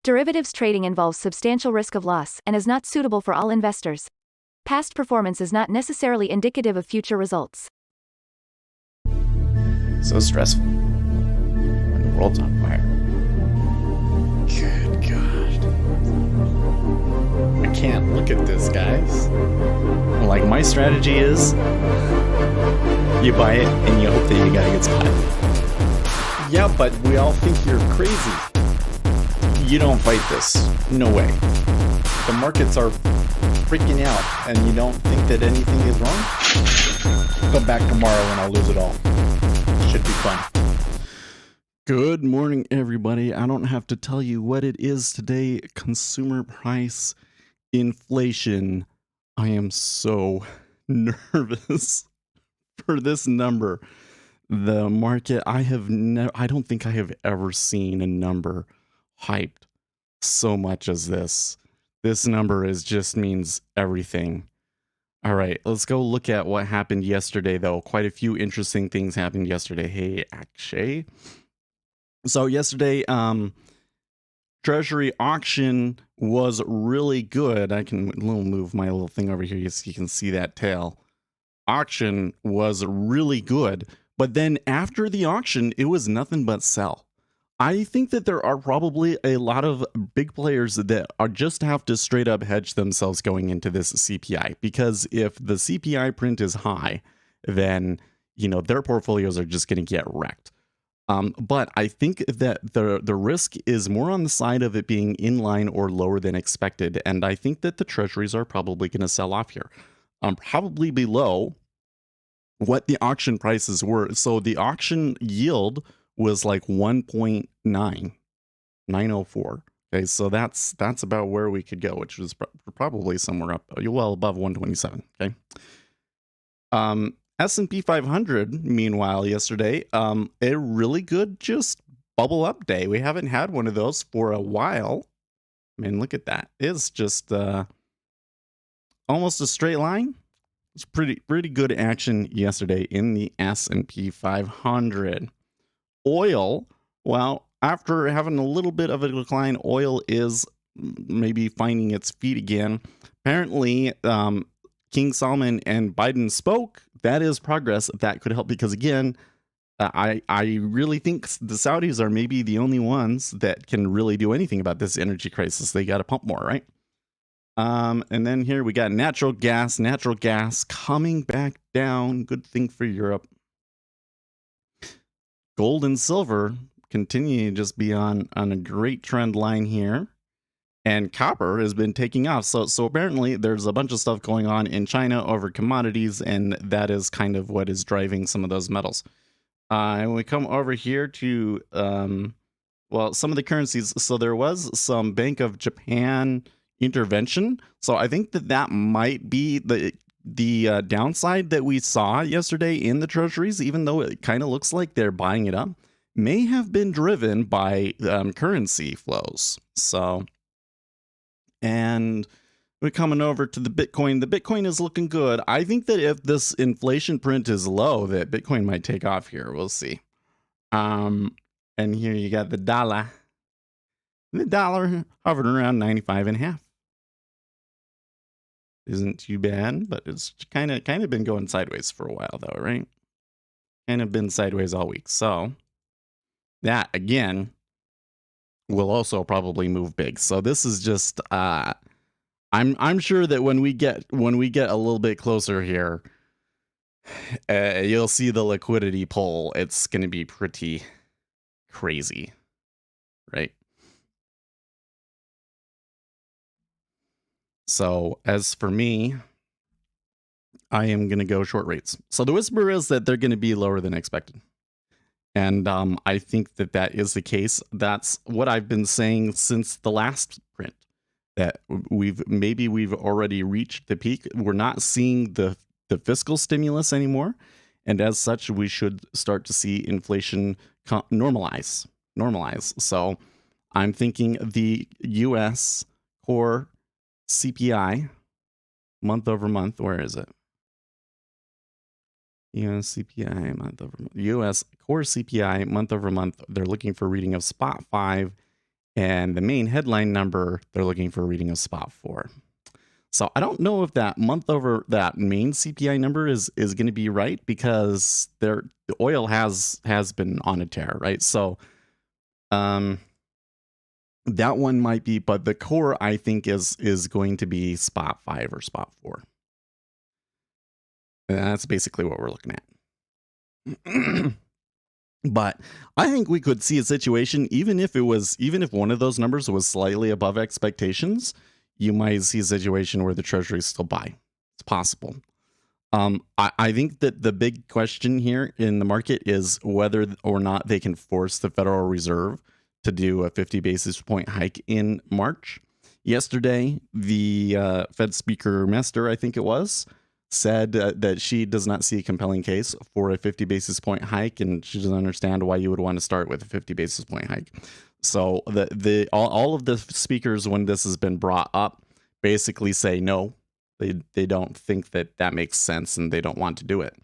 Derivatives trading involves substantial risk of loss and is not suitable for all investors. Past performance is not necessarily indicative of future results. So stressful when the world's on fire. Good God. I can't look at this, guys. Like, my strategy is you buy it and you hope that you got a good spot. Yeah, but we all think you're crazy. You don't fight this. No way. The markets are freaking out and you don't think that anything is wrong? Come back tomorrow and I'll lose it all. Should be fun. Good morning, everybody. I don't have to tell you what it is today. Consumer price inflation. I am so nervous for this number. The market, I don't think I have ever seen a number hyped so much as this. This number just means everything. All right, let's go look at what happened yesterday, though. Quite a few interesting things happened yesterday. Hey, Akshay. So yesterday, Treasury auction was really good. I can move my little thing over here so you can see that tail. Auction was really good, but then after the auction, it was nothing but sell. I think that there are probably a lot of big players that just have to straight up hedge themselves going into this CPI, because if the CPI print is high, then their portfolios are just going to get wrecked. But I think that the risk is more on the side of it being in line or lower than expected, and I think that the treasuries are probably going to sell off here, probably below what the auction prices were. So the auction yield was like 1.904. Okay, so that's about where we could go, which was probably somewhere up well above 127. Okay. S&P 500, meanwhile, yesterday, a really good just bubble up day. We haven't had one of those for a while. I mean, look at that. It's just almost a straight line. It's pretty good action yesterday in the S&P 500. Oil, well, after having a little bit of a decline, oil is maybe finding its feet again. Apparently, King Salman and Biden spoke. That is progress. That could help because, again, I really think the Saudis are maybe the only ones that can really do anything about this energy crisis. They got to pump more, right? And then here we got natural gas coming back down. Good thing for Europe. Gold and silver continue to just be on a great trend line here. And copper has been taking off. So apparently there's a bunch of stuff going on in China over commodities, and that is kind of what is driving some of those metals. And we come over here to, some of the currencies. So there was some Bank of Japan intervention. So I think that might be the downside that we saw yesterday in the treasuries, even though it kind of looks like they're buying it up, may have been driven by currency flows. So, and we're coming over to the Bitcoin. The Bitcoin is looking good. I think that if this inflation print is low, that Bitcoin might take off here. We'll see. And here you got the dollar. The dollar hovered around 95.5. Isn't too bad, but it's kind of been going sideways for a while, though, right? Kind of been sideways all week. So that again will also probably move big. So this is just I'm sure that when we get a little bit closer here, you'll see the liquidity pull. It's going to be pretty crazy, right? So as for me, I am going to go short rates. So the whisper is that they're going to be lower than expected. And I think that is the case. That's what I've been saying since the last print, that we've already reached the peak. We're not seeing the fiscal stimulus anymore. And as such, we should start to see inflation normalize. So I'm thinking the U.S. core CPI month over month. Where is it? US CPI month over month. US core CPI month over month. They're looking for a reading of spot 5 And the main headline number, they're looking for a reading of spot 4. So I don't know if that month over that main CPI number is going to be right, because the oil has been on a tear, right? So that one might be, but the core I think is going to be spot 5 or spot 4. And that's basically what we're looking at. But I think we could see a situation, even if one of those numbers was slightly above expectations, you might see a situation where the Treasury still buy. It's possible. I think that the big question here in the market is whether or not they can force the Federal Reserve to do a 50 basis point hike in March. Yesterday, the Fed Speaker Mester, I think it was, said that she does not see a compelling case for a 50 basis point hike, and she doesn't understand why you would want to start with a 50 basis point hike. So all of the speakers, when this has been brought up, basically say no. They don't think that makes sense, and they don't want to do it.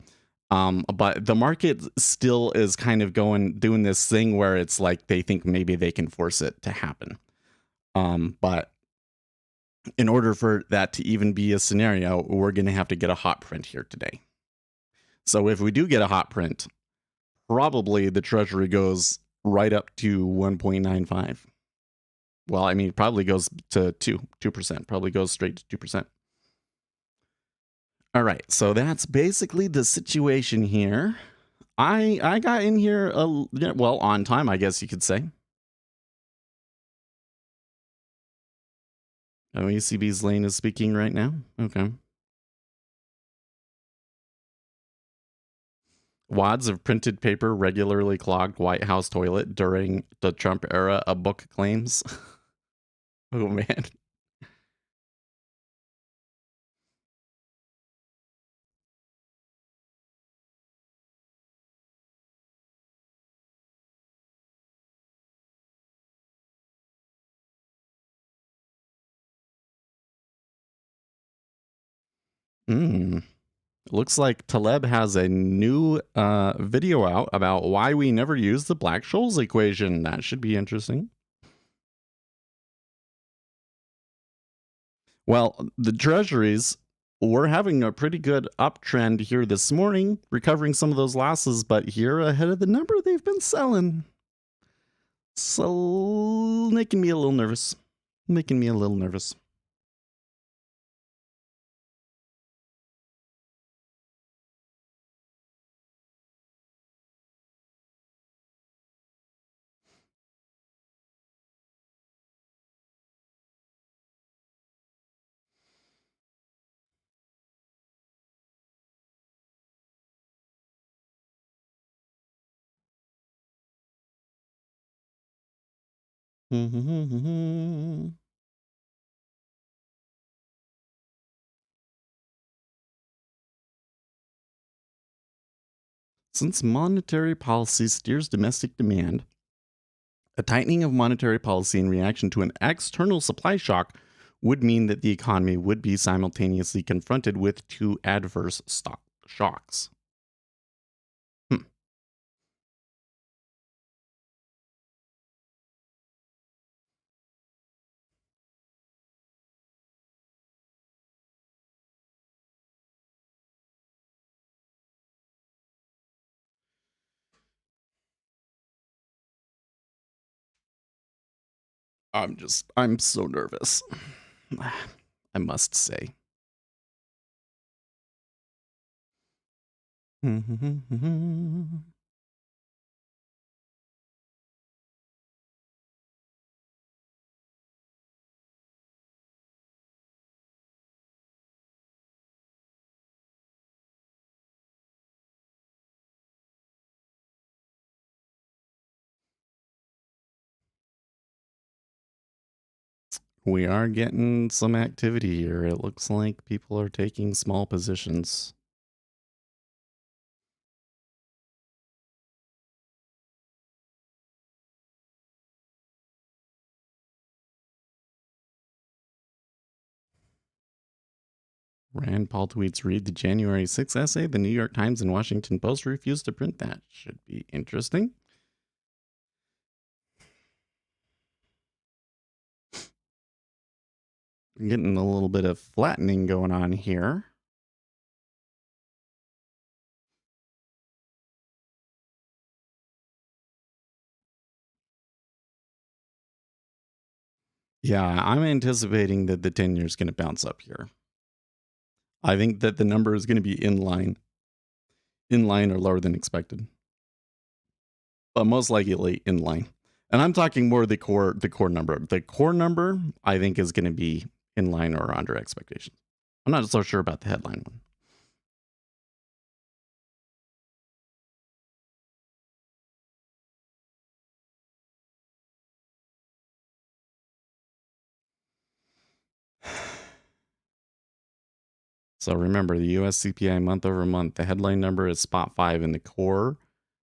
But the market still is kind of doing this thing where it's like they think maybe they can force it to happen. But in order for that to even be a scenario, we're going to have to get a hot print here today. So if we do get a hot print, probably the Treasury goes right up to 1.95. Well, I mean, probably goes to 2%, probably goes straight to 2%. All right, so that's basically the situation here. I got in here, well, on time, I guess you could say. Oh, ECB's Lane is speaking right now? Okay. Wads of printed paper regularly clogged White House toilet during the Trump era, a book claims. Oh, man. Looks like Taleb has a new video out about why we never use the Black-Scholes equation. That should be interesting. Well, the treasuries were having a pretty good uptrend here this morning, recovering some of those losses, but here ahead of the number, they've been selling. So, making me a little nervous. Since monetary policy steers domestic demand, a tightening of monetary policy in reaction to an external supply shock would mean that the economy would be simultaneously confronted with two adverse shocks. I'm so nervous. I must say. We are getting some activity here. It looks like people are taking small positions. Rand Paul tweets, read the January 6th essay. The New York Times and Washington Post refused to print that. Should be interesting. Getting a little bit of flattening going on here. Yeah, I'm anticipating that the 10-year is going to bounce up here. I think that the number is going to be in line or lower than expected, but most likely in line. And I'm talking more the core number. The core number, I think, is going to be in line or under expectations. I'm not so sure about the headline one. So remember, the US CPI month over month, the headline number is spot 5 and the core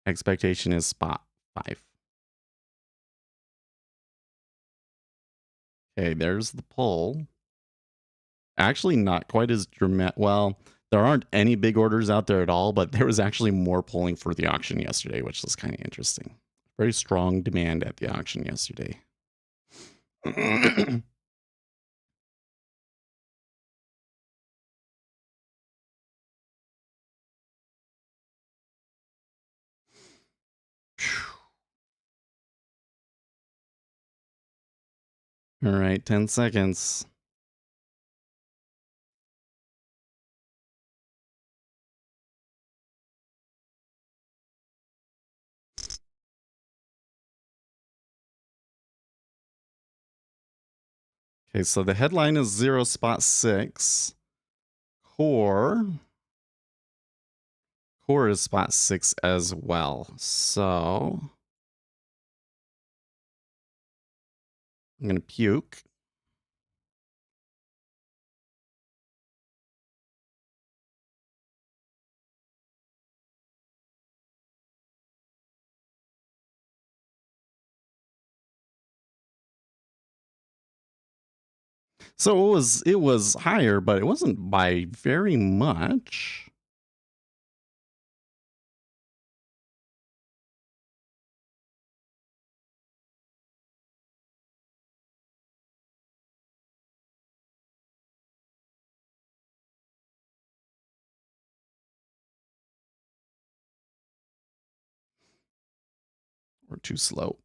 expectation is spot 5. Okay, there's the pull. Actually, not quite as dramatic. Well, there aren't any big orders out there at all, but there was actually more pulling for the auction yesterday, which was kind of interesting. Very strong demand at the auction yesterday. All right, 10 seconds. Okay, so the headline is 0 spot 6. Core is spot 6 as well. So I'm going to puke. So it was higher, but it wasn't by very much. Or too slow.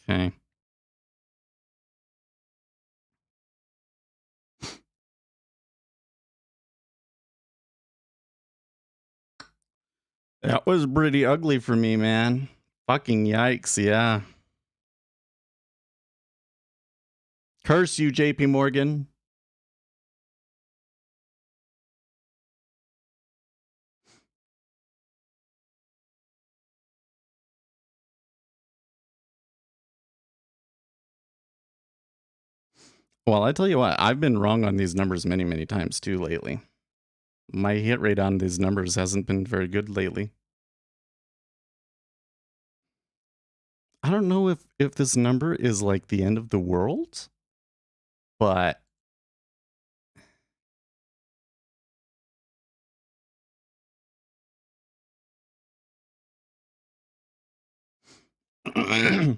Okay. That was pretty ugly for me, man. Fucking yikes, yeah. Curse you, JP Morgan. Well, I tell you what, I've been wrong on these numbers many, many times too lately. My hit rate on these numbers hasn't been very good lately. I don't know if this number is like the end of the world, but I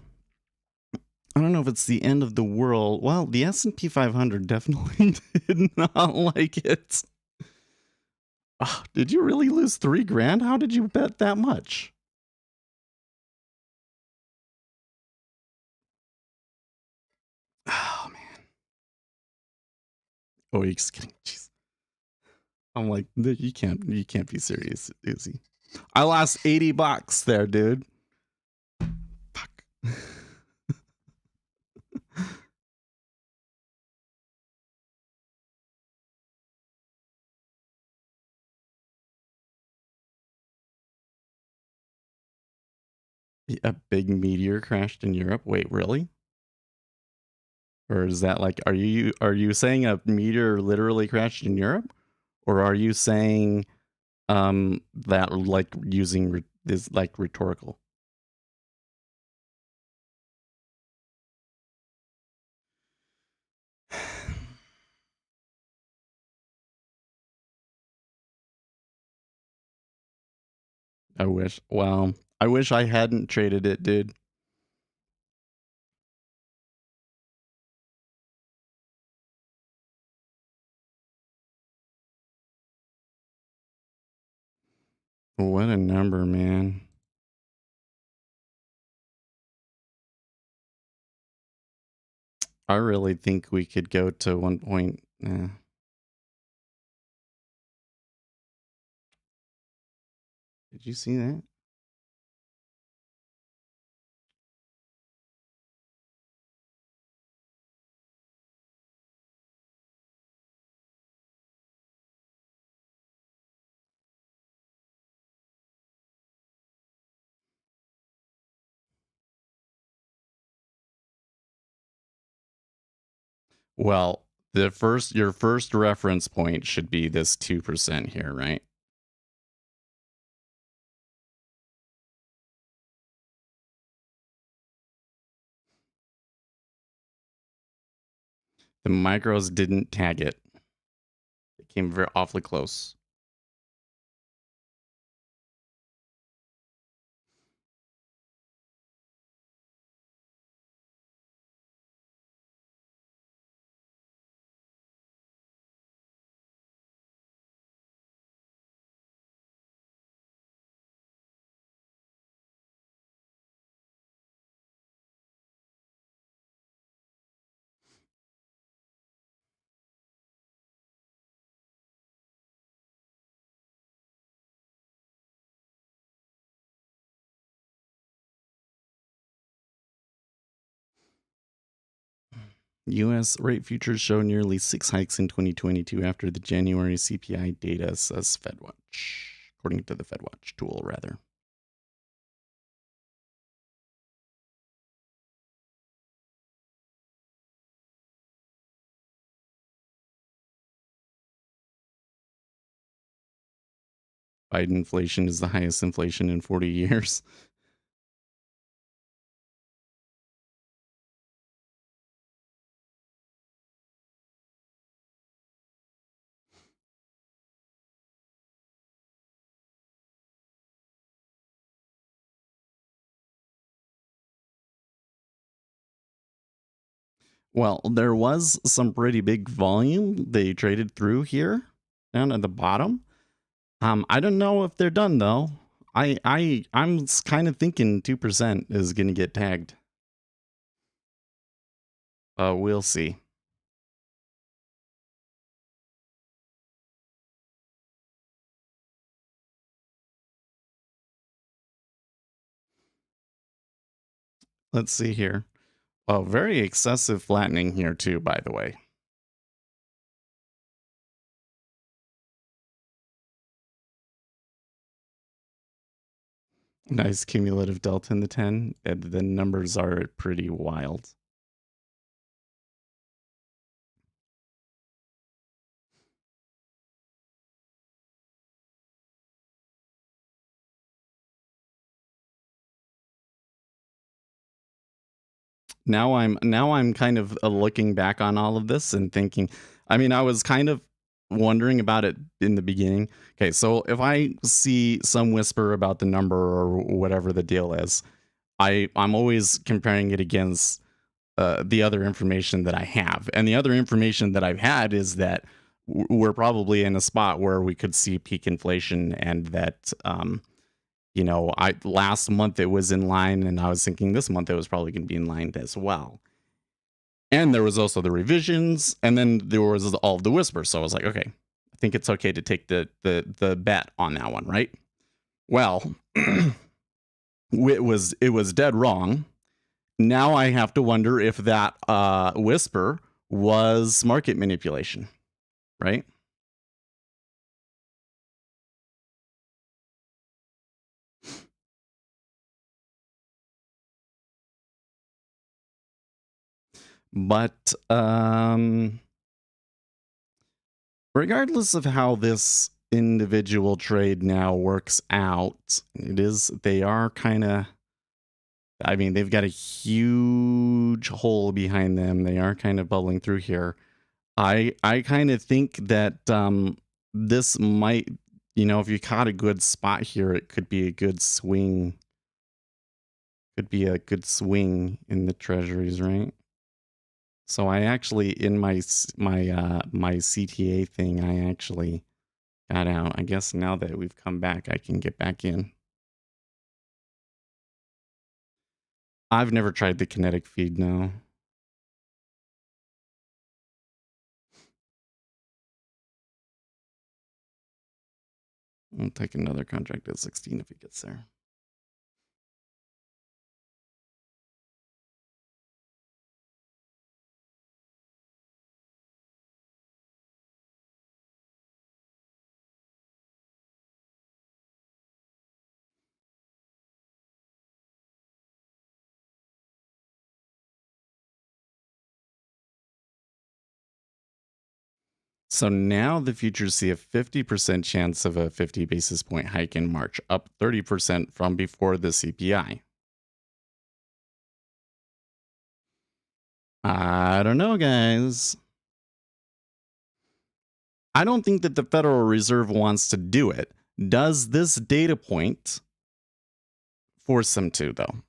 don't know if it's the end of the world. Well, the S&P 500 definitely did not like it. Oh, did you really lose $3,000? How did you bet that much? Oh man. Oh, you're just kidding. Jeez. I'm like, you can't be serious, Izzy. I lost $80 there, dude. Fuck. A big meteor crashed in Europe. Wait, really? Or is that like, are you saying a meteor literally crashed in Europe, or are you saying that like using is like rhetorical? I wish. Well, I wish I hadn't traded it, dude. What a number, man. I really think we could go to 1 point. Did you see that? Well, your first reference point should be this 2% here, right? The micros didn't tag it. It came very awfully close. U.S. rate futures show nearly 6 hikes in 2022 after the January CPI data, says FedWatch, according to the FedWatch tool, rather. Biden inflation is the highest inflation in 40 years. Well, there was some pretty big volume they traded through here down at the bottom. I don't know if they're done though. I'm kind of thinking 2% is going to get tagged. We'll see. Let's see here. Oh, very excessive flattening here too, by the way. Nice cumulative delta in the 10. And the numbers are pretty wild. Now I'm kind of looking back on all of this and thinking, I mean, I was kind of wondering about it in the beginning. Okay, so if I see some whisper about the number or whatever the deal is, I'm always comparing it against the other information that I have. And the other information that I've had is that we're probably in a spot where we could see peak inflation, and that I last month it was in line, and I was thinking this month it was probably going to be in line as well. And there was also the revisions, and then there was all of the whispers. So I was like, okay, I think it's okay to take the bet on that one, right? Well, it was dead wrong. Now I have to wonder if that whisper was market manipulation, right? But regardless of how this individual trade now works out, they are kind of, I mean, they've got a huge hole behind them. They are kind of bubbling through here. I kind of think that this might You know, if you caught a good spot here, it could be a good swing. Could be a good swing in the treasuries, right? So I actually, in my CTA thing, I actually got out. I guess now that we've come back, I can get back in. I've never tried the kinetic feed, no. I'll take another contract at 16 if it gets there. So now the futures see a 50% chance of a 50 basis point hike in March, up 30% from before the CPI. I don't know, guys. I don't think that the Federal Reserve wants to do it. Does this data point force them to, though?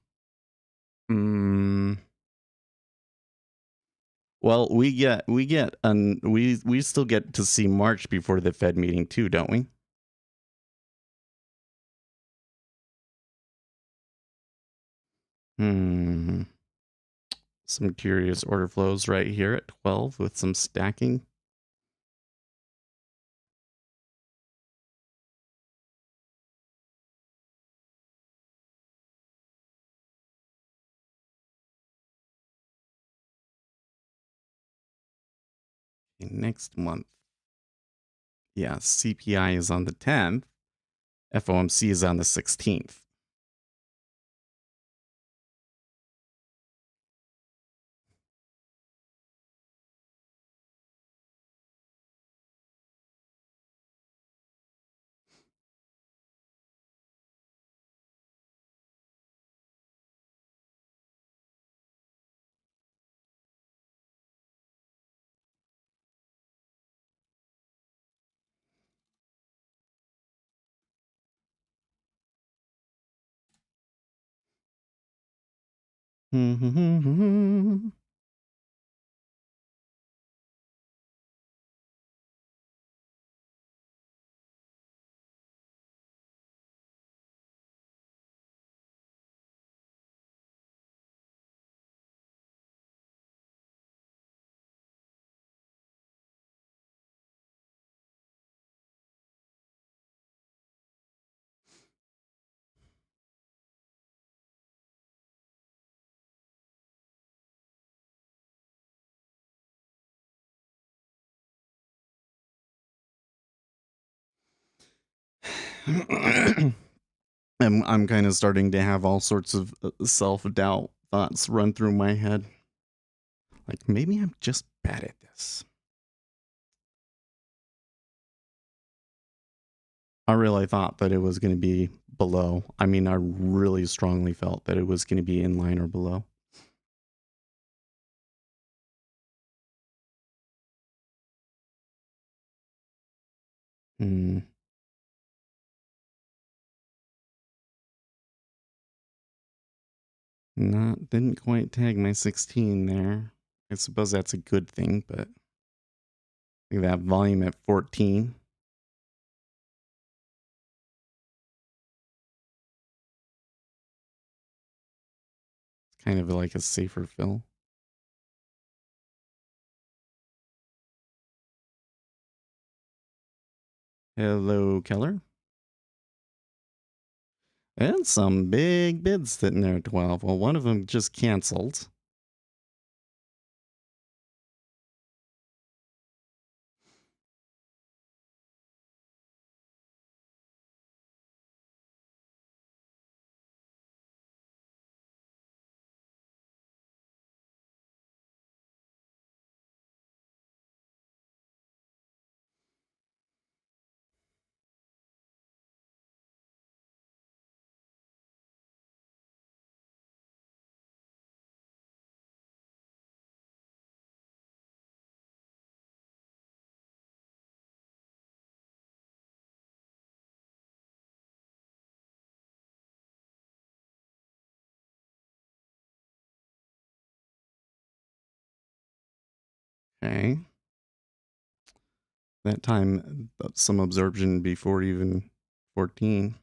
Well, we still get to see March before the Fed meeting too, don't we? Some curious order flows right here at 12 with some stacking. Next month. Yeah, CPI is on the 10th. FOMC is on the 16th. I'm kind of starting to have all sorts of self-doubt thoughts run through my head. Like, maybe I'm just bad at this. I really thought that it was going to be below. I mean, I really strongly felt that it was going to be in line or below. Didn't quite tag my 16 there. I suppose that's a good thing, but look at that volume at 14. It's kind of like a safer fill. Hello, Keller. And some big bids sitting there at 12. Well, one of them just canceled. Okay. That time, some absorption before even 14.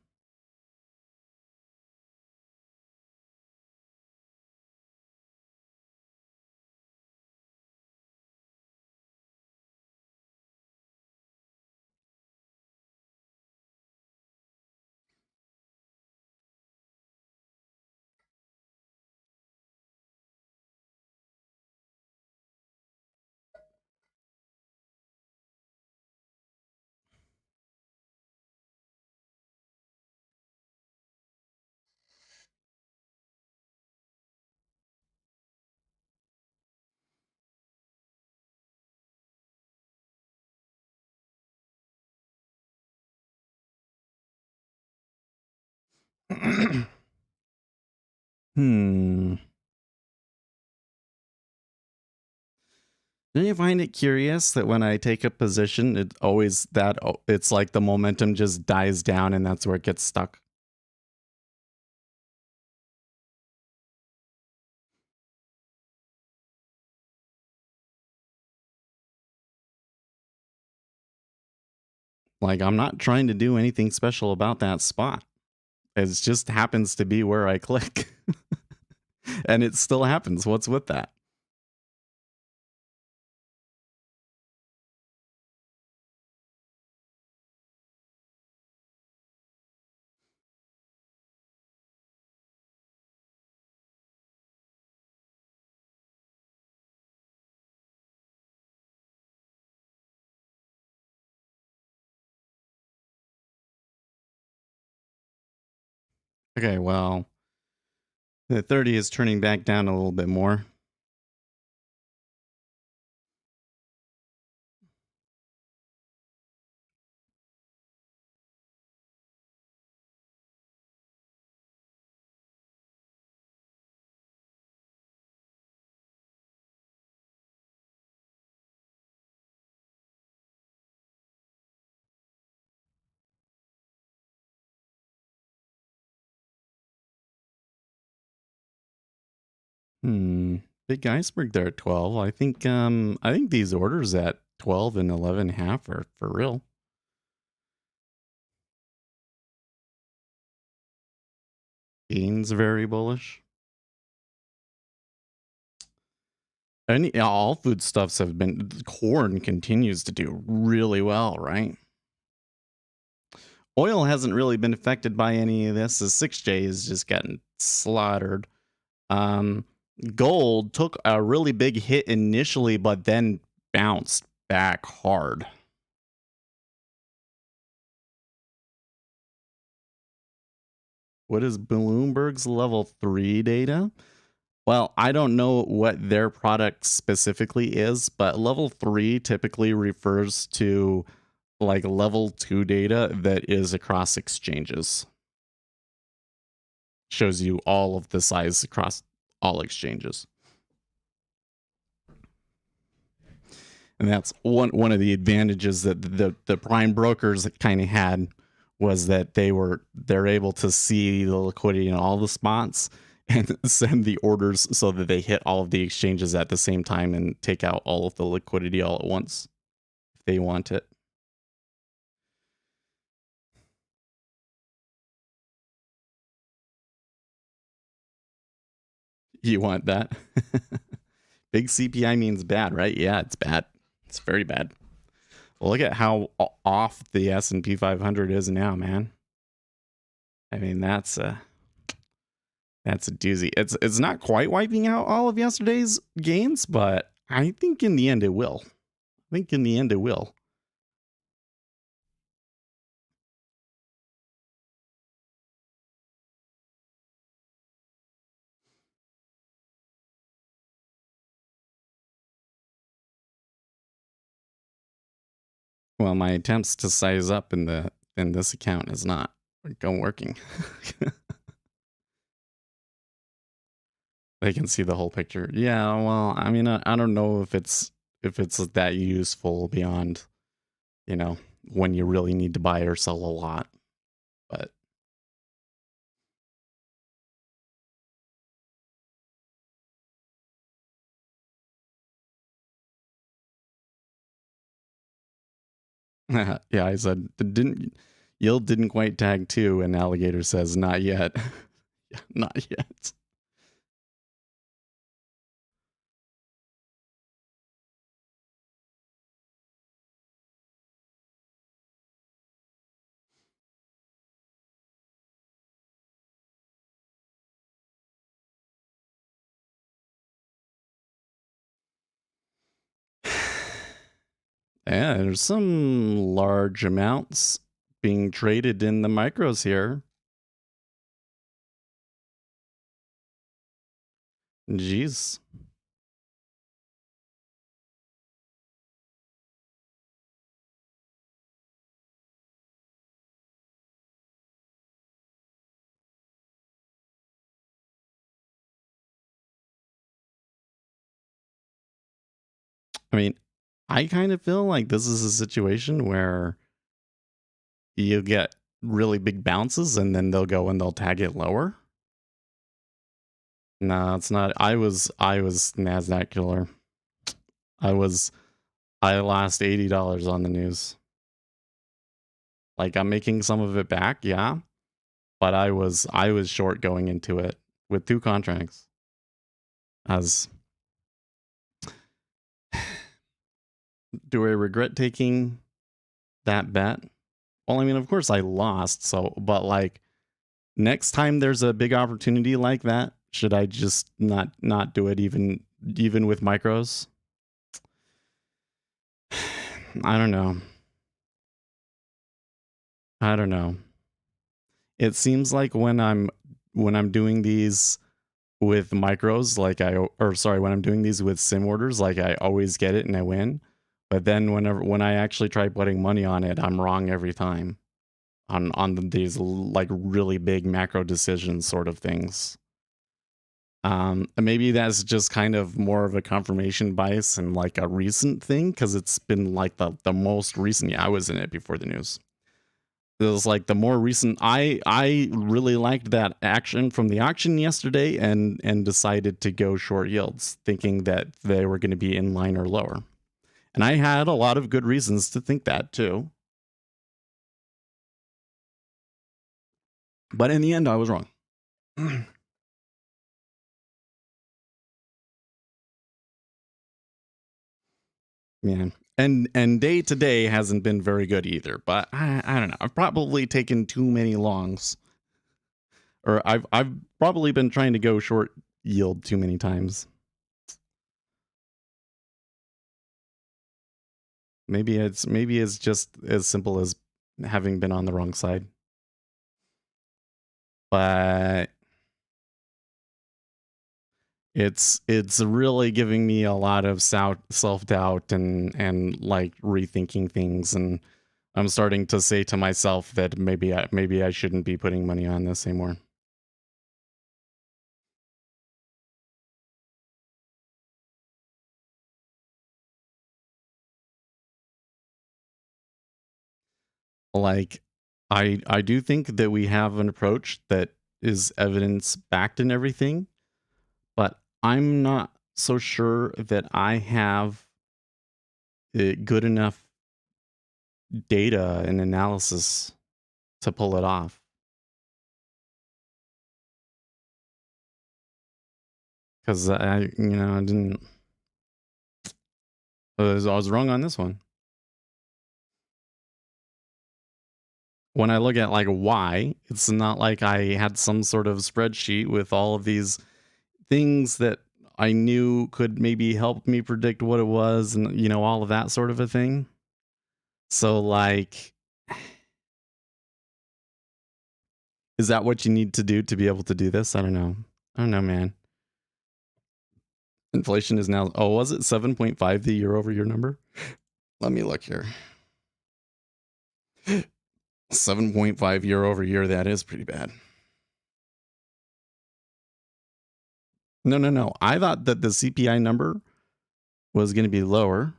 Hmm. Do you find it curious that when I take a position, it's like the momentum just dies down and that's where it gets stuck? Like I'm not trying to do anything special about that spot. It just happens to be where I click. And it still happens. What's with that? Okay, well, the 30 is turning back down a little bit more. Hmm. Big iceberg there at 12. I think these orders at 12 and 11.5 are for real. Gains very bullish. All food stuffs have been, corn continues to do really well, right? Oil hasn't really been affected by any of this. The 6J is just getting slaughtered. Um, Gold took a really big hit initially, but then bounced back hard. What is Bloomberg's level 3 data? Well, I don't know what their product specifically is, but level 3 typically refers to like level 2 data that is across exchanges. Shows you all of the size across all exchanges. And that's one of the advantages that the prime brokers kind of had, was that they're able to see the liquidity in all the spots and send the orders so that they hit all of the exchanges at the same time and take out all of the liquidity all at once if they want it. You want that? Big CPI means bad, right? Yeah, it's bad. It's very bad. Well, look at how off the S&P 500 is now, man. I mean, that's a doozy. It's not quite wiping out all of yesterday's gains, but I think in the end it will. I think in the end it will. Well, my attempts to size up in this account is not working. They can see the whole picture. Yeah, well, I mean, I don't know if it's that useful beyond, you know, when you really need to buy or sell a lot. But Yeah, I said, didn't yield didn't quite tag 2, and Alligator says, not yet. Yeah, not yet. Yeah, there's some large amounts being traded in the micros here. Jeez. I mean, I kind of feel like this is a situation where you get really big bounces and then they'll go and they'll tag it lower. No, it's not. I was NASDAQ killer. I lost $80 on the news. Like, I'm making some of it back, yeah. But I was short going into it with 2 contracts. As do I regret taking that bet? Well, I mean, of course I lost, so but like next time there's a big opportunity like that, should I just not do it even with micros? I don't know. I don't know. It seems like when I'm doing these with micros, like when I'm doing these with sim orders, like I always get it and I win. But then when I actually try putting money on it, I'm wrong every time on these like really big macro decisions sort of things. Maybe that's just kind of more of a confirmation bias and like a recent thing because it's been like the most recent. Yeah, I was in it before the news. It was like the more recent. I really liked that action from the auction yesterday and decided to go short yields, thinking that they were going to be in line or lower. And I had a lot of good reasons to think that too. But in the end, I was wrong. Yeah. And day to day hasn't been very good either. But I don't know. I've probably taken too many longs. Or I've probably been trying to go short yield too many times. Maybe it's just as simple as having been on the wrong side. But it's really giving me a lot of self-doubt and like rethinking things, and I'm starting to say to myself that maybe I shouldn't be putting money on this anymore. Like I do think that we have an approach that is evidence backed and everything, but I'm not so sure that I have good enough data and analysis to pull it off. Because I didn't. I was wrong on this one. When I look at like why, it's not like I had some sort of spreadsheet with all of these things that I knew could maybe help me predict what it was and all of that sort of a thing. So like, is that what you need to do to be able to do this? I don't know, man. Inflation is now, was it 7.5 the year over year number? Let me look here. 7.5 year over year, that is pretty bad. No. I thought that the CPI number was going to be lower.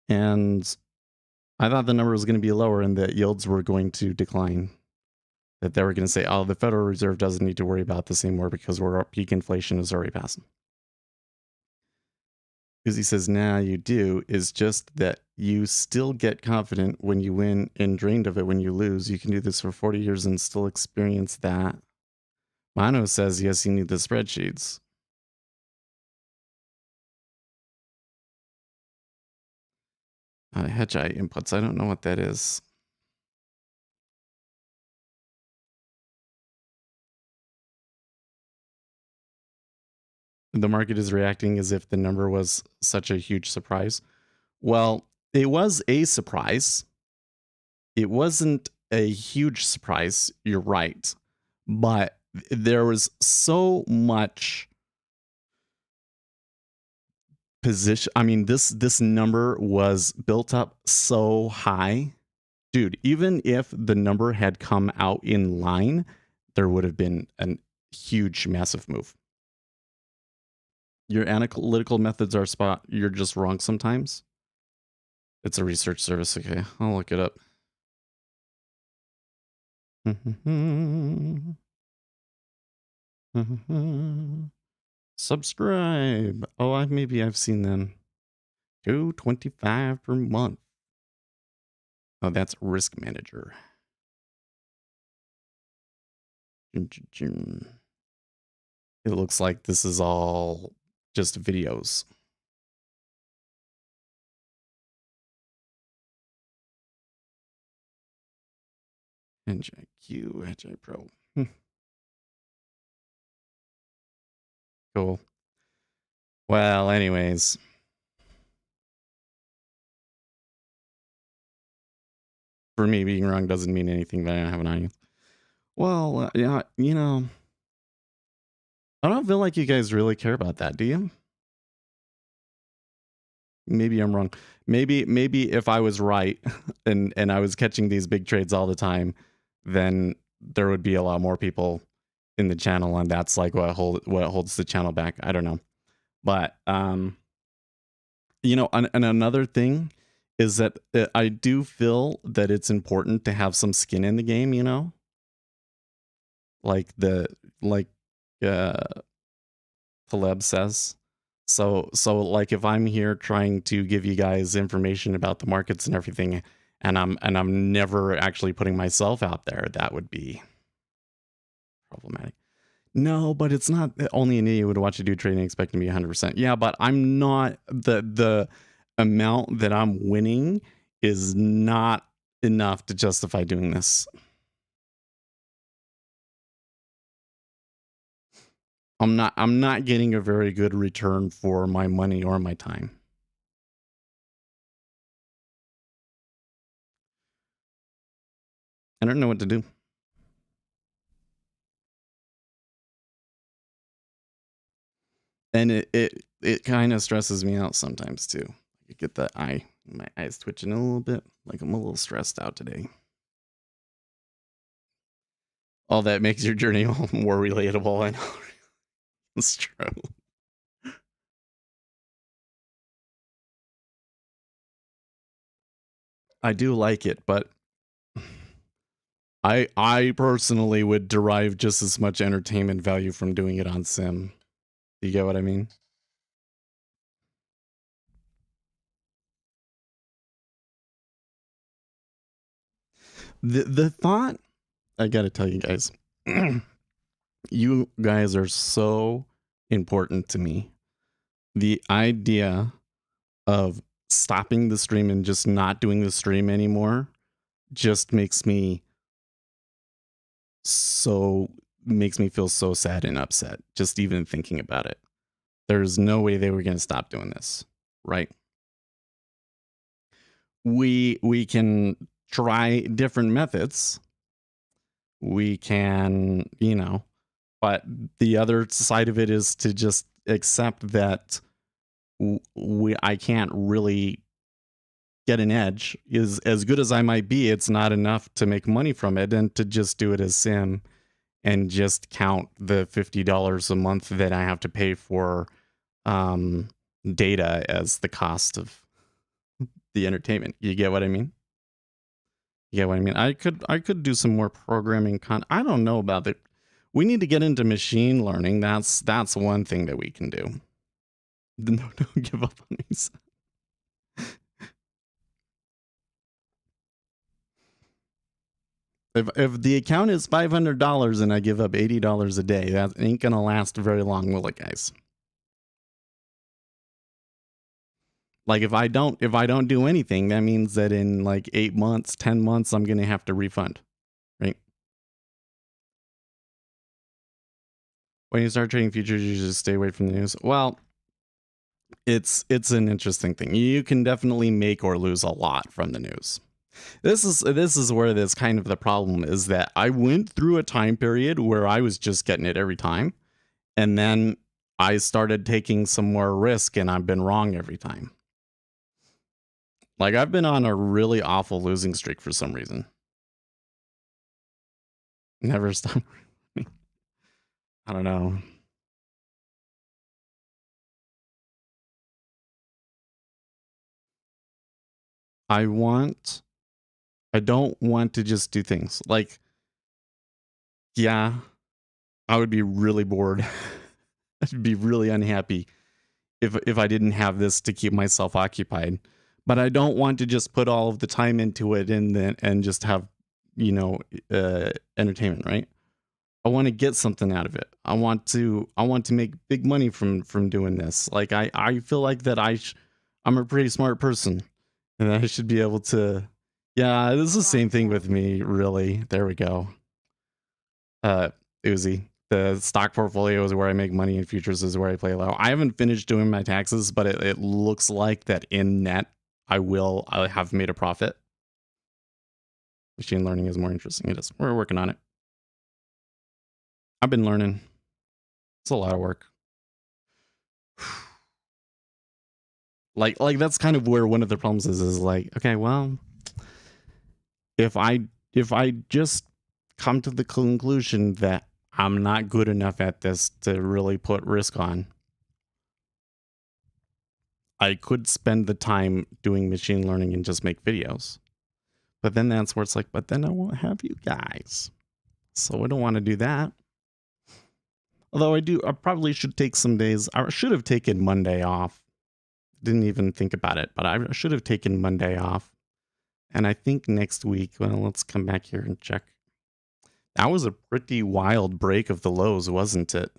And I thought the number was going to be lower and that yields were going to decline. That they were going to say, the Federal Reserve doesn't need to worry about this anymore because peak inflation is already passed. because he says, nah, you do, is just that you still get confident when you win and drained of it when you lose. You can do this for 40 years and still experience that. Mano says, yes, you need the spreadsheets. Hedgeye inputs, I don't know what that is. The market is reacting as if the number was such a huge surprise. Well, it was a surprise. It wasn't a huge surprise, you're right. But there was so much position. I mean, this number was built up so high. Dude, even if the number had come out in line, there would have been a huge, massive move. Your analytical methods are spot. You're just wrong sometimes. It's a research service. Okay, I'll look it up. Subscribe. Oh, maybe I've seen them. $2.25 per month. Oh, that's Risk Manager. It looks like this is all just videos. NJQ, NJ Pro. Cool. Well, anyways. For me, being wrong doesn't mean anything that I don't have an audience. Well, yeah, you know, I don't feel like you guys really care about that, do you? Maybe I'm wrong. Maybe if I was right and I was catching these big trades all the time, then there would be a lot more people in the channel, and that's like what holds the channel back. I don't know. But you know, and another thing is that I do feel that it's important to have some skin in the game, you know? Like Taleb says. So like if I'm here trying to give you guys information about the markets and everything, and I'm never actually putting myself out there, that would be problematic. No, but it's not only an idiot would watch a dude trading expecting to be 100%. Yeah, but I'm not, the amount that I'm winning is not enough to justify doing this. I'm not getting a very good return for my money or my time. I don't know what to do. And it kind of stresses me out sometimes too. You get my eyes twitching a little bit, like I'm a little stressed out today. All that makes your journey more relatable. I know. It's true. I do like it, but I personally would derive just as much entertainment value from doing it on sim. Do you get what I mean? The thought, I gotta tell you guys, you guys are so important to me. The idea of stopping the stream and just not doing the stream anymore just makes me feel so sad and upset just even thinking about it. There's no way they were going to stop doing this, right? We can try different methods. We can, you know, but the other side of it is to just accept that I can't really get an edge. Is as good as I might be, it's not enough to make money from it, and to just do it as sim and just count the $50 a month that I have to pay for data as the cost of the entertainment. You get what I mean? You get what I mean? I could do some more programming I don't know about it. We need to get into machine learning. That's one thing that we can do. No, don't give up on these. If the account is $500 and I give up $80 a day, that ain't gonna last very long, will it, guys? Like if I don't do anything, that means that in like 8 months, 10 months, I'm gonna have to refund, right? When you start trading futures, you just stay away from the news. Well, it's an interesting thing. You can definitely make or lose a lot from the news. This is where this kind of the problem is, that I went through a time period where I was just getting it every time, and then I started taking some more risk, and I've been wrong every time. Like I've been on a really awful losing streak for some reason. Never stop. I don't know. I don't want to just do things like, yeah, I would be really bored. I'd be really unhappy if I didn't have this to keep myself occupied. But I don't want to just put all of the time into it and just have, entertainment, right? I want to get something out of it. I want to make big money from doing this. Like I feel like that I'm a pretty smart person, and I should be able to. Yeah, this is the same thing with me, really. There we go. Uzi. The stock portfolio is where I make money, and futures is where I play low. I haven't finished doing my taxes, but it looks like that in net I have made a profit. Machine learning is more interesting. It is. We're working on it. I've been learning. It's a lot of work. Like that's kind of where one of the problems is like, okay, well, if I just come to the conclusion that I'm not good enough at this to really put risk on, I could spend the time doing machine learning and just make videos. But then that's where it's like, but then I won't have you guys. So I don't want to do that. Although I probably should take some days. I should have taken Monday off. Didn't even think about it, but I should have taken Monday off. And I think next week, well, let's come back here and check. That was a pretty wild break of the lows, wasn't it?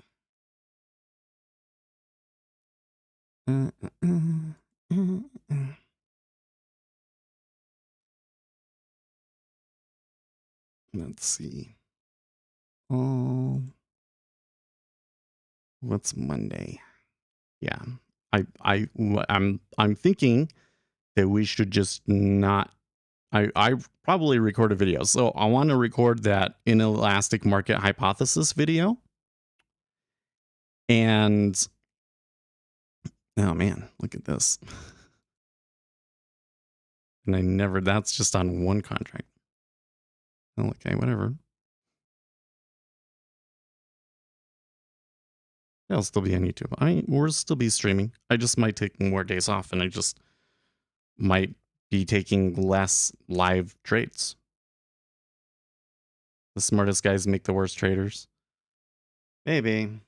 Let's see. Oh, what's Monday? Yeah, I'm thinking that we should just not. I probably record a video, so I want to record that inelastic market hypothesis video. And oh man, look at this. And that's just on one contract. Oh, okay, whatever. I'll still be on YouTube. We'll still be streaming. I just might take more days off, and I just might be taking less live trades. The smartest guys make the worst traders. Maybe.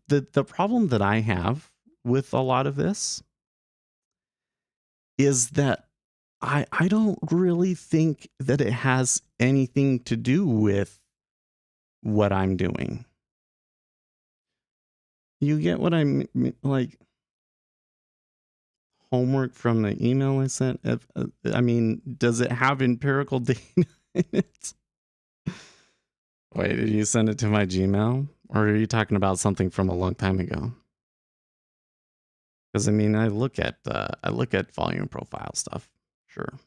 The problem that I have with a lot of this is that I don't really think that it has anything to do with what I'm doing. You get what I mean? Like, homework from the email I sent. I mean, does it have empirical data in it? Wait, did you send it to my Gmail? Or are you talking about something from a long time ago? Because I mean, I look at volume profile stuff. Sure.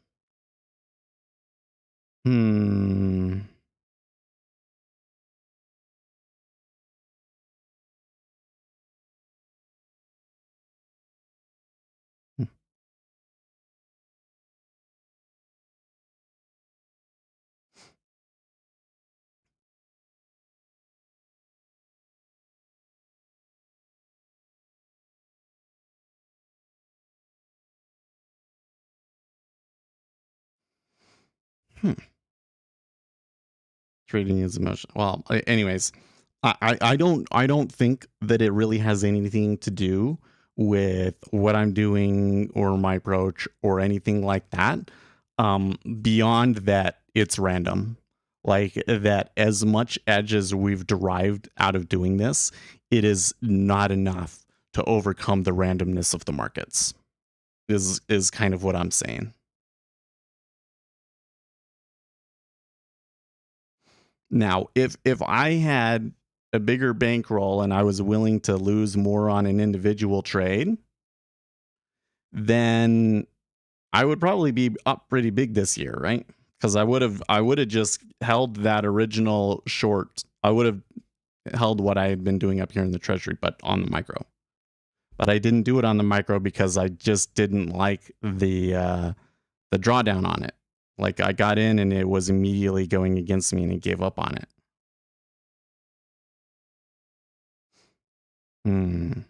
Hmm. Trading is emotion. Well, anyways, I don't think that it really has anything to do with what I'm doing or my approach or anything like that. Beyond that, it's random. Like that, as much edge as we've derived out of doing this, it is not enough to overcome the randomness of the markets. Is kind of what I'm saying. Now, if I had a bigger bankroll and I was willing to lose more on an individual trade, then I would probably be up pretty big this year, right? Because I would have just held that original short. I would have held what I had been doing up here in the treasury, but on the micro. But I didn't do it on the micro because I just didn't like the drawdown on it. Like I got in and it was immediately going against me and it gave up on it. Hmm.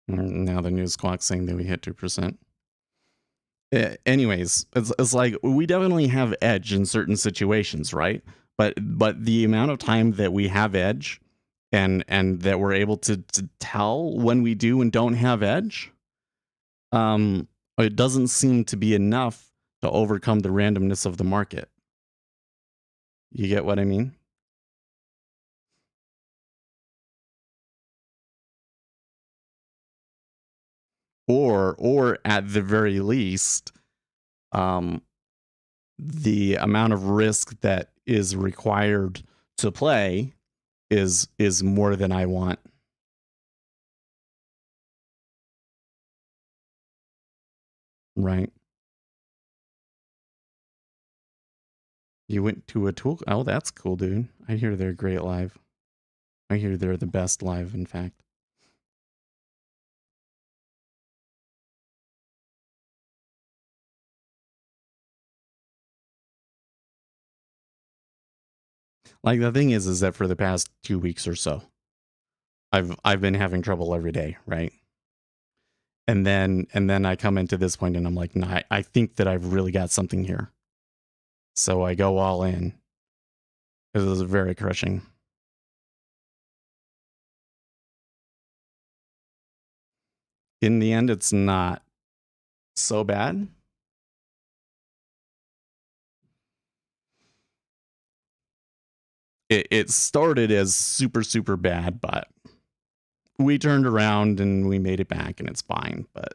Now the news clock saying that we hit 2%. Anyways, it's like we definitely have edge in certain situations, right? But the amount of time that we have edge and that we're able to tell when we do and don't have edge, um, it doesn't seem to be enough to overcome the randomness of the market. You get what I mean? Or at the very least, um, the amount of risk that is required to play is more than I want. Right. You went to a tool. Oh, that's cool, dude. I hear they're great live. I hear they're the best live, in fact. Like the thing is that for the past 2 weeks or so, I've been having trouble every day, right? And then I come into this point and I'm like, no, I think that I've really got something here. So I go all in. It was very crushing. In the end, it's not so bad. It started as super, super bad, but we turned around and we made it back and it's fine. But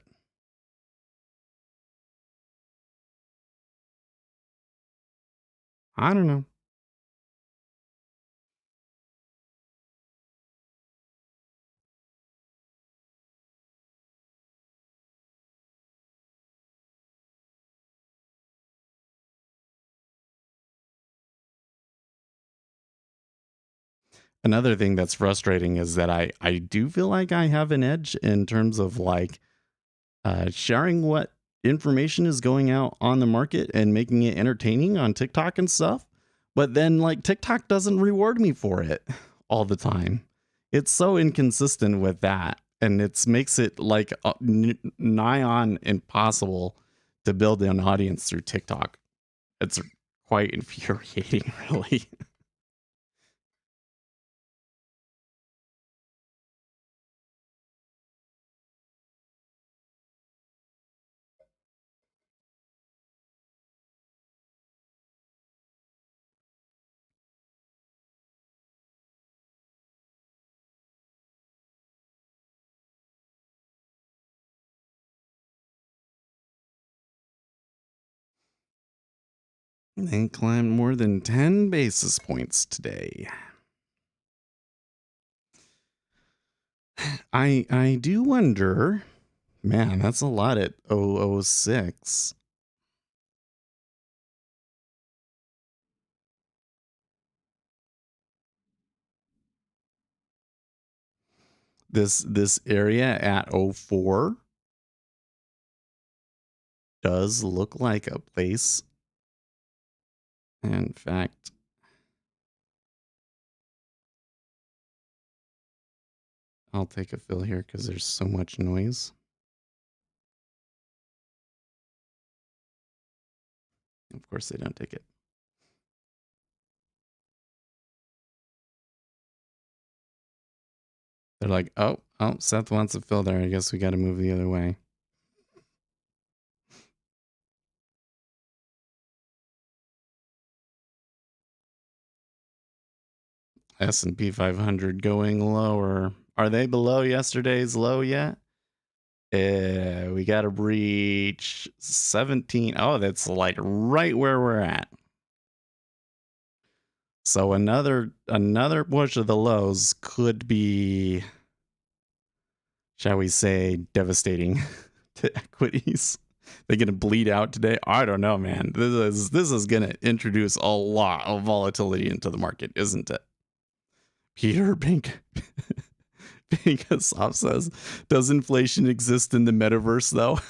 I don't know. Another thing that's frustrating is that I do feel like I have an edge in terms of like sharing what information is going out on the market and making it entertaining on TikTok and stuff. But then like TikTok doesn't reward me for it all the time. It's so inconsistent with that. And it makes it like nigh on impossible to build an audience through TikTok. It's quite infuriating, really. 'They climbed more than 10 basis points today. I do wonder, man, that's a lot at 006. This area at 04 does look like a place. In fact, I'll take a fill here because there's so much noise. Of course, they don't take it. They're like, oh, Seth wants a fill there. I guess we got to move the other way. S&P 500 going lower. Are they below yesterday's low yet? We got to breach 17. Oh, that's like right where we're at. So another push of the lows could be, shall we say, devastating to equities. They're gonna bleed out today. I don't know, man. This is gonna introduce a lot of volatility into the market, isn't it? Peter Pinkasoff says, "Does inflation exist in the metaverse, though?"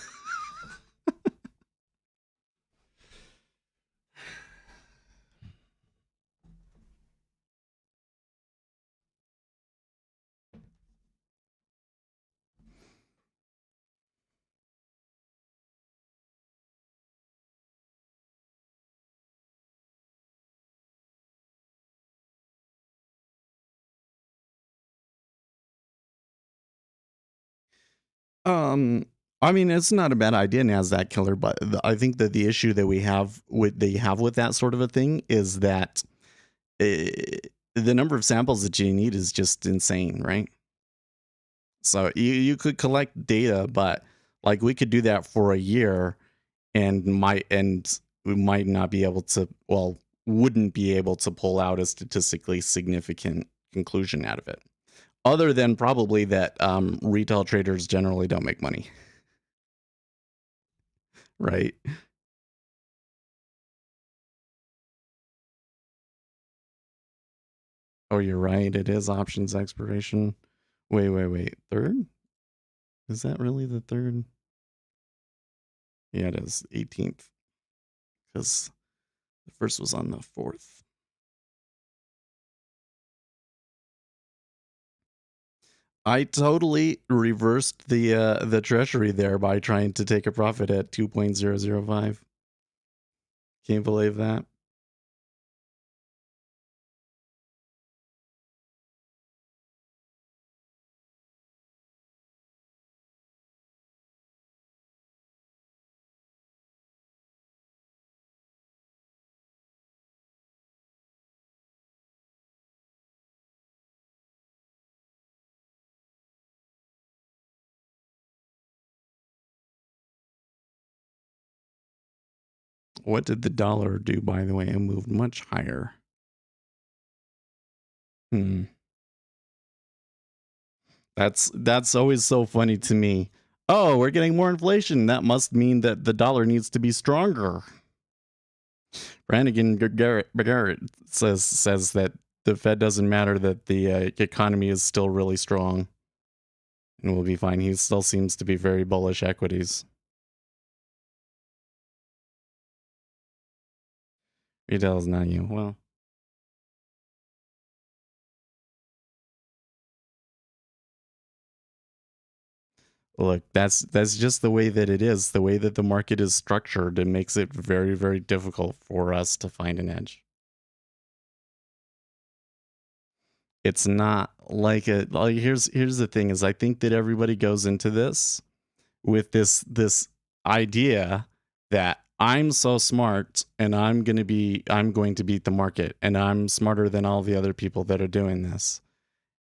I mean, it's not a bad idea, Nasdaq killer, but I think that the issue that we have with that sort of a thing is that the number of samples that you need is just insane, right? So you could collect data, but like we could do that for a year and we might not be able to, well, wouldn't be able to pull out a statistically significant conclusion out of it. Other than probably that retail traders generally don't make money. Right? Oh, you're right. It is options expiration. Wait. Third? Is that really the third? Yeah, it is 18th. Because the first was on the 4th. I totally reversed the treasury there by trying to take a profit at 2.005. Can't believe that. What did the dollar do, by the way? It moved much higher. That's always so funny to me. Oh, we're getting more inflation. That must mean that the dollar needs to be stronger. Brannigan Garrett says that the Fed doesn't matter, that the economy is still really strong and we'll be fine. He still seems to be very bullish equities. Retail is not you. Well, look, that's just the way that it is. The way that the market is structured, it makes it very, very difficult for us to find an edge. It's not like here's the thing is I think that everybody goes into this with this idea that I'm so smart and I'm going to beat the market and I'm smarter than all the other people that are doing this.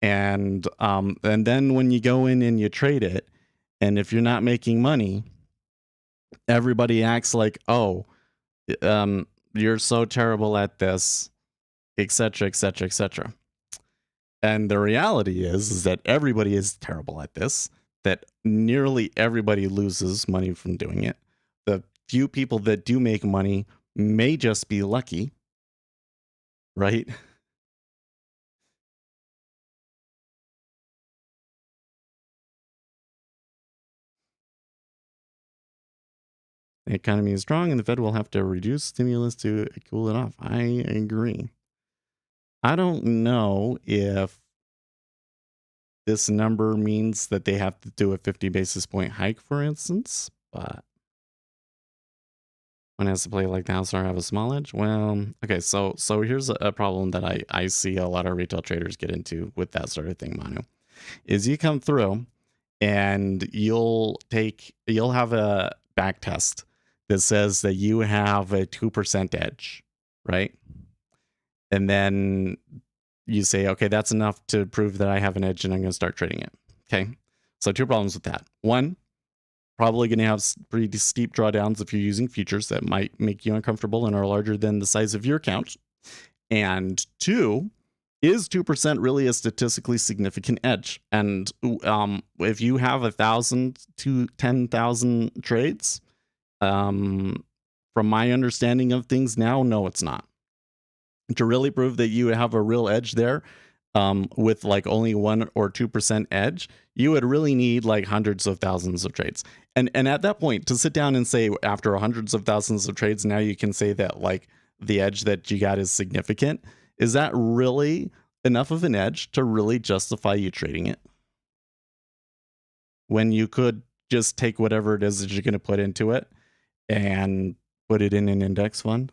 And then when you go in and you trade it, and if you're not making money, everybody acts like, oh, you're so terrible at this, etc., etc., etc. And the reality is that everybody is terrible at this, that nearly everybody loses money from doing it. The few people that do make money may just be lucky, right? The economy is strong and the Fed will have to reduce stimulus to cool it off. I agree. I don't know if this number means that they have to do a 50 basis point hike, for instance, but one has to play like the house or have a small edge. Well, okay, so here's a problem that I see a lot of retail traders get into with that sort of thing, Manu, is you come through and you'll have a back test that says that you have a 2% edge, right? And then you say, okay, that's enough to prove that I have an edge and I'm going to start trading it. Okay. So 2 problems with that. 1, probably going to have pretty steep drawdowns if you're using futures that might make you uncomfortable and are larger than the size of your account. And 2, is 2% really a statistically significant edge? And if you have 1,000 to 10,000 trades, from my understanding of things now, no, it's not. To really prove that you have a real edge there, with like only 1 or 2% edge, you would really need like hundreds of thousands of trades. And at that point, to sit down and say after hundreds of thousands of trades, now you can say that like the edge that you got is significant. Is that really enough of an edge to really justify you trading it? When you could just take whatever it is that you're going to put into it and put it in an index fund?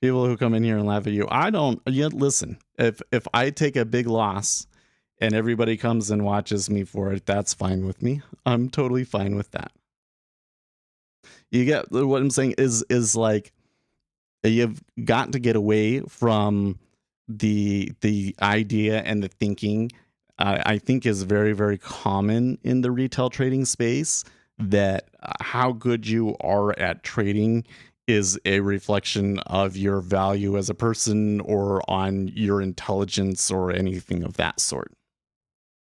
People who come in here and laugh at you, listen, if I take a big loss and everybody comes and watches me for it, that's fine with me. I'm totally fine with that. You get what I'm saying is like, you've got to get away from the idea and the thinking, I think is very, very common in the retail trading space, that how good you are at trading is a reflection of your value as a person or on your intelligence or anything of that sort.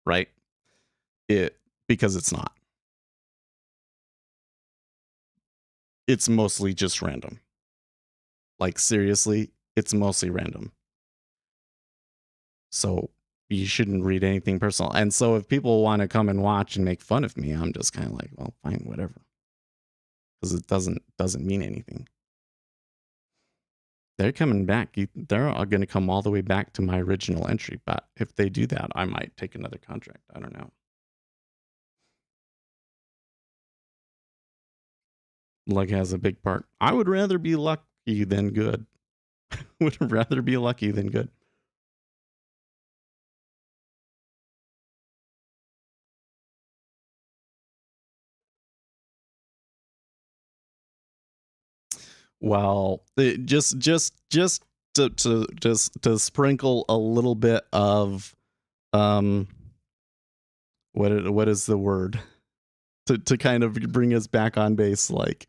Right? Because it's not. It's mostly just random. Like, seriously, it's mostly random. So you shouldn't read anything personal. And so if people want to come and watch and make fun of me, I'm just kind of like, well, fine, whatever. Because it doesn't mean anything. They're coming back. They're going to come all the way back to my original entry. But if they do that, I might take another contract. I don't know. Luck has a big part. I would rather be lucky than good. Would rather be lucky than good. Well, just to sprinkle a little bit of what is the word, to kind of bring us back on base, like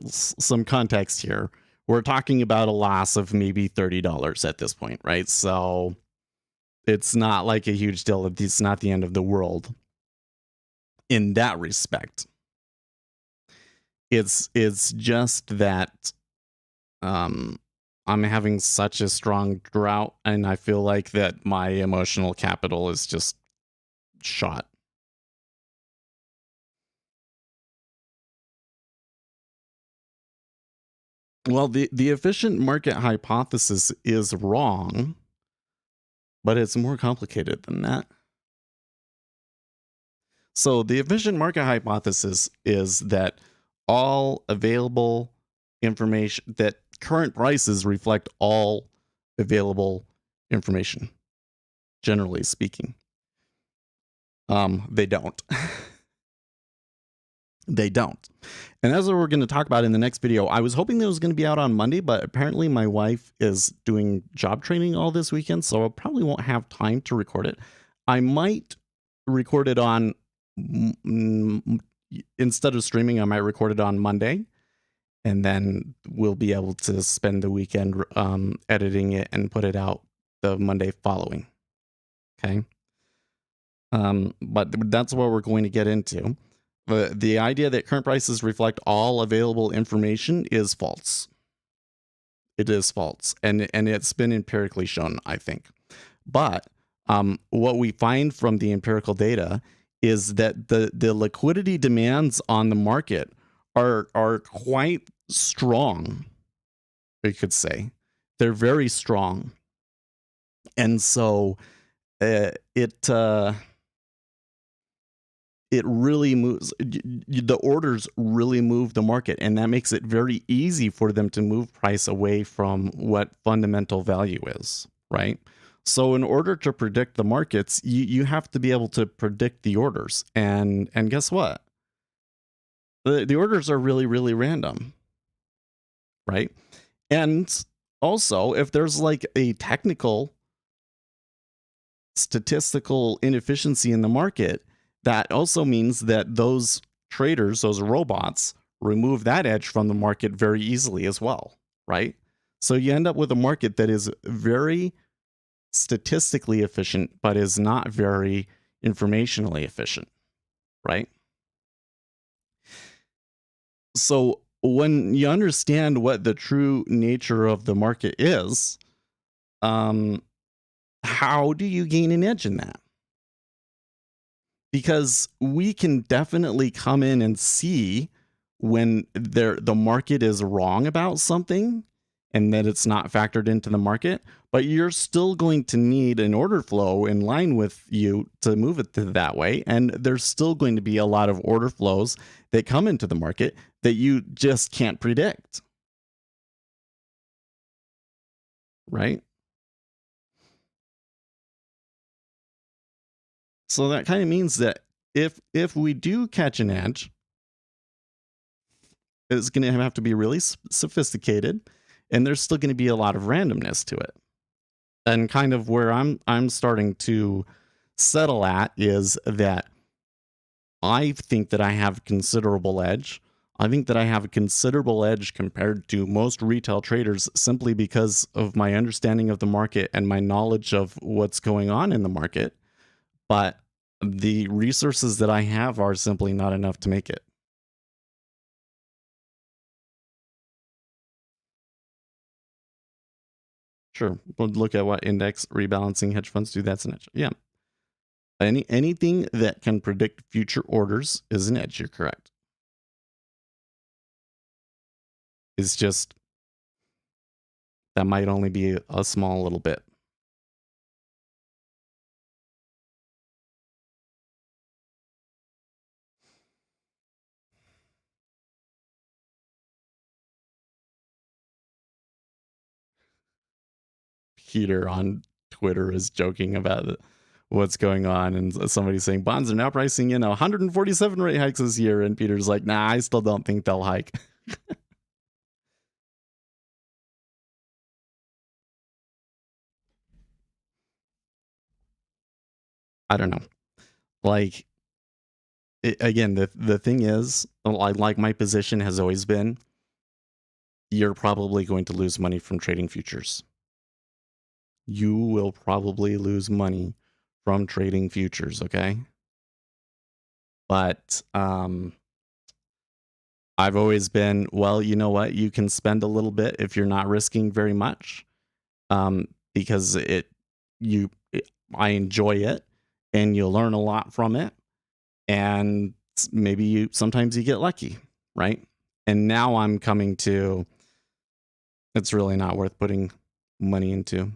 some context here. We're talking about a loss of maybe $30 at this point, right? So it's not like a huge deal. It's not the end of the world in that respect. It's just that I'm having such a strong drought, and I feel like that my emotional capital is just shot. Well, the efficient market hypothesis is wrong, but it's more complicated than that. So the efficient market hypothesis is that all available information, that current prices reflect all available information, generally speaking. They don't. They don't. And that's what we're going to talk about in the next video. I was hoping that it was going to be out on Monday, but apparently my wife is doing job training all this weekend, so I probably won't have time to record it. I might record it on, instead of streaming, I might record it on Monday, and then we'll be able to spend the weekend editing it and put it out the Monday following. Okay. But that's what we're going to get into. The idea that current prices reflect all available information is false. It is false. And it's been empirically shown, I think. But what we find from the empirical data is that the liquidity demands on the market are quite strong. We could say they're very strong, and so it really moves. The orders really move the market, and that makes it very easy for them to move price away from what fundamental value is, right? So in order to predict the markets, you have to be able to predict the orders. And guess what? The orders are really, really random, right? And also, if there's like a technical statistical inefficiency in the market, that also means that those traders, those robots, remove that edge from the market very easily as well, right? So you end up with a market that is very statistically efficient, but is not very informationally efficient, right? So when you understand what the true nature of the market is, how do you gain an edge in that? Because we can definitely come in and see when the market is wrong about something and that it's not factored into the market, but you're still going to need an order flow in line with you to move it that way. And there's still going to be a lot of order flows that come into the market that you just can't predict. Right? So that kind of means that if we do catch an edge, it's going to have to be really sophisticated, and there's still going to be a lot of randomness to it. And kind of where I'm starting to settle at is that I think that I have considerable edge. I think that I have a considerable edge compared to most retail traders simply because of my understanding of the market and my knowledge of what's going on in the market. But the resources that I have are simply not enough to make it. Sure. We'll look at what index rebalancing hedge funds do. That's an edge. Yeah. Anything that can predict future orders is an edge. You're correct. It's just that might only be a small little bit. Peter on Twitter is joking about what's going on, and somebody's saying bonds are now pricing in 147 rate hikes this year, and Peter's like, nah, I still don't think they'll hike. I don't know. Like, again, the thing is, like my position has always been, you're probably going to lose money from trading futures. You will probably lose money from trading futures, okay? But I've always been, well, you know what? You can spend a little bit if you're not risking very much, because I enjoy it, and you'll learn a lot from it, and maybe sometimes you get lucky, right? And now I'm coming to, it's really not worth putting money into,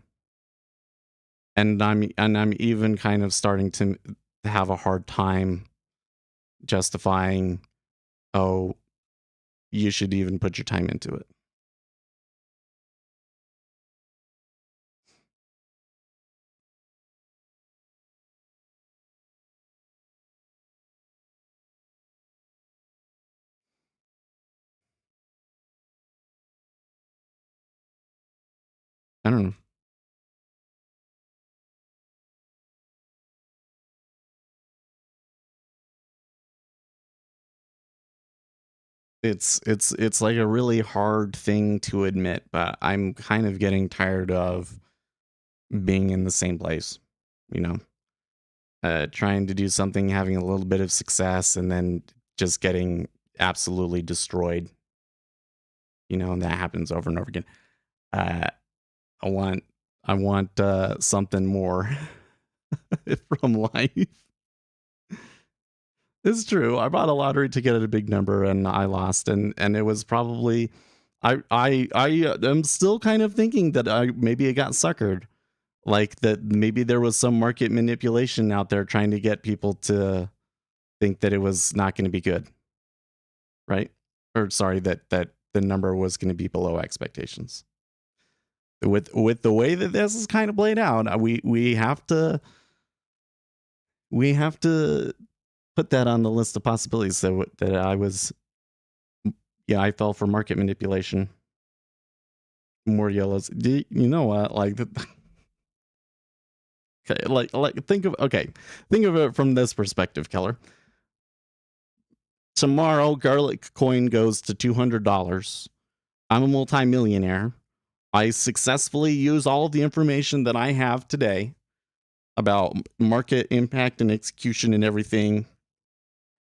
and I'm even kind of starting to have a hard time justifying, oh, you should even put your time into it. I don't know. It's like a really hard thing to admit, but I'm kind of getting tired of being in the same place, you know, trying to do something, having a little bit of success, and then just getting absolutely destroyed. You know, and that happens over and over again. I want something more from life. It's true. I bought a lottery ticket at a big number and I lost, and it was probably I am still kind of thinking that I got suckered, like that maybe there was some market manipulation out there trying to get people to think that it was not going to be good, right? Or sorry, that the number was going to be below expectations. With the way that this is kind of played out, we have to put that on the list of possibilities that I was, yeah, I fell for market manipulation. More yellows. You know what? Like, okay, think of it from this perspective, Keller. Tomorrow, garlic coin goes to $200. I'm a multimillionaire. I successfully use all of the information that I have today about market impact and execution and everything.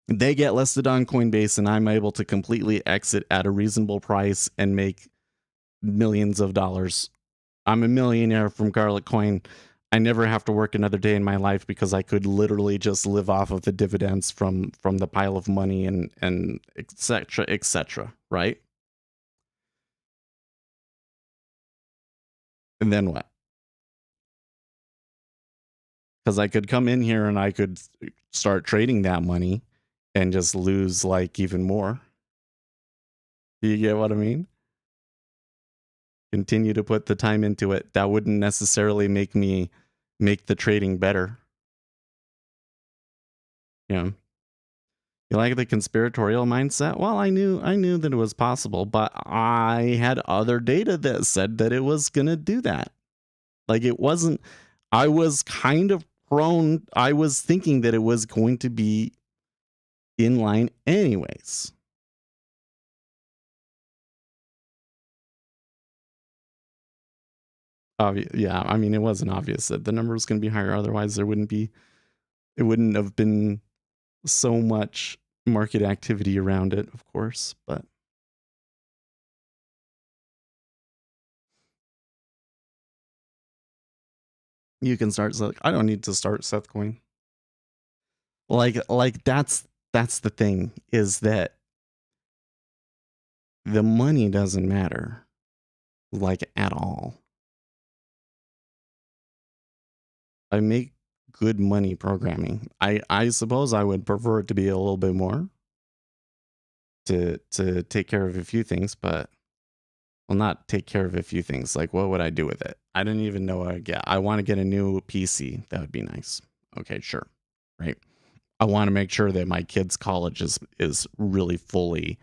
They get listed on Coinbase, and I'm able to completely exit at a reasonable price and make millions of dollars. I'm a millionaire from Garlic Coin. I never have to work another day in my life because I could literally just live off of the dividends from the pile of money and et cetera, right? And then what? Because I could come in here and I could start trading that money and just lose like even more. Do you get what I mean? Continue to put the time into it. That wouldn't necessarily make the trading better. Yeah. You like the conspiratorial mindset? Well, I knew that it was possible, but I had other data that said that it was going to do that. Like it wasn't, I was kind of prone, I was thinking that it was going to be in line anyways. Yeah, I mean, it wasn't obvious that the number was going to be higher. Otherwise, it wouldn't have been so much market activity around it, of course, but you can start. I don't need to start Sethcoin. Like that's the thing, is that the money doesn't matter, like, at all. I make good money programming. I suppose I would prefer it to be a little bit more to take care of a few things, but well, not take care of a few things. Like, what would I do with it? I didn't even know what I'd get. I want to get a new PC. That would be nice. Okay, sure. Right. I want to make sure that my kids' college is really fully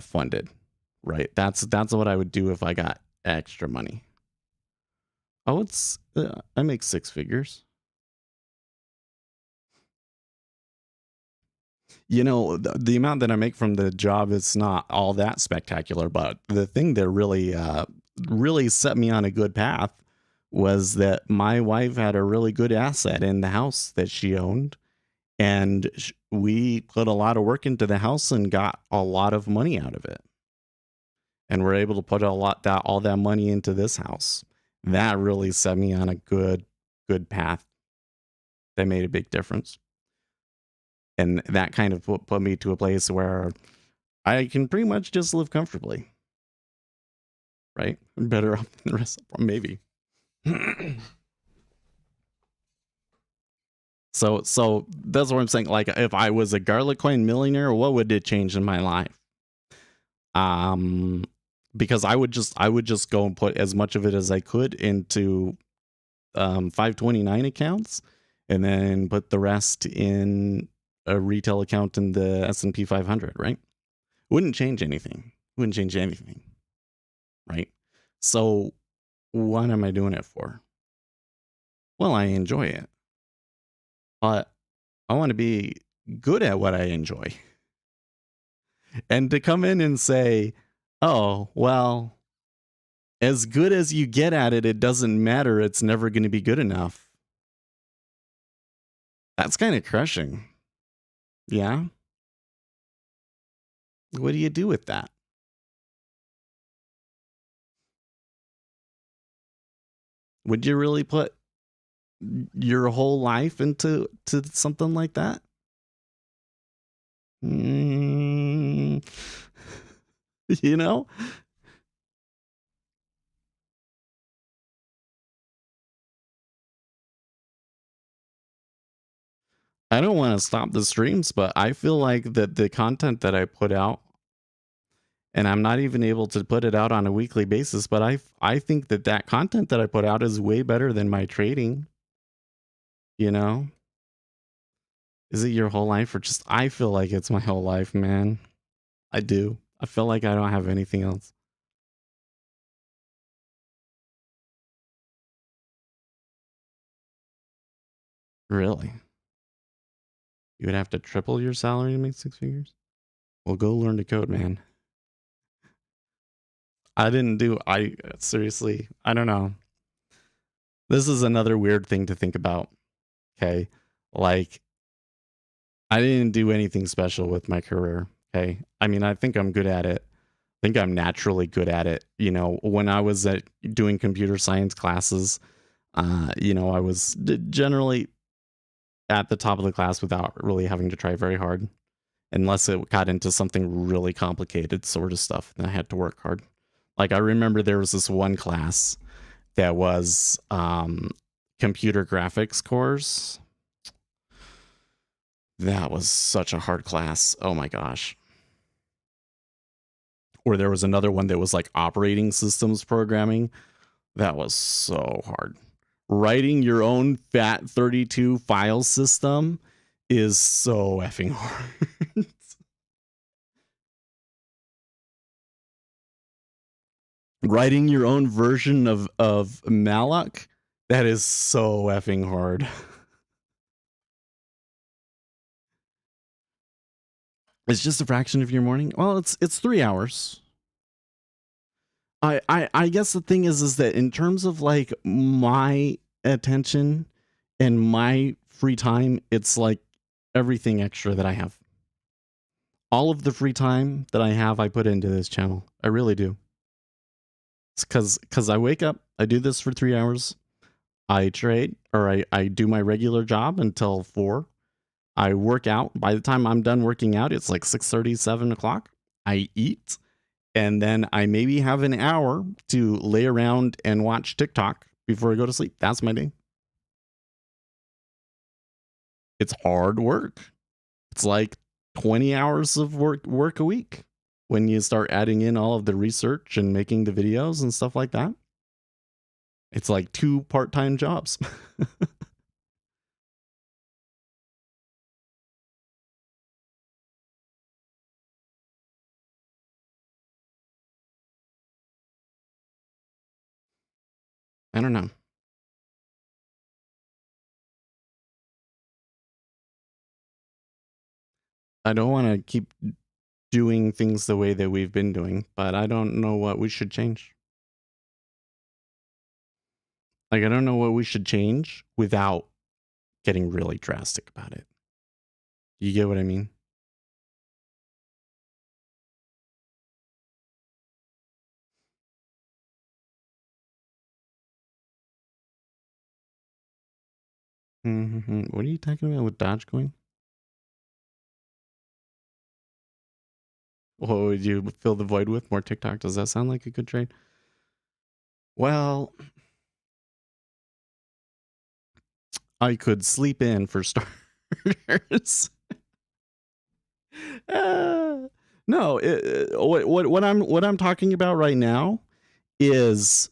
funded. Right. That's what I would do if I got extra money. Oh, it's I make six figures. You know, the amount that I make from the job is not all that spectacular, but the thing that really set me on a good path was that my wife had a really good asset in the house that she owned, and we put a lot of work into the house and got a lot of money out of it. And we're able to put all that money into this house. That really set me on a good path. That made a big difference. And that kind of put me to a place where I can pretty much just live comfortably. Right? Better off than the rest of them, maybe. So that's what I'm saying. Like, if I was a garlic coin millionaire, what would it change in my life? Because I would just go and put as much of it as I could into 529 accounts, and then put the rest in a retail account in the S&P 500, right? Wouldn't change anything. Right? So what am I doing it for? Well, I enjoy it, but I want to be good at what I enjoy. And to come in and say, oh, well, as good as you get at it, it doesn't matter. It's never going to be good enough. That's kind of crushing. Yeah. What do you do with that? Would you really put your whole life into something like that? Mm, you know? I don't want to stop the streams, but I feel like that the content that I put out, and I'm not even able to put it out on a weekly basis, but I think that that content that I put out is way better than my trading, you know? Is it your whole life or just I feel like it's my whole life, man. I do. I feel like I don't have anything else. Really? You would have to triple your salary to make 6 figures? Well, go learn to code, man. I seriously, I don't know. This is another weird thing to think about. Okay. Like, I didn't do anything special with my career. Okay. I mean, I think I'm good at it. I think I'm naturally good at it. You know, when I was doing computer science classes, you know, I was generally at the top of the class without really having to try very hard, unless it got into something really complicated sort of stuff. Then I had to work hard. Like I remember there was this one class that was computer graphics course. That was such a hard class. Oh my gosh. Or there was another one that was like operating systems programming. That was so hard. Writing your own FAT32 file system is so effing hard. Writing your own version of malloc, that is so effing hard. It's just a fraction of your morning. Well, it's 3 hours. I guess the thing is that in terms of like my attention and my free time, it's like everything extra that I have. All of the free time that I have, I put into this channel. I really do. It's because I wake up, I do this for 3 hours, I trade, or I do my regular job until 4. I work out. By the time I'm done working out, it's like 6:30, 7 o'clock. I eat, and then I maybe have an hour to lay around and watch TikTok before I go to sleep. That's my day. It's hard work. It's like 20 hours of work a week when you start adding in all of the research and making the videos and stuff like that. It's like 2 part-time jobs. I don't know. I don't want to keep doing things the way that we've been doing, but I don't know what we should change. Like, I don't know what we should change without getting really drastic about it. You get what I mean? What are you talking about with Dogecoin? What would you fill the void with? More TikTok? Does that sound like a good trade? Well, I could sleep in for starters. No, what I'm talking about right now is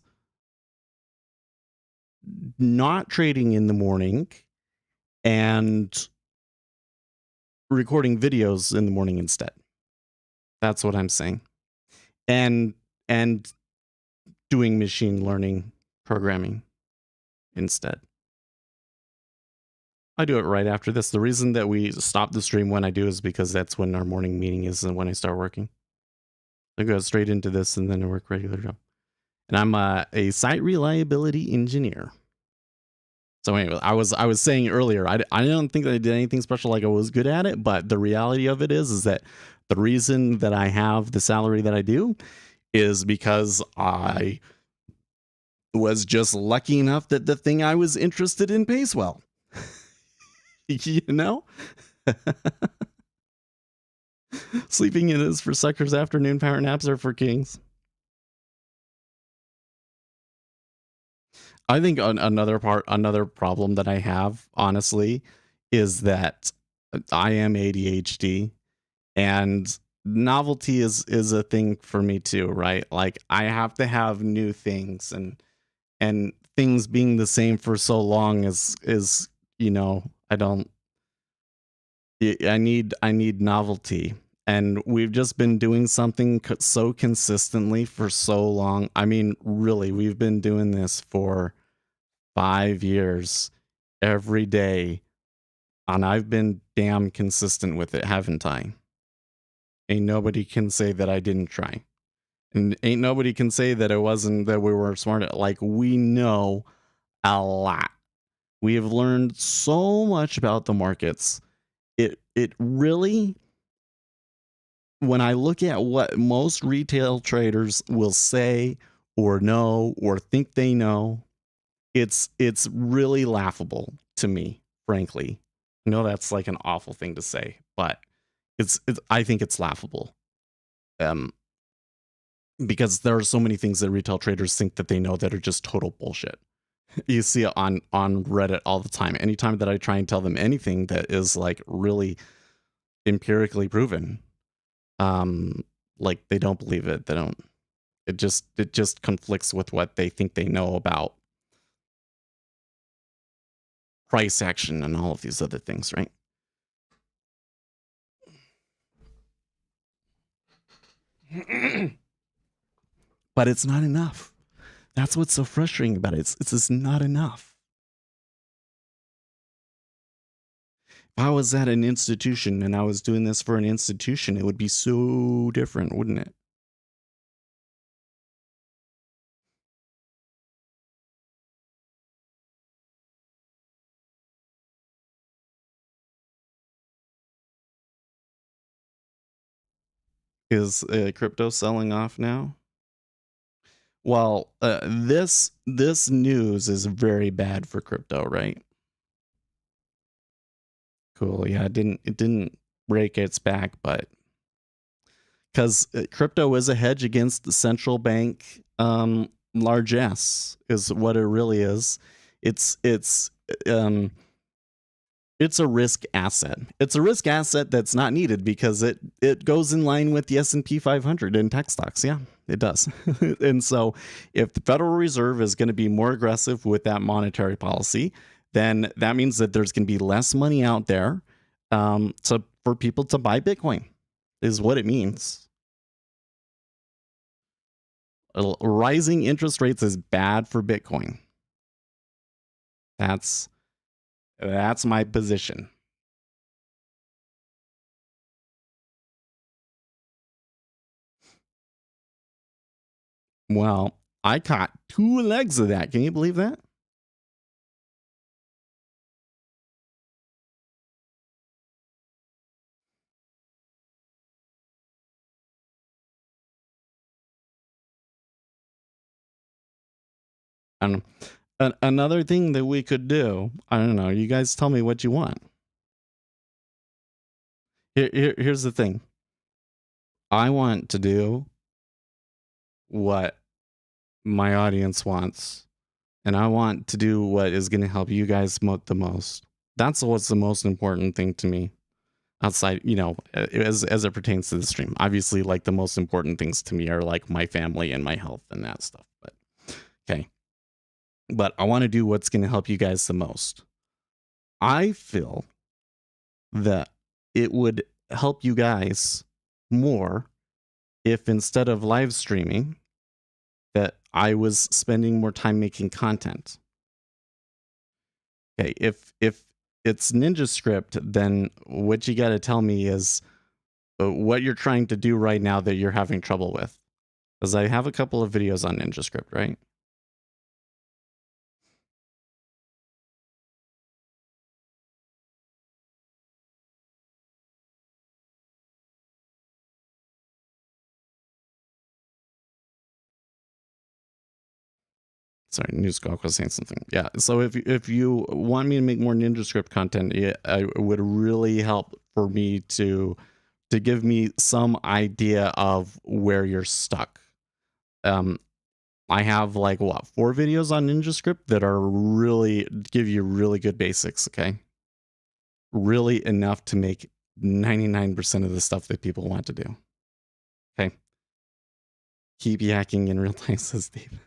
not trading in the morning and recording videos in the morning instead. That's what I'm saying. And doing machine learning programming instead. I do it right after this. The reason that we stop the stream when I do is because that's when our morning meeting is and when I start working. I go straight into this and then I work regular job. And I'm a site reliability engineer. So anyway, I was saying earlier, I don't think that I did anything special, like I was good at it, but the reality of it is that the reason that I have the salary that I do is because I was just lucky enough that the thing I was interested in pays well. You know? Sleeping in is for suckers. Afternoon power naps are for kings. I think another problem that I have, honestly, is that I am ADHD, and novelty is a thing for me too, right? Like I have to have new things, and things being the same for so long is I don't. I need novelty, and we've just been doing something so consistently for so long. I mean, really, we've been doing this for 5 years every day, and I've been damn consistent with it, haven't I? Ain't nobody can say that I didn't try. And ain't nobody can say that it wasn't that we were smart. Like, we know a lot. We have learned so much about the markets. It really, when I look at what most retail traders will say or know or think they know, it's really laughable to me, frankly. I know that's like an awful thing to say, but it's I think it's laughable. Because there are so many things that retail traders think that they know that are just total bullshit. You see it on Reddit all the time. Anytime that I try and tell them anything that is like really empirically proven, like they don't believe it. They don't. It just conflicts with what they think they know about price action and all of these other things, right? But it's not enough. That's what's so frustrating about it. It's just not enough. If I was at an institution and I was doing this for an institution, it would be so different, wouldn't it? Is crypto selling off now? Well, this news is very bad for crypto, right? Cool. Yeah, it didn't break its back, but because crypto is a hedge against the central bank largesse is what it really is. It's a risk asset. It's a risk asset that's not needed because it goes in line with the S&P 500 in tech stocks. Yeah, it does. And so if the Federal Reserve is going to be more aggressive with that monetary policy, then that means that there's going to be less money out there for people to buy Bitcoin, is what it means. Rising interest rates is bad for Bitcoin. That's my position. Well, I caught 2 legs of that. Can you believe that? And another thing that we could do, I don't know, you guys tell me what you want. Here's the thing. I want to do what my audience wants, and I want to do what is going to help you guys the most. That's what's the most important thing to me. Outside, as it pertains to the stream, obviously, like the most important things to me are like my family and my health and that stuff. But okay, but I want to do what's going to help you guys the most. I feel that it would help you guys more if instead of live streaming, that I was spending more time making content. Okay, if it's Ninja Script, then what you got to tell me is what you're trying to do right now that you're having trouble with. Because I have a couple of videos on Ninja Script, right? Sorry, New Scalp was saying something. Yeah, so if you want me to make more Ninja Script content, it would really help for me to to give me some idea of where you're stuck. I have like 4 videos on NinjaScript that are really give you really good basics, okay? Really enough to make 99% of the stuff that people want to do. Okay. Keep yakking in real time, says Steve.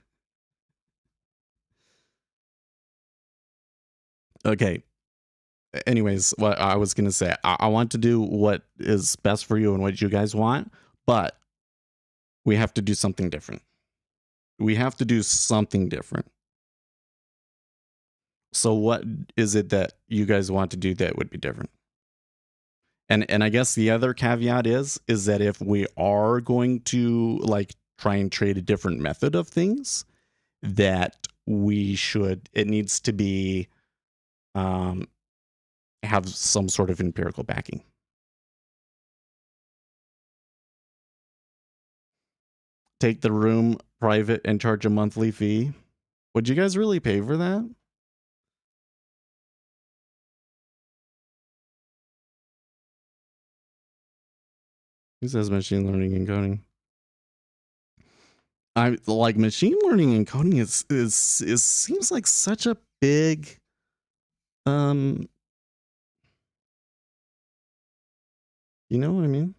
Okay. Anyways, what I was going to say, I want to do what is best for you and what you guys want, but we have to do something different. We have to do something different. So what is it that you guys want to do that would be different? And I guess the other caveat is that if we are going to like try and trade a different method of things, that it needs to be have some sort of empirical backing. Take the room private and charge a monthly fee. Would you guys really pay for that? Who says machine learning and coding? I like machine learning and coding is seems like such a big you know what I mean?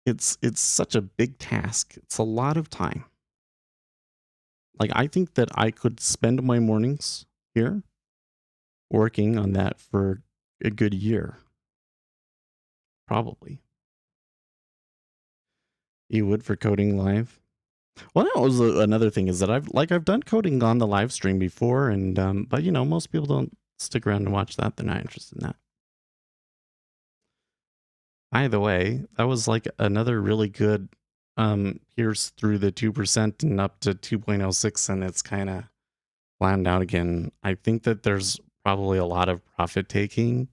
It's such a big task. It's a lot of time. Like I think that I could spend my mornings here working on that for a good year. Probably. You would for coding live? Well, that was another thing is that I've done coding on the live stream before, and but you know most people don't stick around and watch that. They're not interested in that. Either way, that was like another really good here's through the 2% and up to 2.06, and it's kind of flattened out again. I think that there's probably a lot of profit taking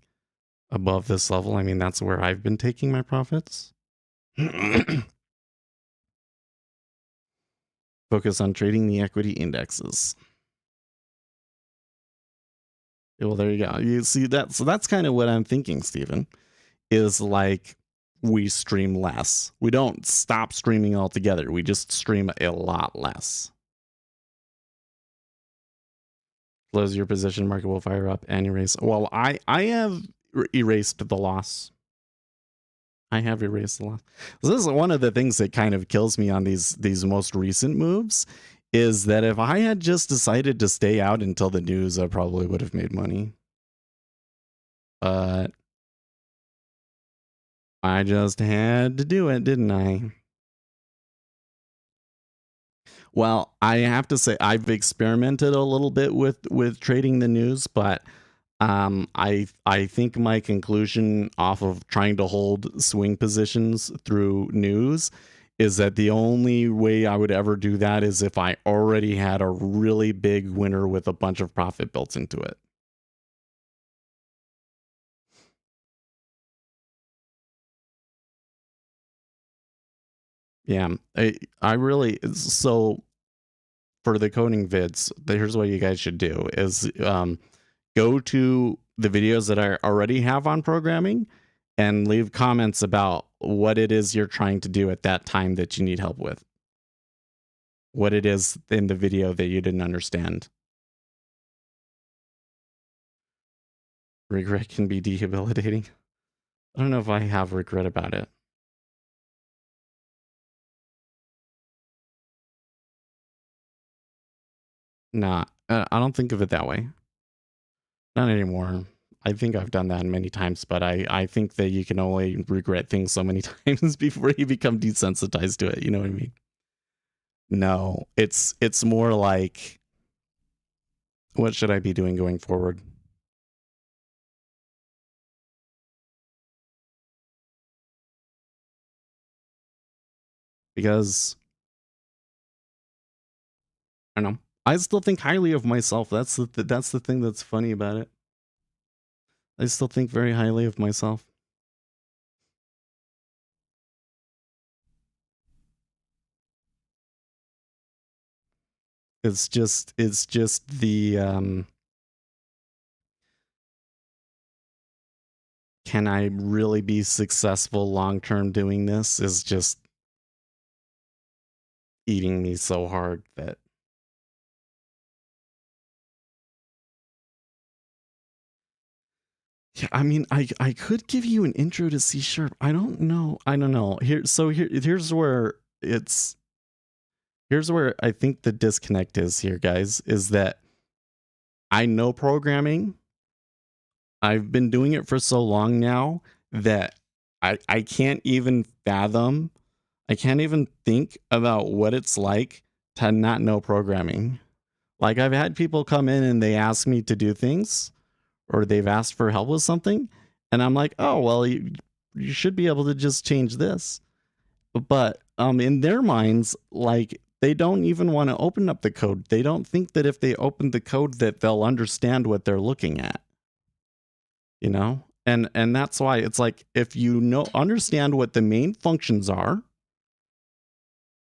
above this level. I mean, that's where I've been taking my profits. Focus on trading the equity indexes. Well, there you go. You see that? So that's kind of what I'm thinking, Stephen, is like we stream less. We don't stop streaming altogether. We just stream a lot less. Close your position, market will fire up and erase. Well, I have erased the loss. I have erased the loss. So this is one of the things that kind of kills me on these most recent moves is that if I had just decided to stay out until the news, I probably would have made money. But I just had to do it, didn't I? Well, I have to say I've experimented a little bit with trading the news, but I think my conclusion off of trying to hold swing positions through news is that the only way I would ever do that is if I already had a really big winner with a bunch of profit built into it. Yeah, I really, so for the coding vids, here's what you guys should do is go to the videos that I already have on programming and leave comments about what it is you're trying to do at that time that you need help with. What it is in the video that you didn't understand. Regret can be debilitating. I don't know if I have regret about it. Nah, I don't think of it that way. Not anymore. I think I've done that many times, but I think that you can only regret things so many times before you become desensitized to it. You know what I mean? No, it's more like, what should I be doing going forward? Because I don't know. I still think highly of myself. That's the thing that's funny about it. I still think very highly of myself. It's just the. can I really be successful long term doing this is just eating me so hard that yeah, I mean, I could give you an intro to C sharp. I don't know. Here's where here's where I think the disconnect is here, guys, is that I know programming. I've been doing it for so long now that I can't even fathom, I can't even think about what it's like to not know programming. Like, I've had people come in and they ask me to do things, or they've asked for help with something, and I'm like, oh, well, you should be able to just change this. But in their minds, like, they don't even want to open up the code. They don't think that if they open the code that they'll understand what they're looking at. You know? And that's why it's like, if you understand what the main functions are,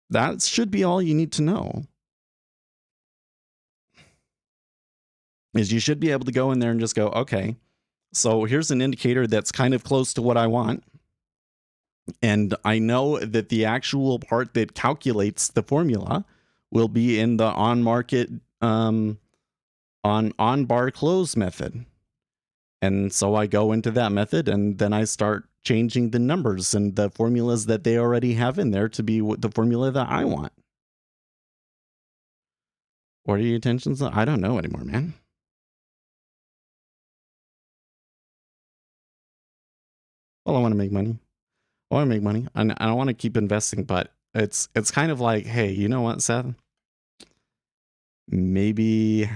that should be all you need to know. Is you should be able to go in there and just go, okay, so here's an indicator that's kind of close to what I want. And I know that the actual part that calculates the formula will be in the on market on bar close method. And so I go into that method and then I start changing the numbers and the formulas that they already have in there to be the formula that I want. What are your intentions? I don't know anymore, man. Well, I want to make money. I want to make money. And I don't want to keep investing, but it's kind of like, hey, you know what, Seth? Maybe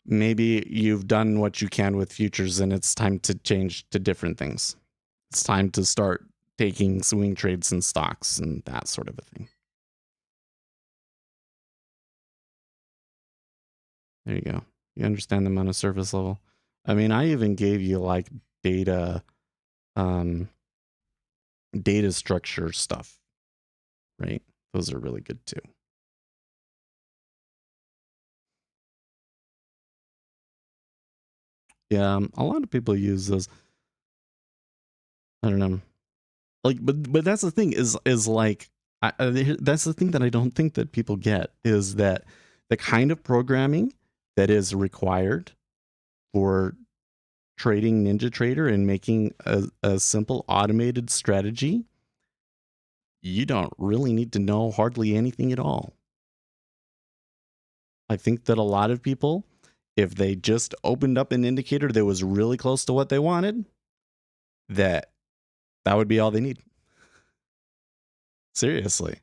you've done what you can with futures and it's time to change to different things. It's time to start taking swing trades in stocks and that sort of a thing. There you go. You understand them on a surface level. I mean, I even gave you like data structure stuff, right? Those are really good too. Yeah, a lot of people use those. I don't know. Like, but that's the thing is like, that's the thing that I don't think that people get is that the kind of programming that is required for trading NinjaTrader and making a simple automated strategy, you don't really need to know hardly anything at all. I think that a lot of people, if they just opened up an indicator that was really close to what they wanted, that would be all they need. Seriously.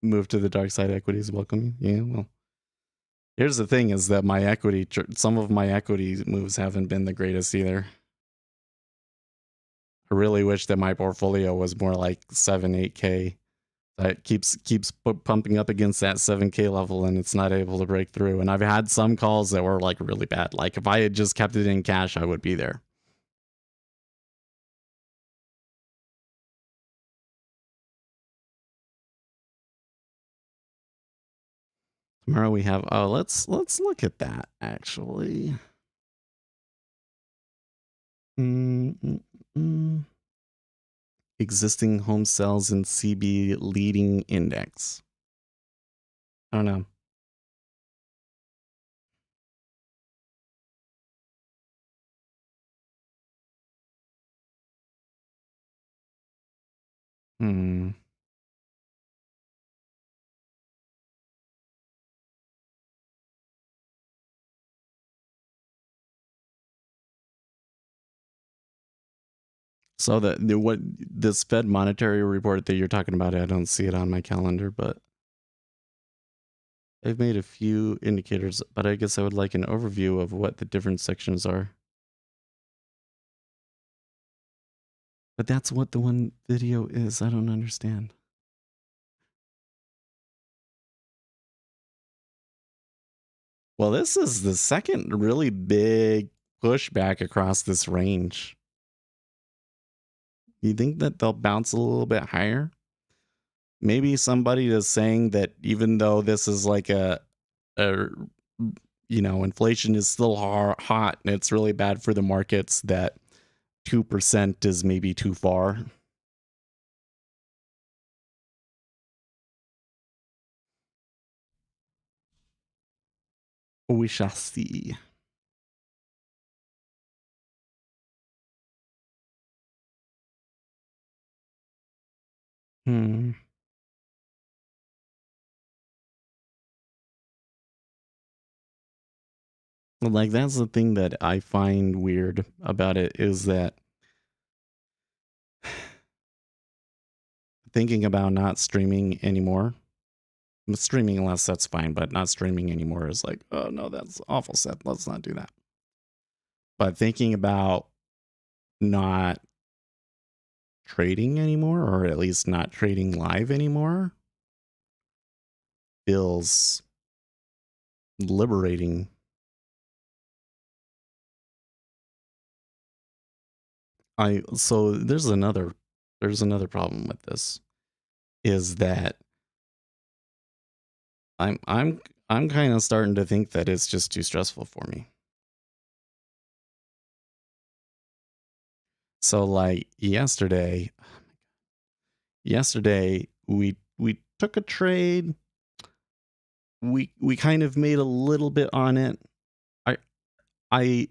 Move to the dark side equities, welcome you. Yeah, well. Here's the thing is that some of my equity moves haven't been the greatest either. I really wish that my portfolio was more like 7, 8K. That keeps pumping up against that 7K level and it's not able to break through. And I've had some calls that were like really bad. Like if I had just kept it in cash, I would be there. Tomorrow we have, oh, let's look at that actually. Existing home sales and CB leading index. I don't know. So what this Fed monetary report that you're talking about, I don't see it on my calendar, but I've made a few indicators, but I guess I would like an overview of what the different sections are. But that's what the one video is. I don't understand. Well, this is the second really big pushback across this range. You think that they'll bounce a little bit higher? Maybe somebody is saying that even though this is like a inflation is still hot and it's really bad for the markets, that 2% is maybe too far. We shall see. Like, that's the thing that I find weird about it, is that thinking about not streaming anymore. Streaming less, that's fine, but not streaming anymore is like, oh no, that's awful set. Let's not do that. But thinking about not trading anymore, or at least not trading live anymore, feels liberating. So there's another problem with this, is that I'm kind of starting to think that it's just too stressful for me. So like yesterday we took a trade. We kind of made a little bit on it. I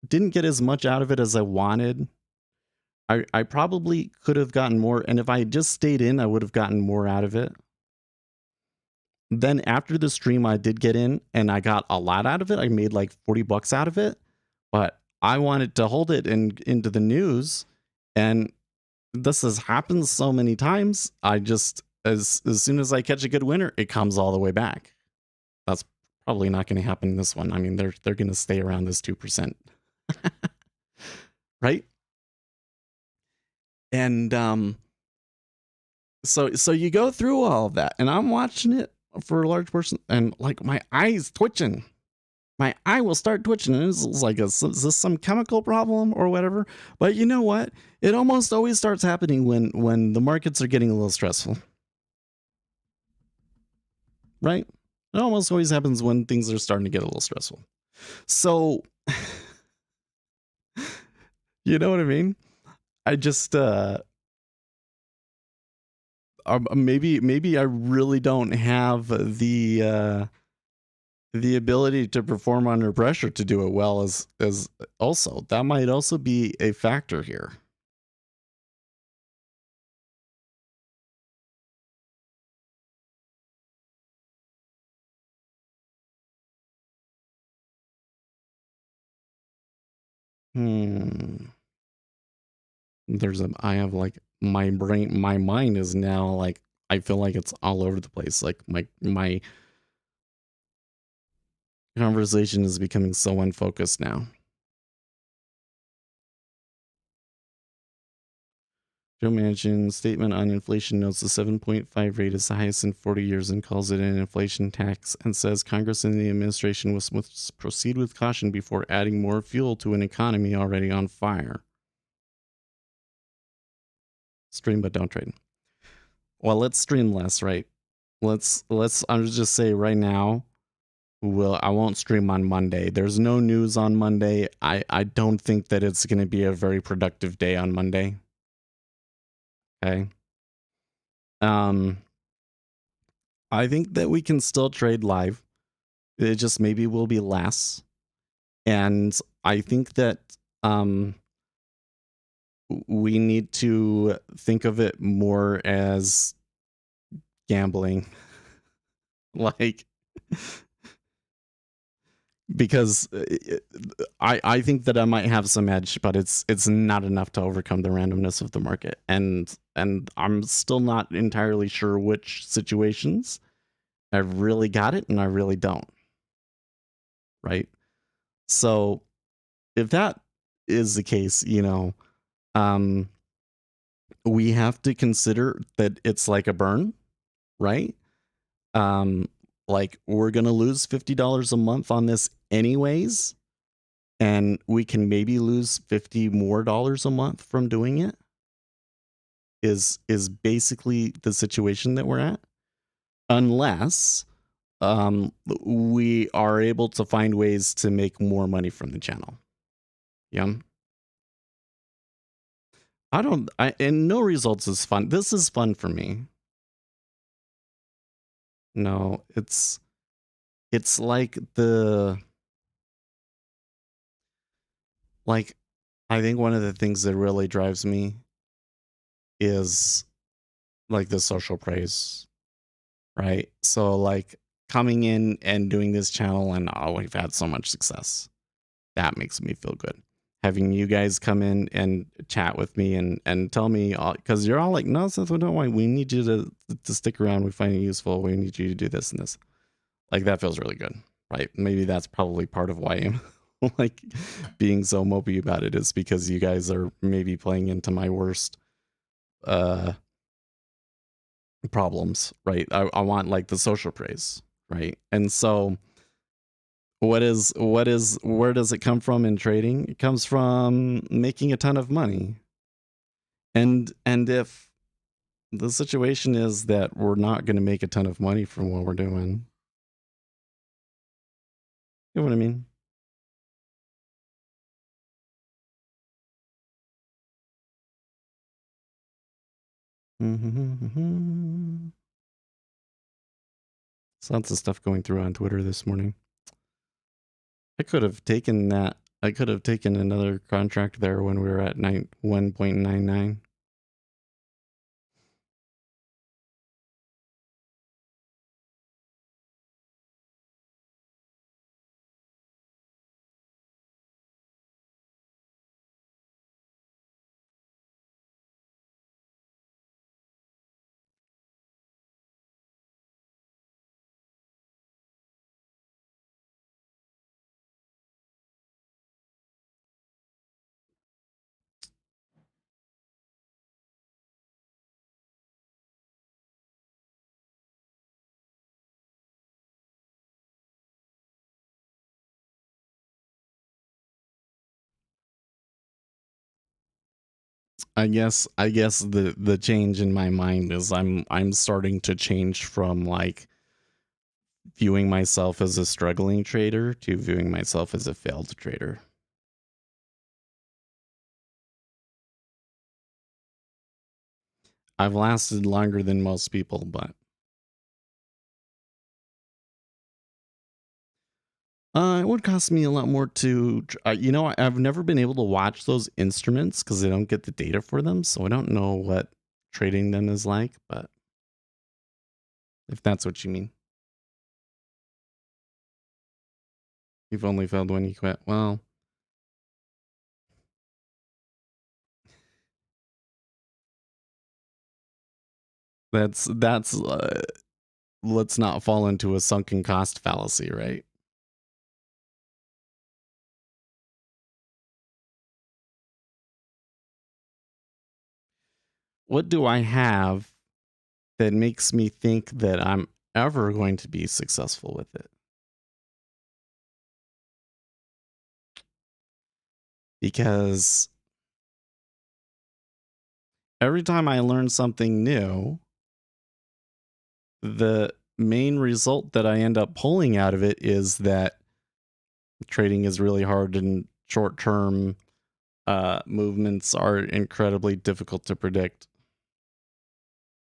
didn't get as much out of it as I wanted. I probably could have gotten more, and if I had just stayed in, I would have gotten more out of it. Then after the stream, I did get in and I got a lot out of it. I made like $40 out of it, but I wanted to hold it into the news, and this has happened so many times. I just, as soon as I catch a good winner, it comes all the way back. That's probably not going to happen in this one. I mean, they're going to stay around this 2%. Right? And so you go through all of that, and I'm watching it for a large portion, and like my eye's twitching. My eye will start twitching, and it's like, is this some chemical problem or whatever? But you know what? It almost always starts happening when the markets are getting a little stressful. Right? It almost always happens when things are starting to get a little stressful. So, you know what I mean? I just, maybe I really don't have the ability to perform under pressure to do it well, as also. That might also be a factor here. I have like my mind is now like, I feel like it's all over the place. Like my conversation is becoming so unfocused now. Joe Manchin's statement on inflation notes the 7.5 rate is the highest in 40 years and calls it an inflation tax, and says Congress and the administration must proceed with caution before adding more fuel to an economy already on fire. Stream but don't trade. Well, let's stream less, right? Let's I'll just say right now, I won't stream on Monday. There's no news on Monday. I don't think that it's going to be a very productive day on Monday. Okay. I think that we can still trade live. It just maybe will be less. And I think that we need to think of it more as gambling. Like, because I think that I might have some edge, but it's not enough to overcome the randomness of the market, and I'm still not entirely sure which situations I've really got it and I really don't. Right? So if that is the case, we have to consider that it's like a burn, right? Like, we're going to lose $50 a month on this anyways, and we can maybe lose $50 more a month from doing it, is basically the situation that we're at. Unless we are able to find ways to make more money from the channel. Yeah. And no results is fun. This is fun for me. No, it's like I think one of the things that really drives me is like the social praise, right? So like coming in and doing this channel and we've had so much success. That makes me feel good. Having you guys come in and chat with me and tell me, because you're all like, no, Seth, we don't want, we need you to stick around. We find it useful. We need you to do this and this. Like that feels really good, right? Maybe that's probably part of why I'm like being so mopey about it, is because you guys are maybe playing into my worst problems, right? I want like the social praise, right? And so where does it come from in trading? It comes from making a ton of money. And if the situation is that we're not going to make a ton of money from what we're doing, you know what I mean? There's lots of stuff going through on Twitter this morning. I could have taken another contract there when we were at 1.99. I guess the change in my mind is I'm starting to change from like viewing myself as a struggling trader to viewing myself as a failed trader. I've lasted longer than most people, but it would cost me a lot more to, I've never been able to watch those instruments because I don't get the data for them. So I don't know what trading them is like, but if that's what you mean. You've only failed when you quit. Well, that's let's not fall into a sunken cost fallacy, right? What do I have that makes me think that I'm ever going to be successful with it? Because every time I learn something new, the main result that I end up pulling out of it is that trading is really hard and short-term movements are incredibly difficult to predict.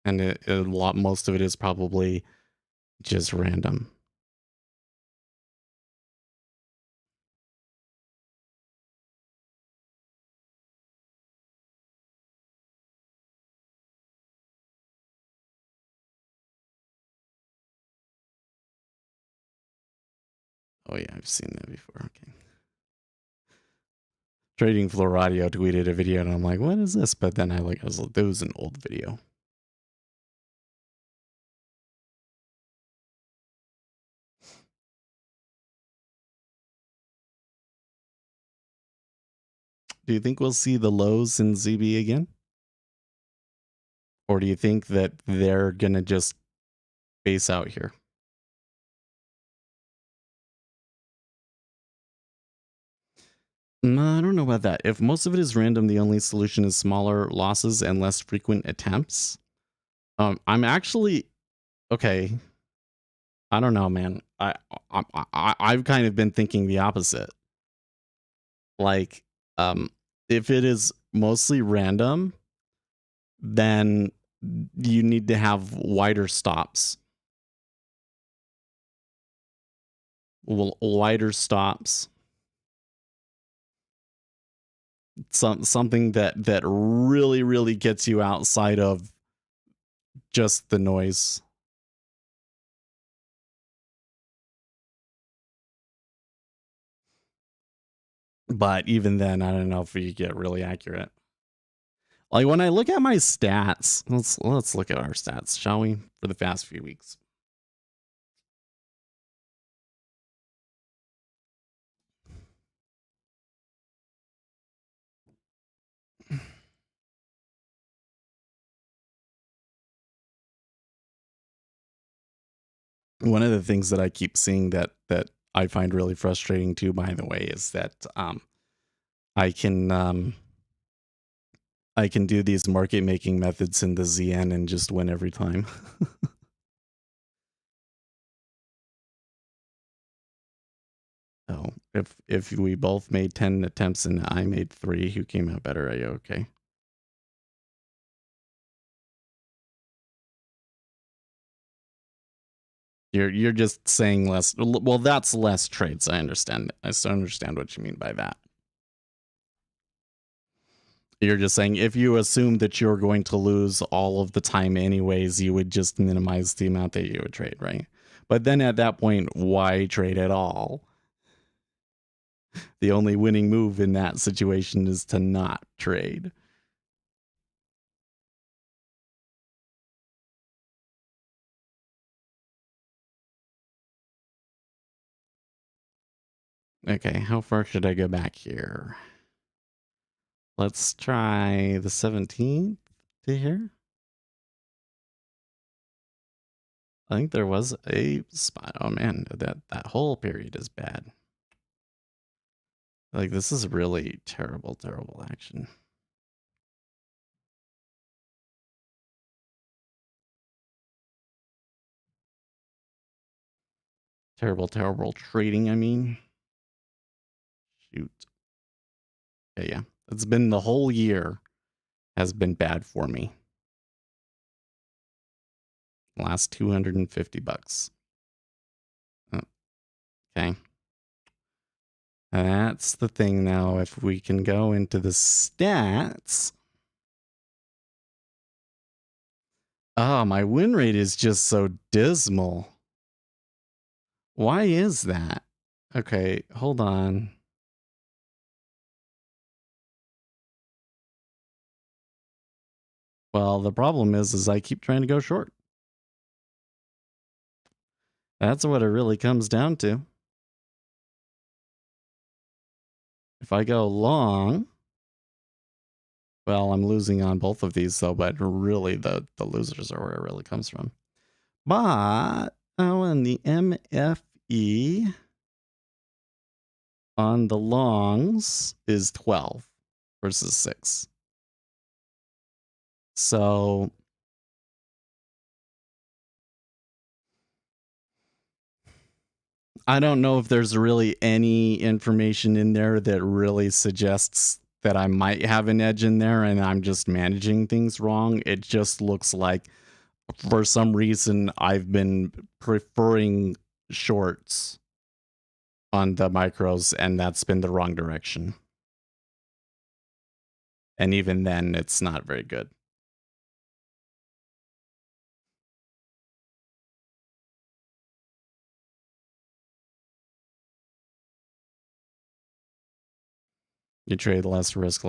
And most of it is probably just random. Oh yeah, I've seen that before. Okay. Trading Floor Radio tweeted a video and I'm like, what is this? But then I was like, that was an old video. Do you think we'll see the lows in ZB again? Or do you think that they're going to just base out here? I don't know about that. If most of it is random, the only solution is smaller losses and less frequent attempts. I'm actually okay. I don't know, man. I've kind of been thinking the opposite. Like, if it is mostly random, then you need to have wider stops. Wider stops. Something that really, really gets you outside of just the noise. But even then, I don't know if we get really accurate. Like when I look at my stats, let's look at our stats, shall we? For the past few weeks. One of the things that I keep seeing that I find really frustrating too, by the way, is that I can do these market making methods in the ZN and just win every time. So if we both made 10 attempts and I made 3, who came out better? Are you okay? You're just saying less. Well, that's less trades. I understand. I still understand what you mean by that. You're just saying if you assume that you're going to lose all of the time anyways, you would just minimize the amount that you would trade, right? But then at that point, why trade at all? The only winning move in that situation is to not trade. Okay, how far should I go back here? Let's try the 17th to here. I think there was a spot. Oh man, that whole period is bad. Like, this is really terrible action. Terrible trading, I mean. Shoot. Yeah. It's been the whole year has been bad for me. Last $250. Oh, okay. That's the thing now. If we can go into the stats. Oh, my win rate is just so dismal. Why is that? Okay, hold on. Well, the problem is I keep trying to go short. That's what it really comes down to. If I go long, well, I'm losing on both of these though, but really the losers are where it really comes from. But, oh, and the MFE on the longs is 12 versus 6. So I don't know if there's really any information in there that really suggests that I might have an edge in there and I'm just managing things wrong. It just looks like for some reason I've been preferring shorts on the micros and that's been the wrong direction. And even then it's not very good. You trade less risk,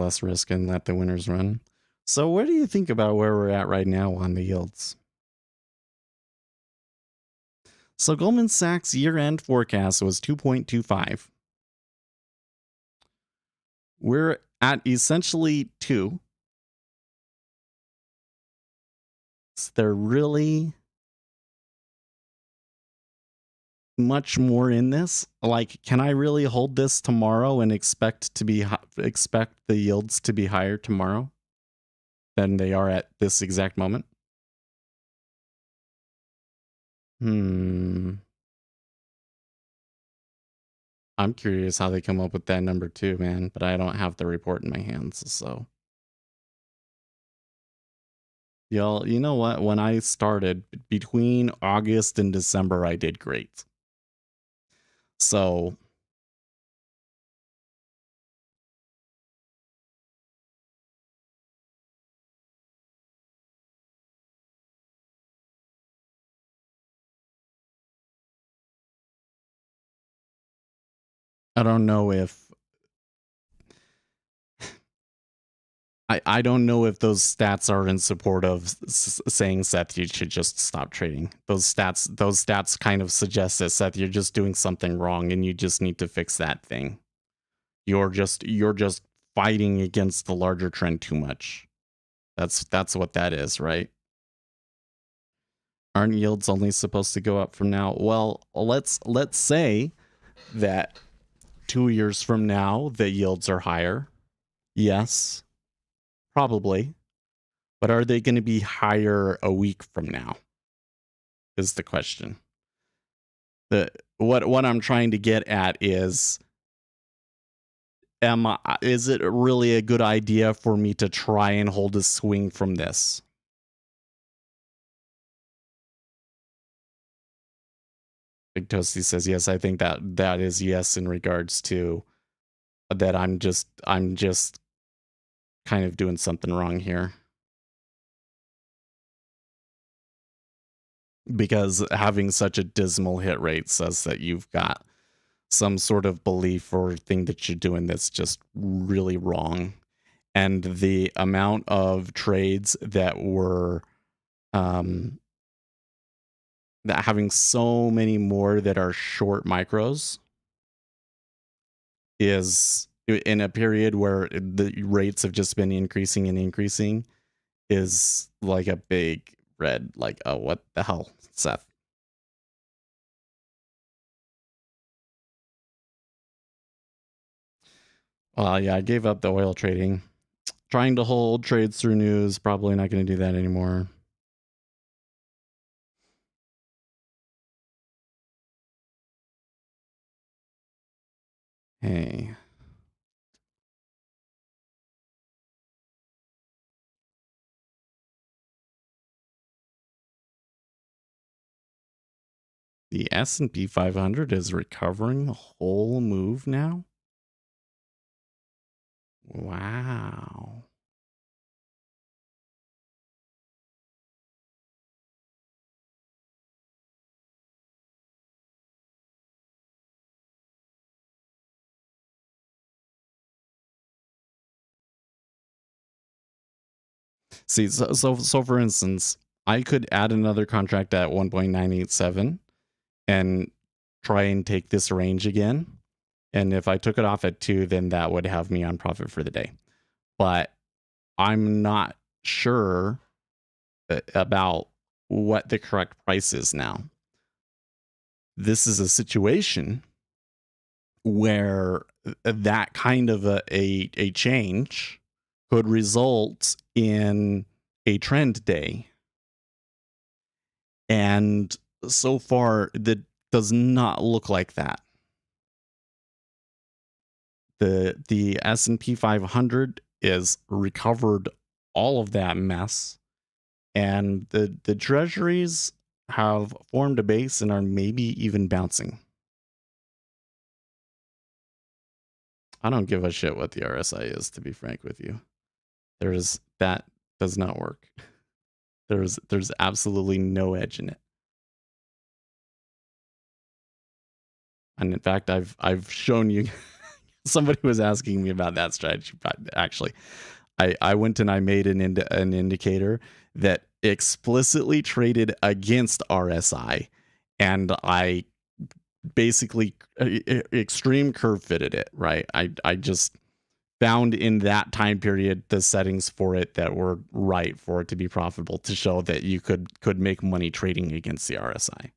and let the winners run. So what do you think about where we're at right now on the yields? So Goldman Sachs year-end forecast was 2.25. We're at essentially 2. Is there really much more in this? Like, can I really hold this tomorrow and expect the yields to be higher tomorrow than they are at this exact moment? I'm curious how they come up with that number too, man, but I don't have the report in my hands, so. Y'all, you know what? When I started between August and December, I did great. So I don't know if I don't know if those stats are in support of saying, Seth, you should just stop trading. Those stats kind of suggest that, Seth, you're just doing something wrong and you just need to fix that thing. You're just fighting against the larger trend too much. That's what that is, right? Aren't yields only supposed to go up from now? Well, let's say that 2 years from now the yields are higher. Yes. Probably. But are they going to be higher a week from now? Is the question. What I'm trying to get at is is it really a good idea for me to try and hold a swing from this? Big Toasty says yes. I think that is yes in regards to that I'm just kind of doing something wrong here. Because having such a dismal hit rate says that you've got some sort of belief or thing that you're doing that's just really wrong. And the amount of trades that were that having so many more that are short micros is, in a period where the rates have just been increasing and increasing, is like a big red, like, oh, what the hell, Seth? Yeah, I gave up the oil trading. Trying to hold trades through news, probably not going to do that anymore. Hey. The S&P 500 is recovering the whole move now? Wow. See, so for instance, I could add another contract at 1.987 and try and take this range again. And if I took it off at 2, then that would have me on profit for the day. But I'm not sure about what the correct price is now. This is a situation where that kind of a change could result in a trend day. And so far, that does not look like that. The S&P 500 is recovered all of that mess, and the treasuries have formed a base and are maybe even bouncing. I don't give a shit what the RSI is, to be frank with you. That does not work. There's absolutely no edge in it. And in fact, I've shown you. Somebody was asking me about that strategy, but actually, I went and I made an indicator that explicitly traded against RSI, and I basically extreme curve fitted it, right? I just found in that time period the settings for it that were right for it to be profitable, to show that you could make money trading against the RSI.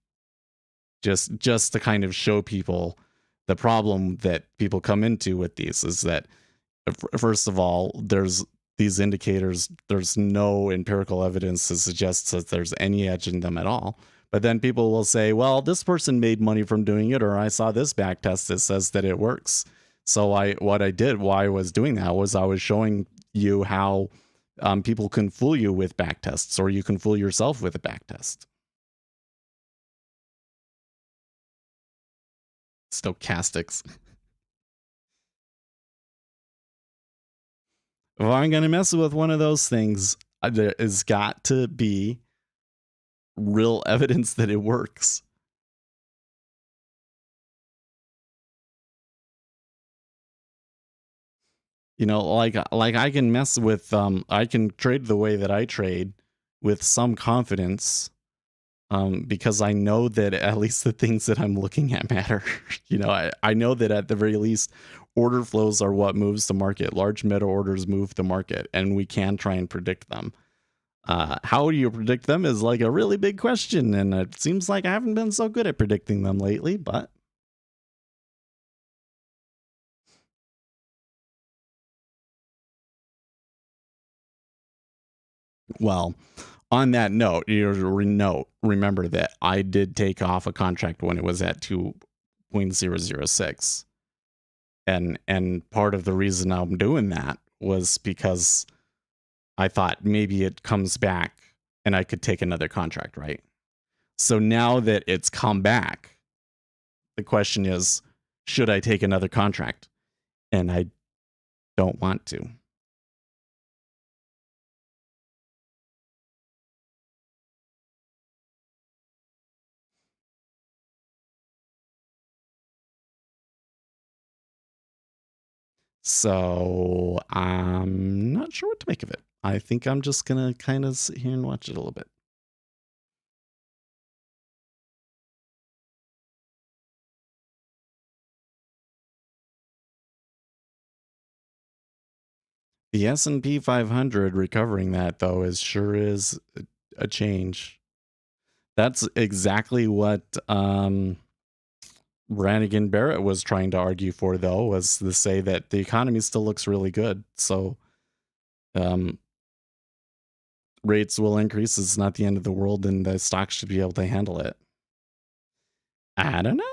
Just to kind of show people the problem that people come into with these is that, first of all, there's these indicators, there's no empirical evidence to suggest that there's any edge in them at all. But then people will say, well, this person made money from doing it, or I saw this back test that says that it works. So what I did while I was doing that was I was showing you how people can fool you with back tests, or you can fool yourself with a back test. Stochastics. If I'm going to mess with one of those things, there has got to be real evidence that it works. You know, like I can mess with I can trade the way that I trade with some confidence, because I know that at least the things that I'm looking at matter. You know, I know that at the very least order flows are what moves the market. Large meta orders move the market, and we can try and predict them. How do you predict them is like a really big question, and it seems like I haven't been so good at predicting them lately, but well, on that note, remember that I did take off a contract when it was at 2.006. And part of the reason I'm doing that was because I thought maybe it comes back and I could take another contract, right? So now that it's come back, the question is, should I take another contract? And I don't want to. So I'm not sure what to make of it. I think I'm just going to kind of sit here and watch it a little bit. The S&P 500 recovering that, though, sure is a change. That's exactly what Brannigan Barrett was trying to argue for, though, was to say that the economy still looks really good. So rates will increase. It's not the end of the world, and the stocks should be able to handle it. I don't know.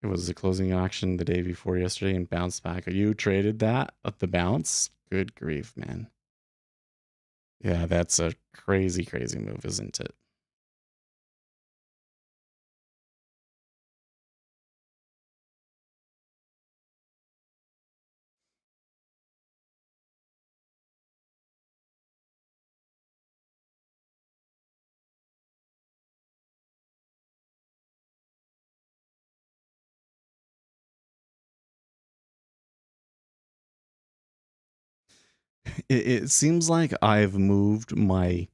It was the closing auction the day before yesterday and bounced back. You traded that at the bounce? Good grief, man. Yeah, that's a crazy, crazy move, isn't it? It seems like I've moved my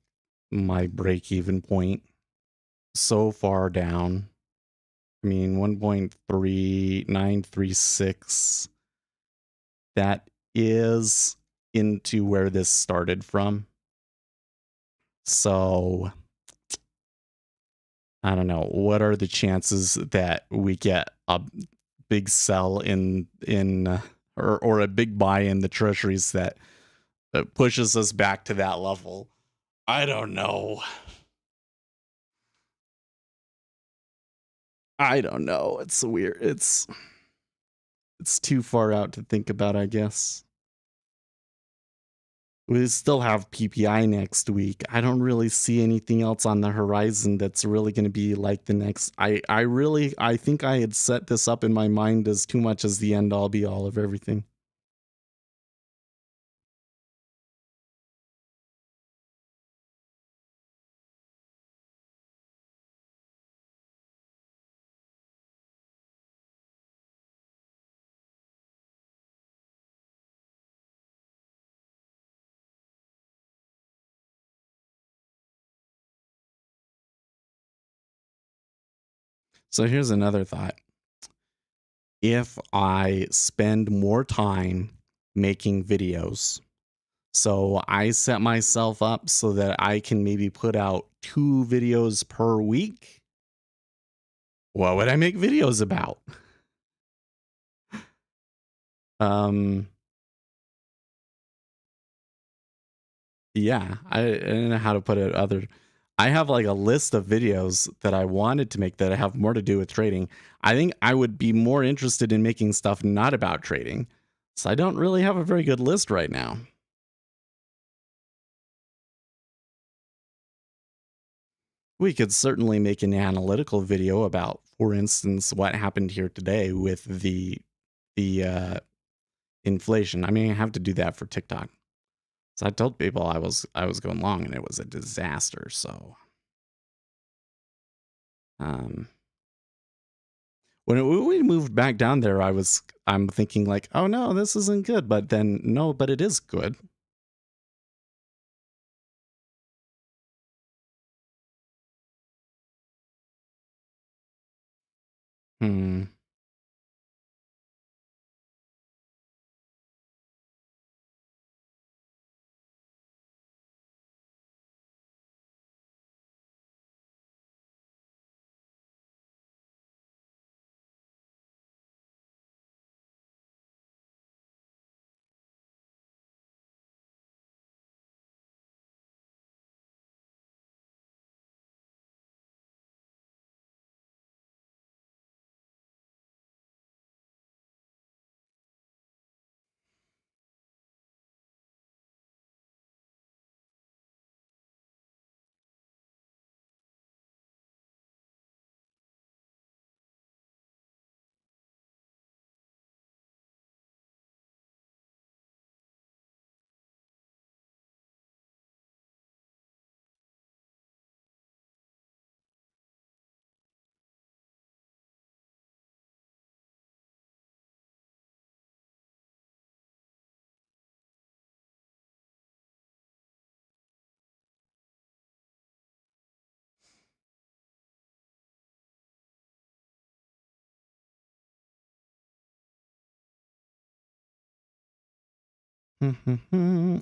break-even point so far down. I mean, 1.3936. That is into where this started from. So I don't know. What are the chances that we get a big sell or a big buy in the treasuries that pushes us back to that level? I don't know. It's weird. It's too far out to think about, I guess. We still have PPI next week. I don't really see anything else on the horizon that's really going to be like the next. I think I had set this up in my mind as too much as the end all be all of everything. So here's another thought. if I spend more time making videos. So I set myself up so that I can maybe put out 2 videos per week. What would I make videos about? Um, yeah, I don't know how to put it other. I have like a list of videos that I wanted to make that have more to do with trading. I think I would be more interested in making stuff not about trading. So I don't really have a very good list right now. We could certainly make an analytical video about, for instance, what happened here today with the inflation. I mean, I have to do that for TikTok. So I told people I was going long and it was a disaster. So um when we moved back down there, I'm thinking like, oh no, this isn't good. But then no, but it is good. Hmm.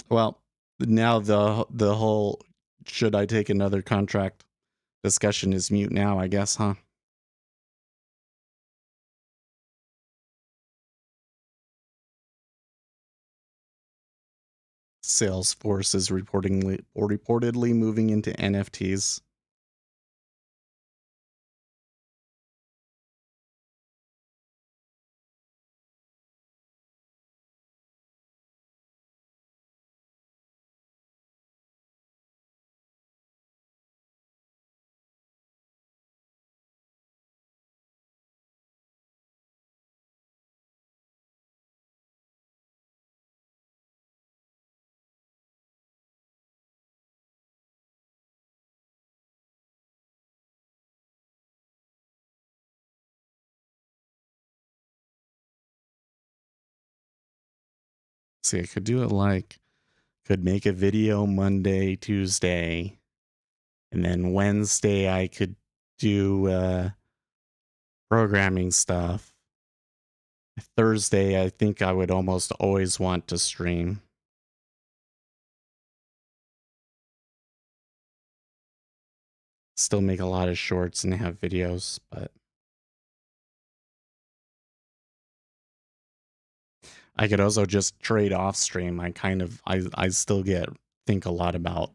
Well, now the whole should I take another contract discussion is mute now, I guess, huh? Salesforce is reportedly moving into NFTs. See, I could do it like could make a video Monday, Tuesday, and then Wednesday I could do programming stuff. Thursday, I think I would almost always want to stream. Still make a lot of shorts and have videos, but I could also just trade off stream. I still think a lot about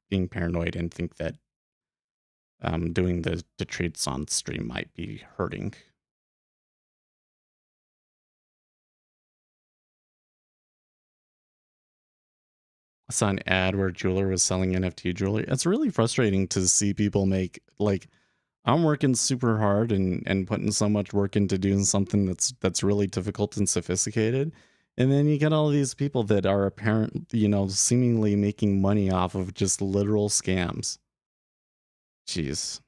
being paranoid and think that doing the trades on stream might be hurting. I saw an ad where a jeweler was selling NFT jewelry. It's really frustrating to see people make like I'm working super hard and putting so much work into doing something that's really difficult and sophisticated. And then you get all these people that are apparent, seemingly making money off of just literal scams. Jeez.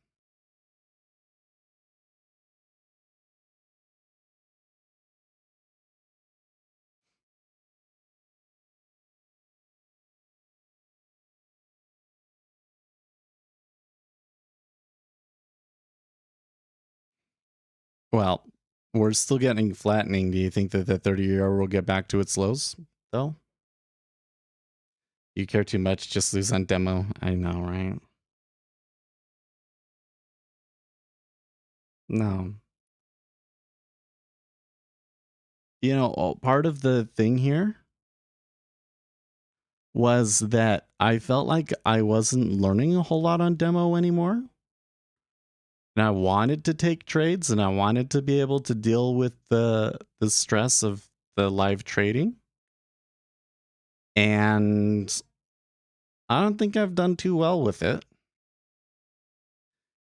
Well, we're still getting flattening. Do you think that the 30-year will get back to its lows, though? You care too much, just lose on demo. I know, right? No. Part of the thing here was that I felt like I wasn't learning a whole lot on demo anymore. And I wanted to take trades and I wanted to be able to deal with the stress of the live trading. And I don't think I've done too well with it.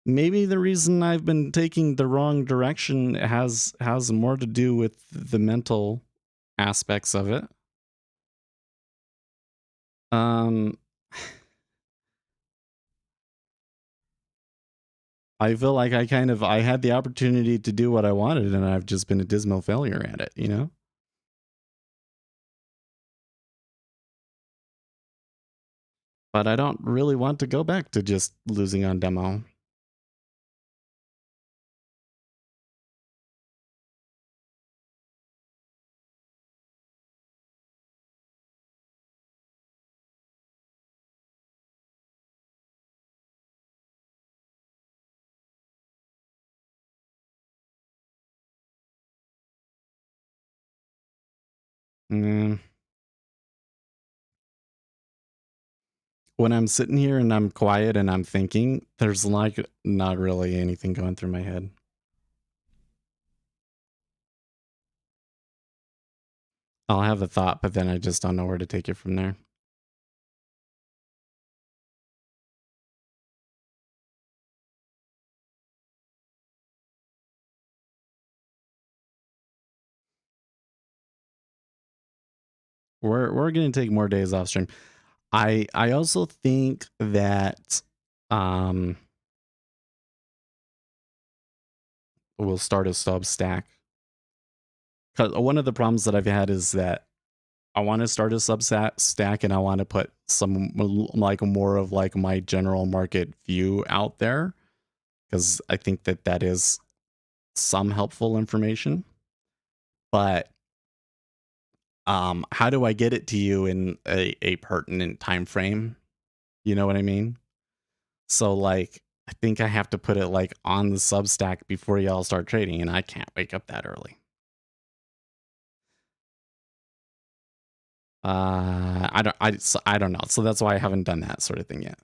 Maybe the reason I've been taking the wrong direction has more to do with the mental aspects of it. Um I feel like I had the opportunity to do what I wanted and I've just been a dismal failure at it, you know? But I don't really want to go back to just losing on demo. Mm. When I'm sitting here and I'm quiet and I'm thinking, there's like not really anything going through my head. I'll have a thought, but then I just don't know where to take it from there. We're going to take more days off stream. I also think that we'll start a Substack. Cuz one of the problems that I've had is that I want to start a Substack and I want to put some like more of like my general market view out there cuz I think that that is some helpful information. But how do I get it to you in a pertinent time frame? You know what I mean? So like I think I have to put it like on the Substack before y'all start trading, and I can't wake up that early. I don't know. So that's why I haven't done that sort of thing yet.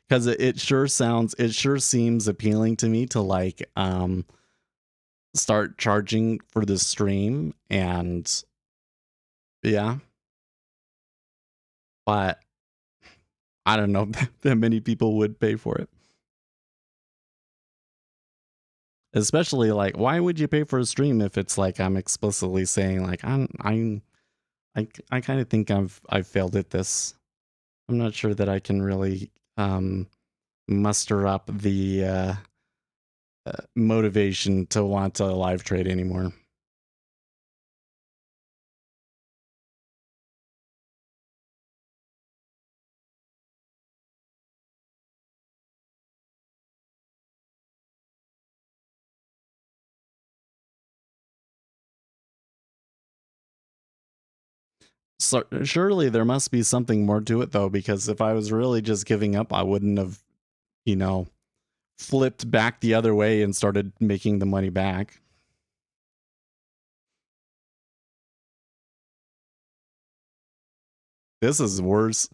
Because it sure seems appealing to me to like start charging for the stream, and yeah. But I don't know that many people would pay for it. Especially like, why would you pay for a stream if it's like I'm explicitly saying like I kind of think I've failed at this. I'm not sure that I can really muster up the motivation to want to live trade anymore. So surely there must be something more to it though, because if I was really just giving up, I wouldn't have, flipped back the other way and started making the money back. This is worse.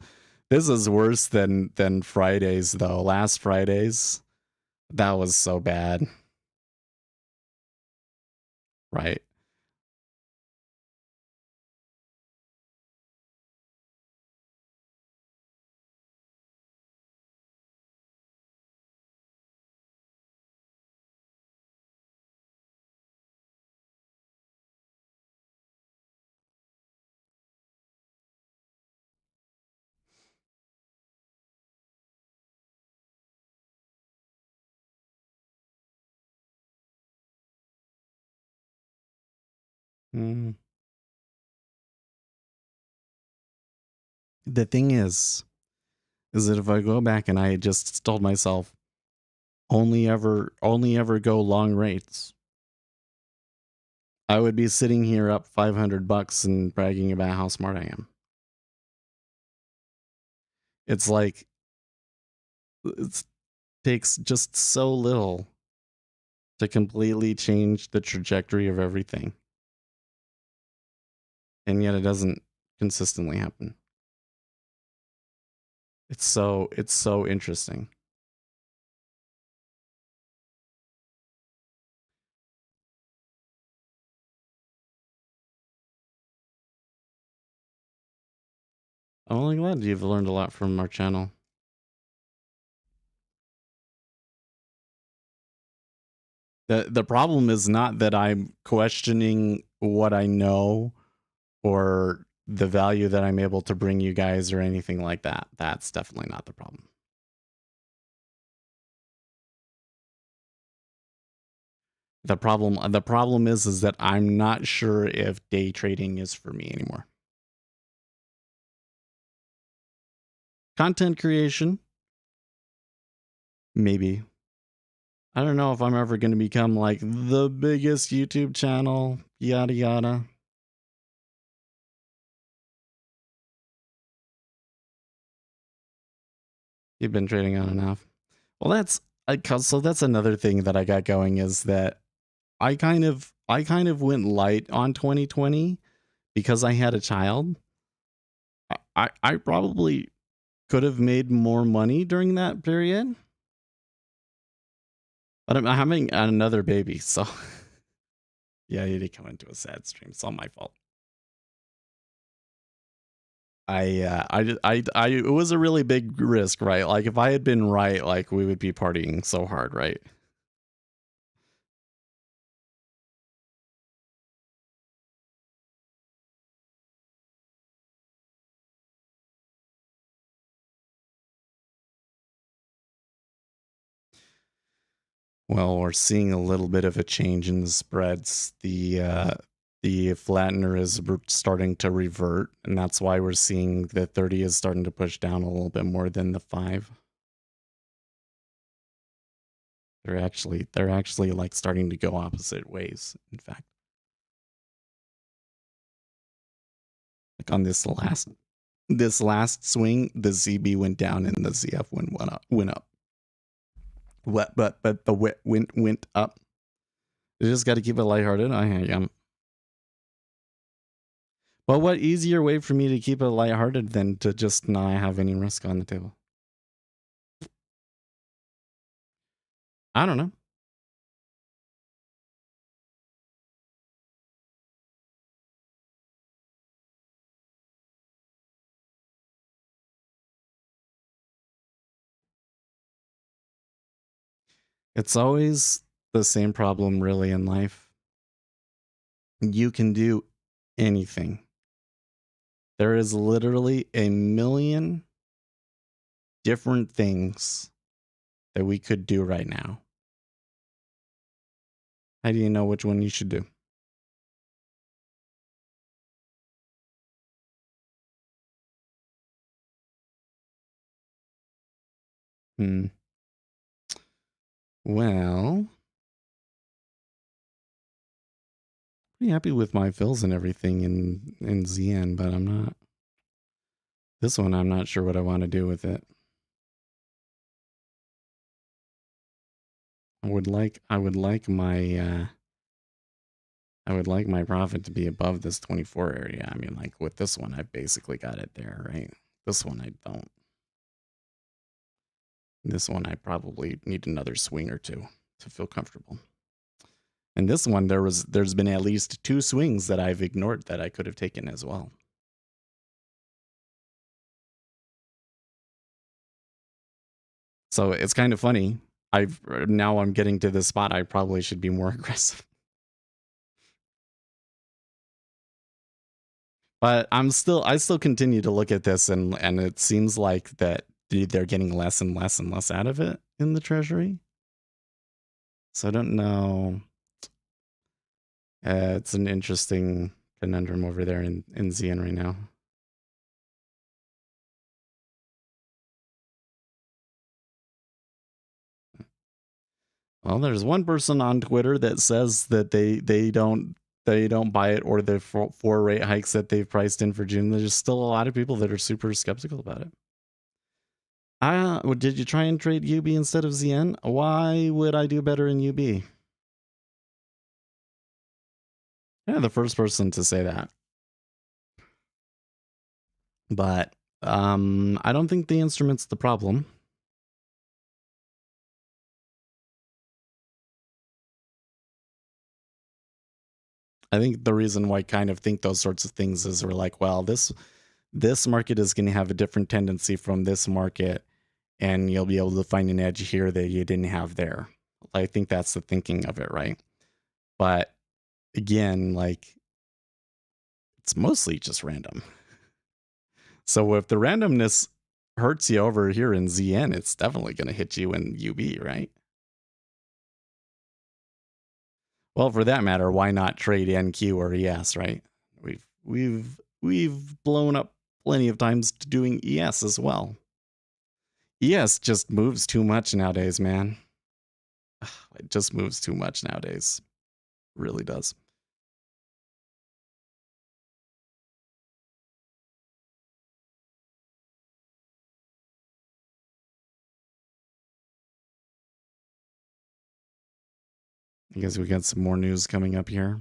This is worse than Fridays though. Last Fridays, that was so bad. Right. Mm. The thing is that if I go back and I just told myself, only ever go long rates, I would be sitting here up $500 and bragging about how smart I am. It's like it takes just so little to completely change the trajectory of everything. And yet it doesn't consistently happen. It's so interesting. I'm only glad you've learned a lot from our channel. The problem is not that I'm questioning what I know or the value that I'm able to bring you guys or anything like that. That's definitely not the problem. The problem is that I'm not sure if day trading is for me anymore. Content creation, maybe. I don't know if I'm ever going to become like the biggest YouTube channel, yada yada. You've been trading on and off. Well, that's another thing that I got going is that I kind of went light on 2020 because I had a child. I probably could have made more money during that period. But I'm having another baby, so yeah, you did come into a sad stream. It's all my fault. It was a really big risk, right? Like if I had been right, like we would be partying so hard, right? Well, we're seeing a little bit of a change in the spreads. The flattener is starting to revert, and that's why we're seeing the 30 is starting to push down a little bit more than the 5. They're actually like starting to go opposite ways, in fact. Like on this last swing, the ZB went down and the ZF went up. But the went up. You just got to keep it lighthearted. I am. But what easier way for me to keep it lighthearted than to just not have any risk on the table? I don't know. It's always the same problem, really, in life. You can do anything. There is literally a million different things that we could do right now. How do you know which one you should do? Well, pretty happy with my fills and everything in ZN, but I'm not. This one, I'm not sure what I want to do with it. I would like my profit to be above this 24 area. I mean, like with this one, I basically got it there, right? This one, I don't. This one, I probably need another swing or two to feel comfortable. And this one, there's been at least 2 swings that I've ignored that I could have taken as well. So it's kind of funny. Now I'm getting to the spot I probably should be more aggressive. But I still continue to look at this and it seems like that they're getting less and less and less out of it in the treasury. So I don't know. It's an interesting conundrum over there in ZN right now. Well, there's one person on Twitter that says that they don't buy it, or the four rate hikes that they've priced in for June. There's still a lot of people that are super skeptical about it. Did you try and trade UB instead of ZN? Why would I do better in UB? Yeah, the first person to say that. But I don't think the instrument's the problem. I think the reason why I kind of think those sorts of things is we're like, well, this market is going to have a different tendency from this market, and you'll be able to find an edge here that you didn't have there. I think that's the thinking of it, right? But again, like, it's mostly just random. So if the randomness hurts you over here in ZN, it's definitely going to hit you in UB, right? Well, for that matter, why not trade NQ or ES, right? We've blown up plenty of times to doing ES as well. ES just moves too much nowadays, man. It just moves too much nowadays. It really does. I guess we got some more news coming up here.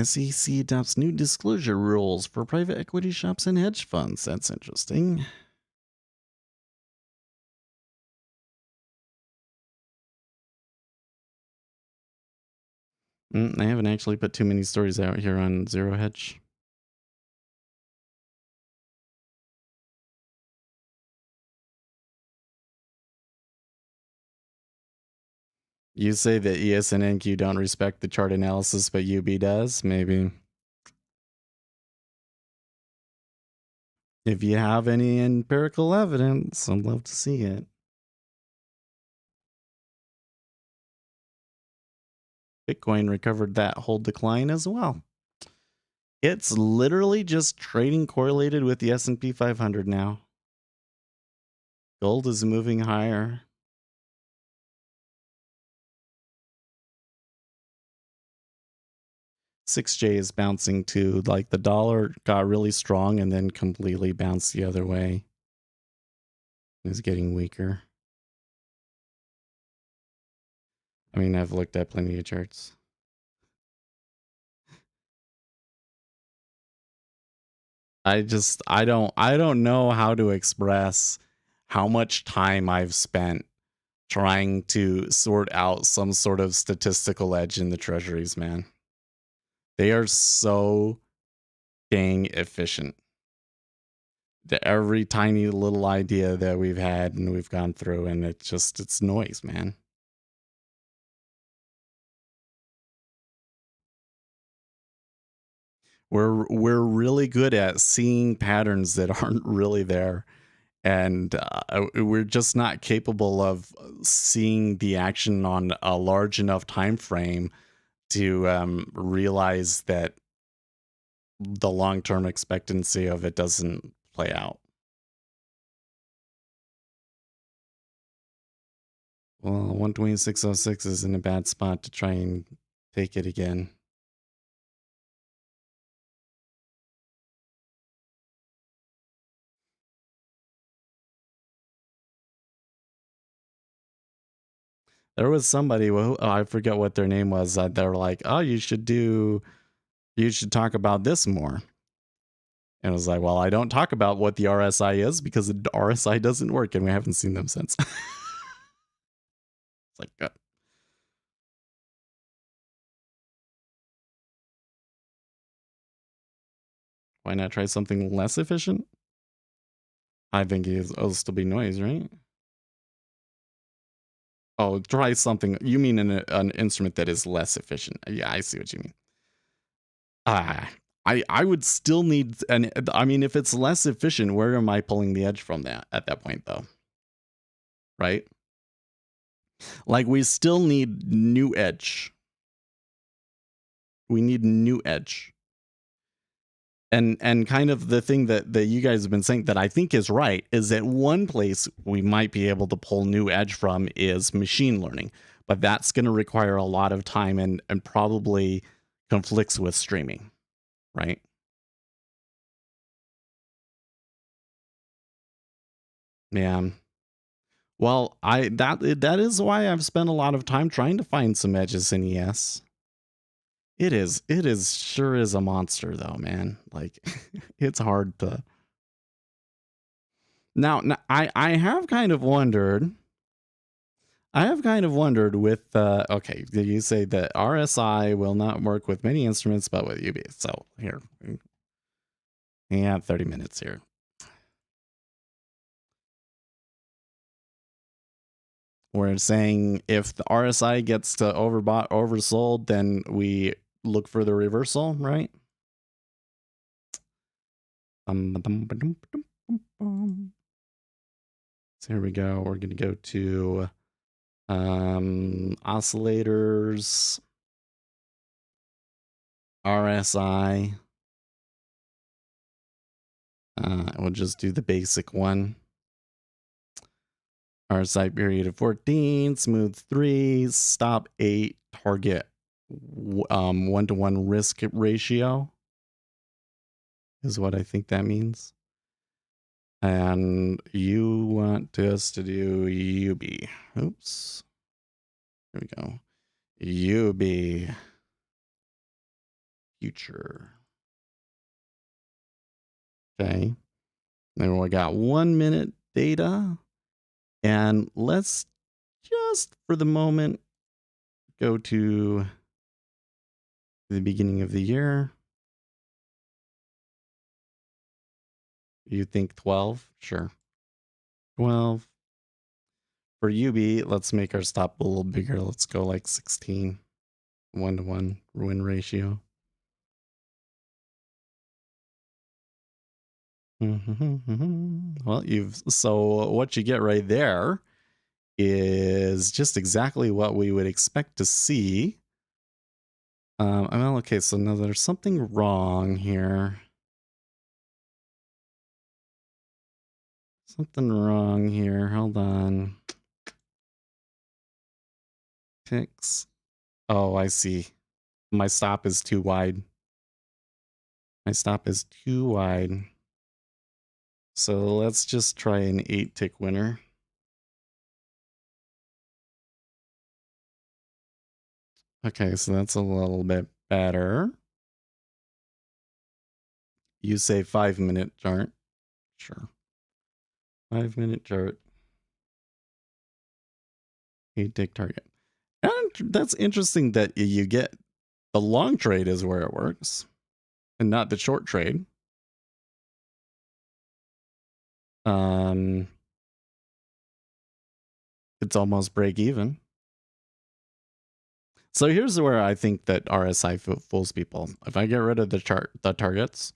SEC adopts new disclosure rules for private equity shops and hedge funds. That's interesting. I haven't actually put too many stories out here on Zero Hedge. You say that ES and NQ don't respect the chart analysis, but UB does? Maybe. If you have any empirical evidence, I'd love to see it. Bitcoin recovered that whole decline as well. It's literally just trading correlated with the S&P 500 now. Gold is moving higher. $6J is bouncing too. Like, the dollar got really strong and then completely bounced the other way. It's getting weaker. I mean, I've looked at plenty of charts. I don't know how to express how much time I've spent trying to sort out some sort of statistical edge in the treasuries, man. They are so dang efficient. Every tiny little idea that we've had and we've gone through, and it's noise, man. We're really good at seeing patterns that aren't really there, and we're just not capable of seeing the action on a large enough time frame to realize that the long-term expectancy of it doesn't play out. Well, 126.06 is in a bad spot to try and take it again. There was somebody who, I forget what their name was, they were like, oh, you should talk about this more. And I was like, well, I don't talk about what the RSI is because the RSI doesn't work, and we haven't seen them since. It's like, why not try something less efficient? I think it'll still be noise, right? Oh, try something. You mean an instrument that is less efficient? Yeah, I see what you mean. I would still need, and I mean, if it's less efficient, where am I pulling the edge from that at that point though? Right? Like we still need new edge. We need new edge. And kind of the thing that you guys have been saying that I think is right is that one place we might be able to pull new edge from is machine learning, but that's going to require a lot of time and probably conflicts with streaming, right? Yeah. Well, that is why I've spent a lot of time trying to find some edges in ES. It is sure is a monster though, man. Like it's hard to. Now I have kind of wondered. I have kind of wondered with okay, you say that RSI will not work with many instruments, but with UV. So here, yeah, 30 minutes here. We're saying if the RSI gets to overbought, oversold, then we look for the reversal, right? So here we go. We're going to go to oscillators, RSI. We'll just do the basic one. RSI period of 14, smooth 3, stop 8, target 1-to-1 risk ratio is what I think that means. And you want us to do UB. Oops. There we go. UB. Future. Okay. Then we got 1 minute data. And let's just, for the moment, go to the beginning of the year. You think 12? Sure. 12. For UB, let's make our stop a little bigger. Let's go like 16. 1-to-1 win ratio. Well, so what you get right there is just exactly what we would expect to see. Well, okay, so now there's something wrong here. Something wrong here. Hold on. Ticks. Oh, I see. My stop is too wide. My stop is too wide. So let's just try an 8-tick winner. Okay, so that's a little bit better. You say 5-minute chart. Sure. 5-minute chart. 8-tick target. And that's interesting that you get the long trade is where it works and not the short trade. It's almost break even. So here's where I think that RSI fools people. If I get rid of the targets,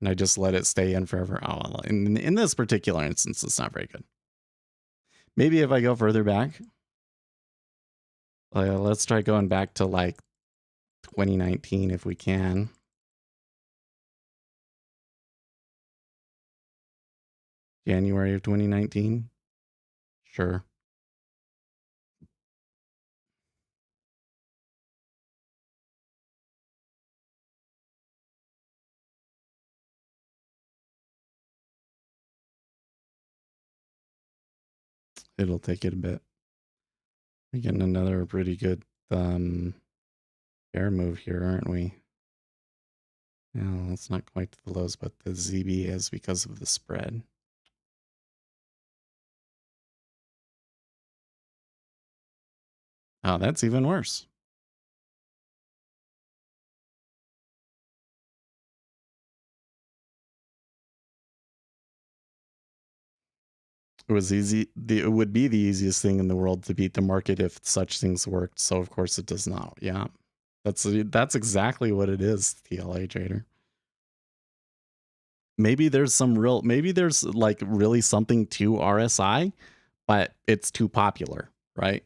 and I just let it stay in forever. Oh, well, in this particular instance, it's not very good. Maybe if I go further back, let's try going back to like 2019 if we can. January of 2019. Sure. It'll take it a bit. We're getting another pretty good bear move here, aren't we? No, it's not quite to the lows, but the ZB is because of the spread. Oh, that's even worse. It was easy. It would be the easiest thing in the world to beat the market if such things worked. So of course it does not. Yeah. That's exactly what it is, TLA trader. Maybe there's like really something to RSI, but it's too popular, right?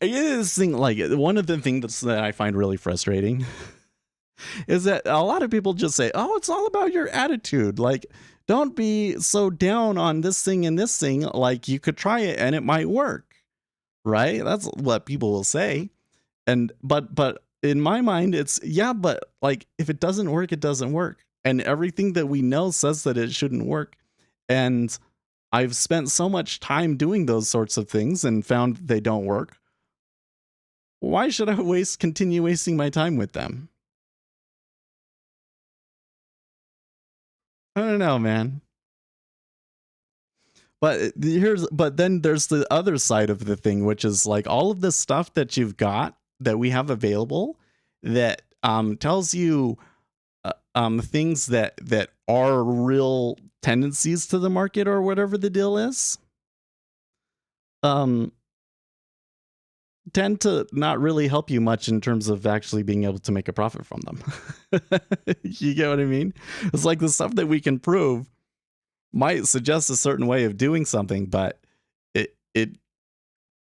It is thing like one of the things that I find really frustrating is that a lot of people just say, "Oh, it's all about your attitude." Like, don't be so down on this thing and this thing. Like, you could try it and it might work, right? That's what people will say. And but in my mind, it's yeah, but like if it doesn't work, it doesn't work, and everything that we know says that it shouldn't work. And I've spent so much time doing those sorts of things and found they don't work. Why should I continue wasting my time with them? I don't know, man. But then there's the other side of the thing, which is like all of the stuff that you've got that we have available that tells you things that are real tendencies to the market or whatever the deal is. Tend to not really help you much in terms of actually being able to make a profit from them. You get what I mean? It's like the stuff that we can prove might suggest a certain way of doing something, but it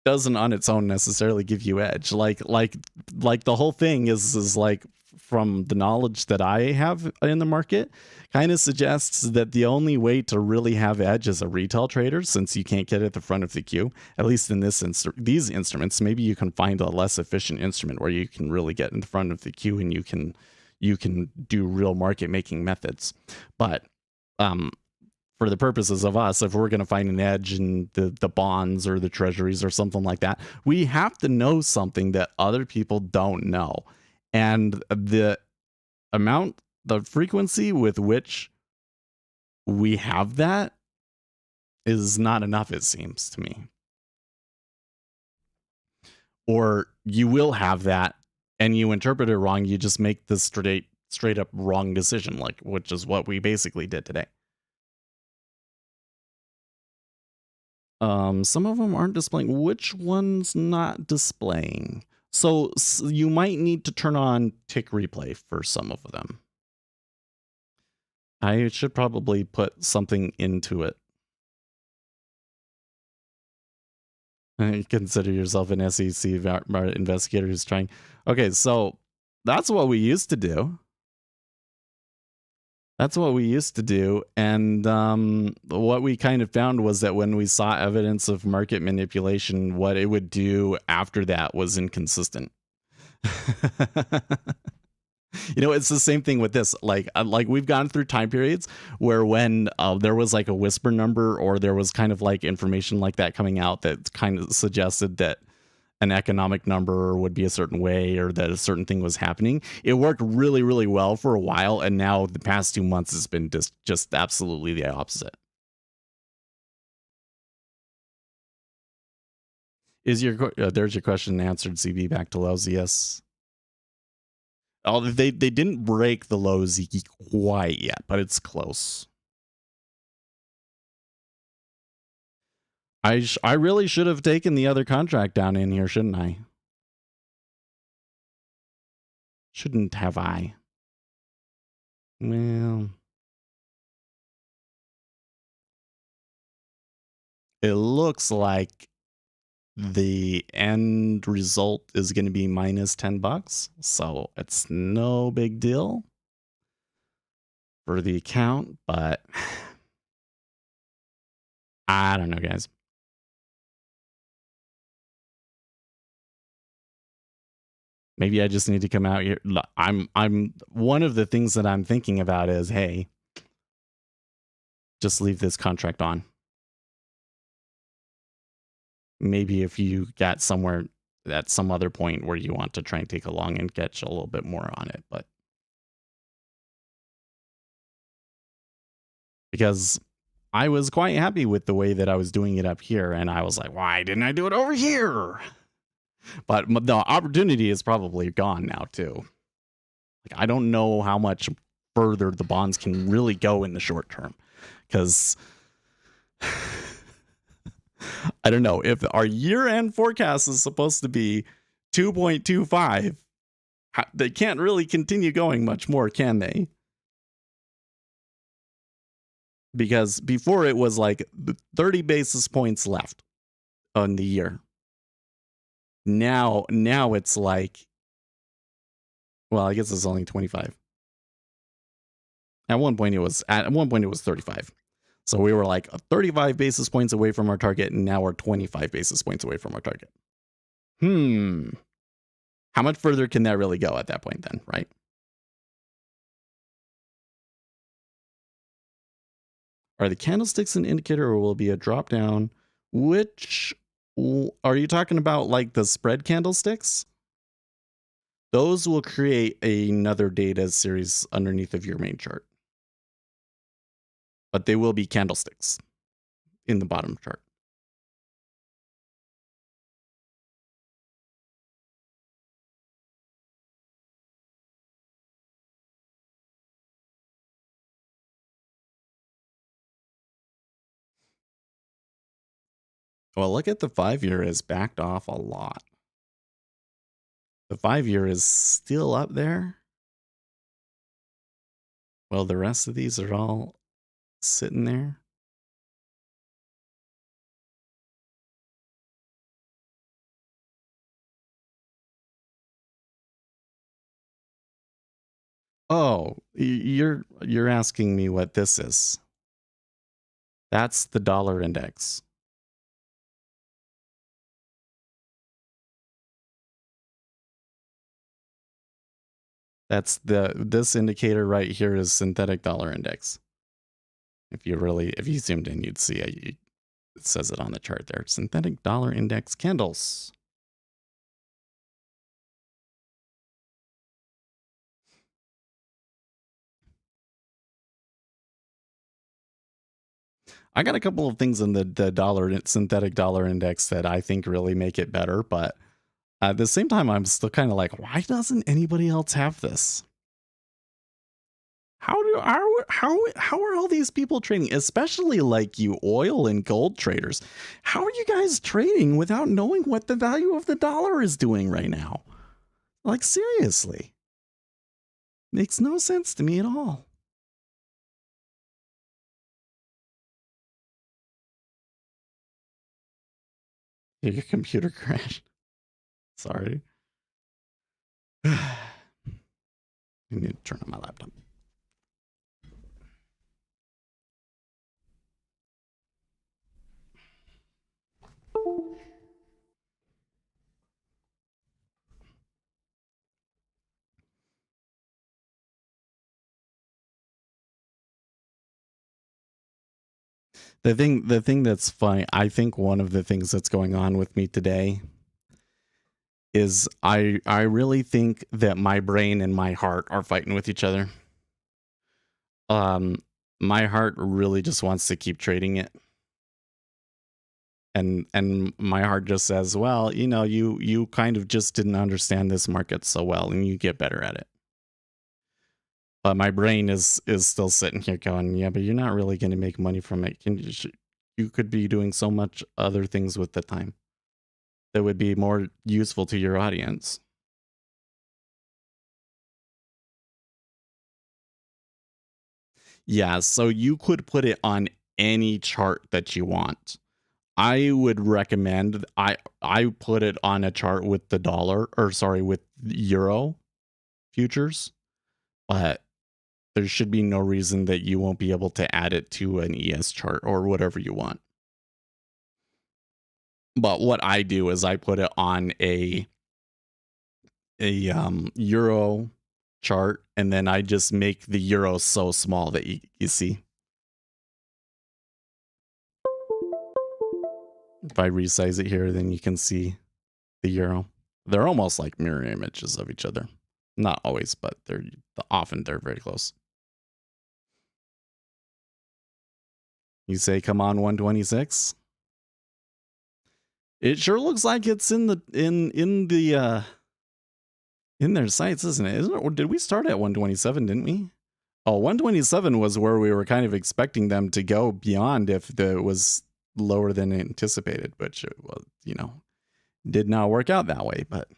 doesn't on its own necessarily give you edge. Like the whole thing is like from the knowledge that I have in the market kind of suggests that the only way to really have edge as a retail trader, since you can't get at the front of the queue, at least in these instruments, maybe you can find a less efficient instrument where you can really get in the front of the queue and you can do real market making methods. But for the purposes of us, if we're going to find an edge in the bonds or the treasuries or something like that, we have to know something that other people don't know. And the frequency with which we have that is not enough, it seems to me. Or you will have that and you interpret it wrong. You just make the straight up wrong decision, like which is what we basically did today. Some of them aren't displaying. Which one's not displaying? So you might need to turn on tick replay for some of them. I should probably put something into it. Consider yourself an SEC investigator who's trying. Okay, so that's what we used to do. That's what we used to do. And what we kind of found was that when we saw evidence of market manipulation, what it would do after that was inconsistent. You know, it's the same thing with this. Like we've gone through time periods where when there was like a whisper number or there was kind of like information like that coming out that kind of suggested that an economic number would be a certain way or that a certain thing was happening. It worked really, really well for a while. And now the past 2 months has been just absolutely the opposite. There's your question answered, CB, back to lows. Yes. Oh, they didn't break the lows quite yet, but it's close. I really should have taken the other contract down in here, shouldn't I? Shouldn't have I? Well, it looks like the end result is going to be minus $10, so it's no big deal for the account, but I don't know, guys. Maybe I just need to come out here. I'm one of the things that I'm thinking about is, hey, just leave this contract on. Maybe if you got somewhere at some other point where you want to try and take a long and catch a little bit more on it, but because I was quite happy with the way that I was doing it up here, and I was like, why didn't I do it over here? But the opportunity is probably gone now too. Like, I don't know how much further the bonds can really go in the short term, because I don't know if our year-end forecast is supposed to be 2.25. They can't really continue going much more, can they? Because before it was like 30 basis points left on the year. Now it's like, well, I guess it's only 25. At one point it was 35. So we were like 35 basis points away from our target, and now we're 25 basis points away from our target. How much further can that really go at that point then, right? Are the candlesticks an indicator, or will it be a drop down? Which are you talking about, like the spread candlesticks? Those will create another data series underneath of your main chart. But they will be candlesticks in the bottom chart. Well, look at the 5-year has backed off a lot. The 5-year is still up there. Well, the rest of these are all sitting there. Oh, you're asking me what this is. That's the dollar index. That's this indicator right here is synthetic dollar index. If you zoomed in, you'd see it says it on the chart there. Synthetic dollar index candles. I got a couple of things in the synthetic dollar index that I think really make it better, but at the same time, I'm still kind of like, why doesn't anybody else have this? How are all these people trading, especially like you oil and gold traders? How are you guys trading without knowing what the value of the dollar is doing right now? Like, seriously. Makes no sense to me at all. Your computer crashed. Sorry. I need to turn on my laptop. The thing that's funny, I think one of the things that's going on with me today is I really think that my brain and my heart are fighting with each other. My heart really just wants to keep trading it. And my heart just says, well, you kind of just didn't understand this market so well, and you get better at it. But my brain is still sitting here going, yeah, but you're not really going to make money from it. You could be doing so much other things with the time that would be more useful to your audience. Yeah, so you could put it on any chart that you want. I would recommend I put it on a chart with the dollar, or sorry, with euro futures, but there should be no reason that you won't be able to add it to an ES chart or whatever you want. But what I do is I put it on a euro chart, and then I just make the euro so small that you see. If I resize it here, then you can see the euro. They're almost like mirror images of each other. Not always, but they're very close. You say, come on, 126. It sure looks like it's in their sights, isn't it? Or did we start at 127, didn't we? Oh, 127 was where we were kind of expecting them to go beyond if it was lower than anticipated, which, well, did not work out that way, but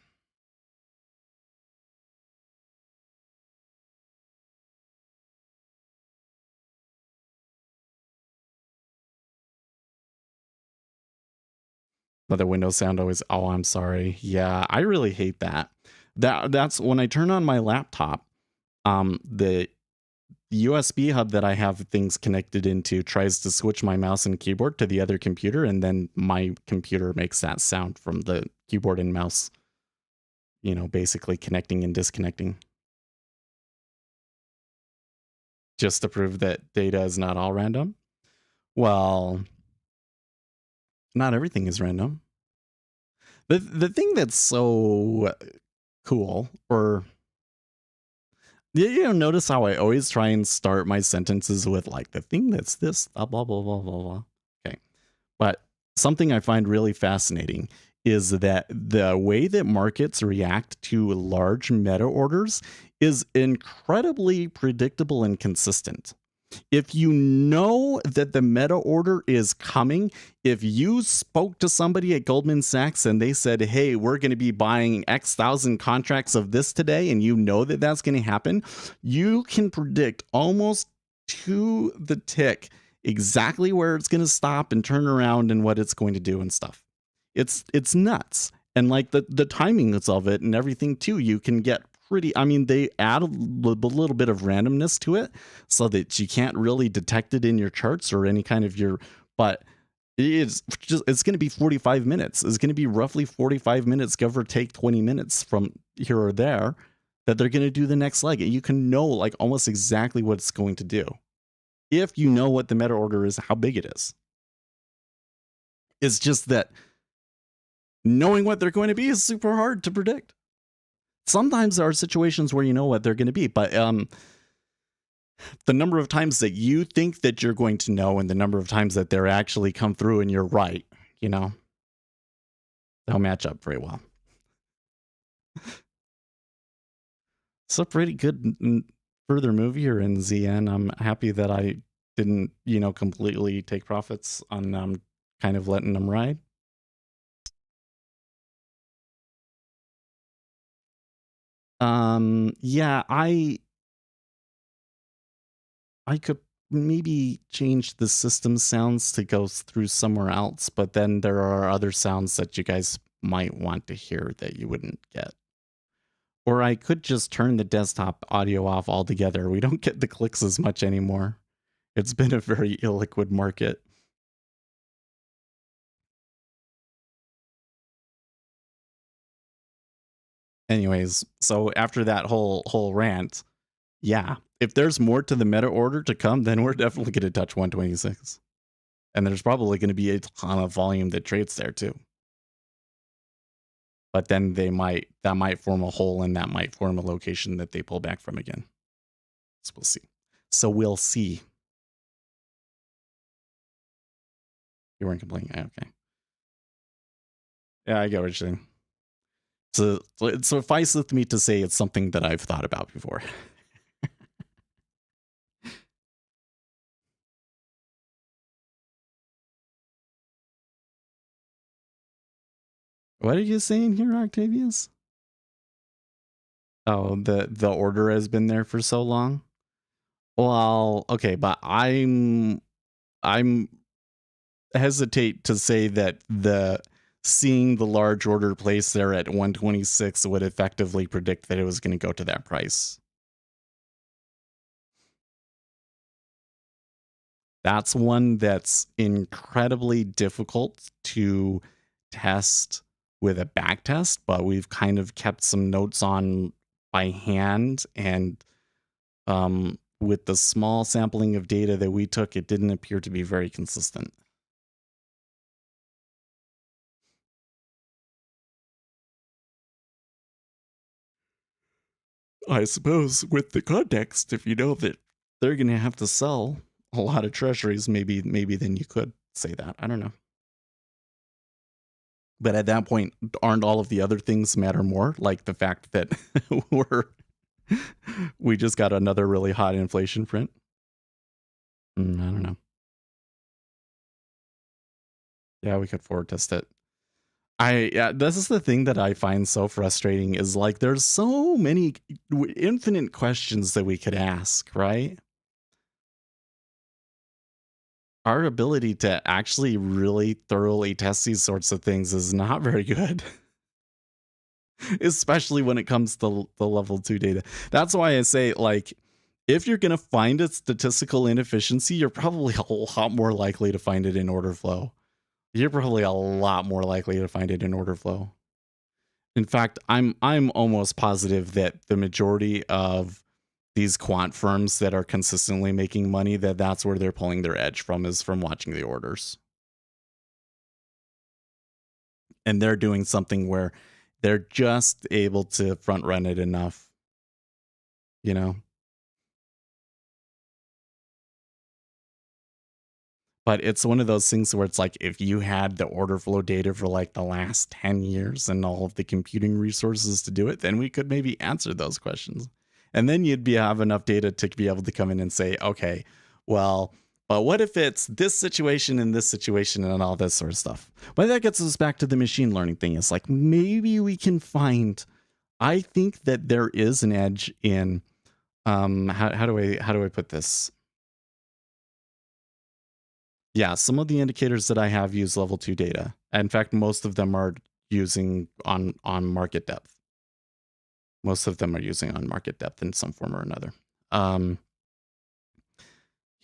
the Windows sound always, oh, I'm sorry. Yeah, I really hate that. That's when I turn on my laptop, the USB hub that I have things connected into tries to switch my mouse and keyboard to the other computer, and then my computer makes that sound from the keyboard and mouse, basically connecting and disconnecting. Just to prove that data is not all random. Well, not everything is random. The thing that's so cool, or notice how I always try and start my sentences with like the thing that's this, blah, blah, blah, blah, blah, blah. Okay. But something I find really fascinating is that the way that markets react to large meta orders is incredibly predictable and consistent. If you know that the meta order is coming, if you spoke to somebody at Goldman Sachs and they said, hey, we're going to be buying X thousand contracts of this today, and you know that that's going to happen, you can predict almost to the tick exactly where it's going to stop and turn around and what it's going to do and stuff. It's nuts. And like the timings of it and everything too, you can get they add a little bit of randomness to it so that you can't really detect it in your charts or any kind of but it's going to be 45 minutes. It's going to be roughly 45 minutes, give or take 20 minutes from here or there, that they're going to do the next leg. You can know like almost exactly what it's going to do if you know what the meta order is, how big it is. It's just that knowing what they're going to be is super hard to predict. Sometimes there are situations where you know what they're going to be, but the number of times that you think that you're going to know and the number of times that they're actually come through and you're right, they'll match up very well. It's a pretty good further move here in ZN. I'm happy that I didn't, completely take profits on kind of letting them ride. Yeah, I could maybe change the system sounds to go through somewhere else, but then there are other sounds that you guys might want to hear that you wouldn't get. Or I could just turn the desktop audio off altogether. We don't get the clicks as much anymore. It's been a very illiquid market. Anyways, so after that whole rant, yeah, if there's more to the meta order to come, then we're definitely going to touch 126. And there's probably going to be a ton of volume that trades there too. But then that might form a hole, and that might form a location that they pull back from again. So we'll see. You weren't complaining. Okay. Yeah, I get what you're saying. So it suffices me to say it's something that I've thought about before. What are you saying here, Octavius? Oh, the order has been there for so long. Well, okay, but I'm hesitate to say that seeing the large order placed there at 126 would effectively predict that it was going to go to that price. That's one that's incredibly difficult to test with a back test, but we've kind of kept some notes on by hand, and with the small sampling of data that we took, it didn't appear to be very consistent. I suppose with the context, if you know that they're going to have to sell a lot of treasuries, maybe then you could say that. I don't know. But at that point, aren't all of the other things matter more? Like the fact that we just got another really hot inflation print? I don't know. Yeah, we could forward test it. Yeah, this is the thing that I find so frustrating is like there's so many infinite questions that we could ask, right? Our ability to actually really thoroughly test these sorts of things is not very good. Especially when it comes to the level 2 data. That's why I say, like, if you're going to find a statistical inefficiency, you're probably a lot more likely to find it in order flow. You're probably a lot more likely to find it in order flow. In fact, I'm almost positive that the majority of these quant firms that are consistently making money, that's where they're pulling their edge from, is from watching the orders. And they're doing something where they're just able to front run it enough, you know. But it's one of those things where it's like if you had the order flow data for like the last 10 years and all of the computing resources to do it, then we could maybe answer those questions. And then you'd have enough data to be able to come in and say, okay, well, but what if it's this situation and this situation and all this sort of stuff? But that gets us back to the machine learning thing. It's like maybe we can find, I think that there is an edge in how do I put this? Yeah, some of the indicators that I have use level 2 data. In fact, most of them are using on market depth. Most of them are using on market depth in some form or another. Um,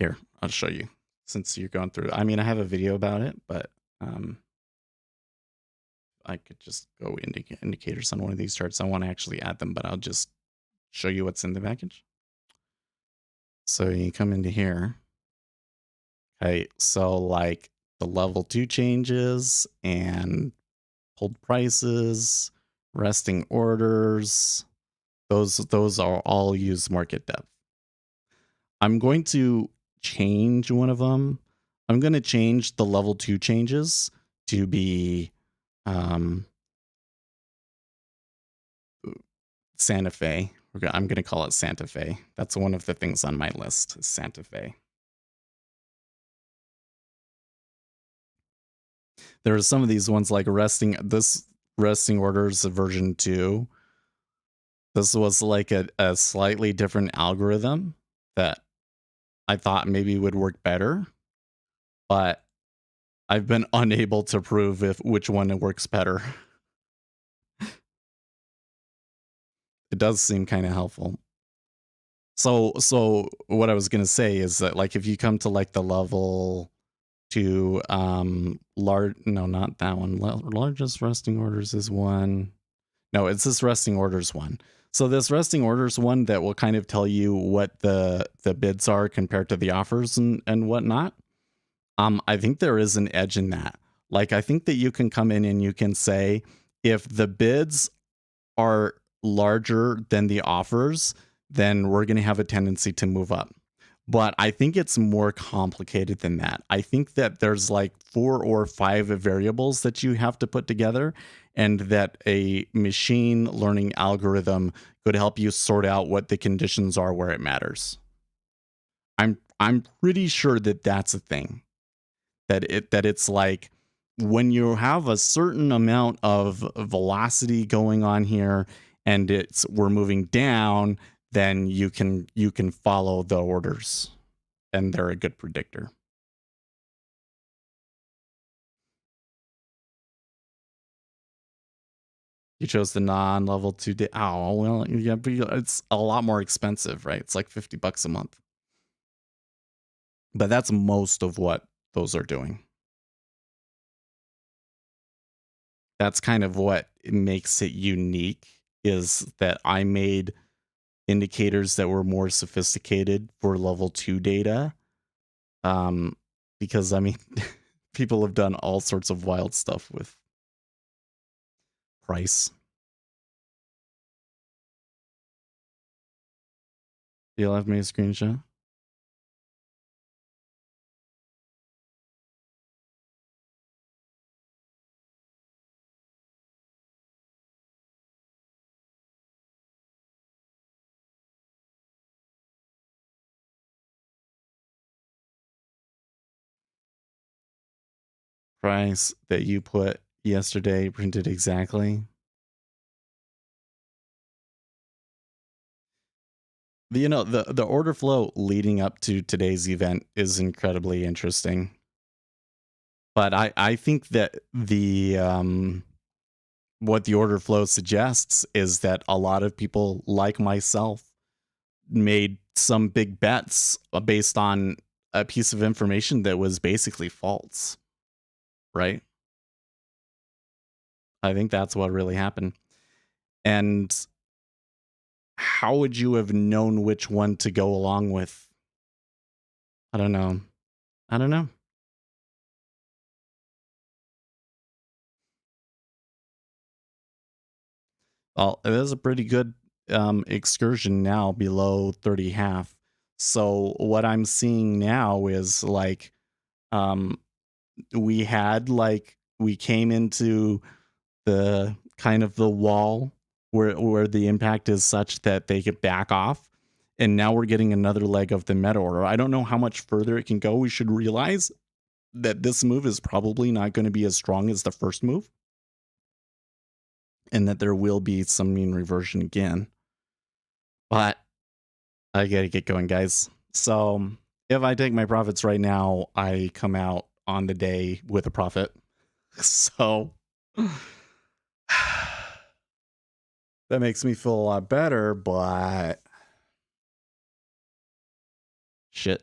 Here, I'll show you since you're going through. I mean, I have a video about it, but I could just go indicators on one of these charts. I want to actually add them, but I'll just show you what's in the package. So you come into here. Okay, so like the level 2 changes and hold prices, resting orders, those are all use market depth. I'm going to change one of them. I'm going to change the level 2 changes to be Santa Fe. I'm going to call it Santa Fe. That's one of the things on my list, is Santa Fe. There are some of these ones like resting orders version 2. This was like a slightly different algorithm that I thought maybe would work better, but I've been unable to prove which one works better. It does seem kind of helpful. So what I was gonna say is that like if you come to like the level 2 not that one. Largest resting orders is one. No, it's this resting orders one. So this resting orders one that will kind of tell you what the bids are compared to the offers and whatnot. I think there is an edge in that. Like, I think that you can come in and you can say, if the bids are larger than the offers, then we're going to have a tendency to move up. But I think it's more complicated than that. I think that there's like 4 or 5 variables that you have to put together, and that a machine learning algorithm could help you sort out what the conditions are where it matters. I'm pretty sure that that's a thing. That it's like when you have a certain amount of velocity going on here and we're moving down, then you can follow the orders, and they're a good predictor. You chose the non-level 2 day. Oh, well, yeah, but it's a lot more expensive, right? It's like $50 a month. But that's most of what those are doing. That's kind of what makes it unique, is that I made indicators that were more sophisticated for level 2 data. Because I mean, people have done all sorts of wild stuff with price. You'll have me a screenshot. price that you put yesterday printed exactly. You know, the order flow leading up to today's event is incredibly interesting. But I think that the what the order flow suggests is that a lot of people like myself made some big bets based on a piece of information that was basically false, right? I think that's what really happened. And how would you have known which one to go along with? I don't know. I don't know. Well, it is a pretty good excursion now below 30.5. So what I'm seeing now is like um we came into the kind of the wall where the impact is such that they get back off, and now we're getting another leg of the meta order. I don't know how much further it can go. We should realize that this move is probably not going to be as strong as the first move, and that there will be some mean reversion again. But I gotta get going, guys. So if I take my profits right now, I come out on the day with a profit. So that makes me feel a lot better, but shit.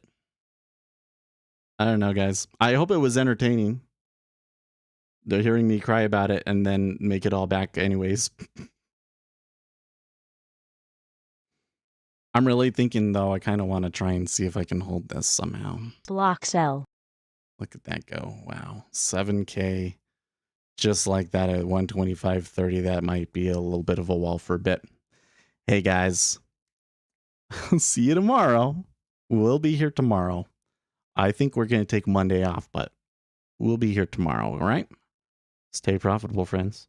I don't know, guys. I hope it was entertaining. They're hearing me cry about it and then make it all back anyways. I'm really thinking, though, I kind of want to try and see if I can hold this somehow. Block sell. Look at that go. Wow. 7K. Just like that at 125.30. That might be a little bit of a wall for a bit. Hey, guys. See you tomorrow. We'll be here tomorrow. I think we're going to take Monday off, but we'll be here tomorrow. All right. Stay profitable, friends.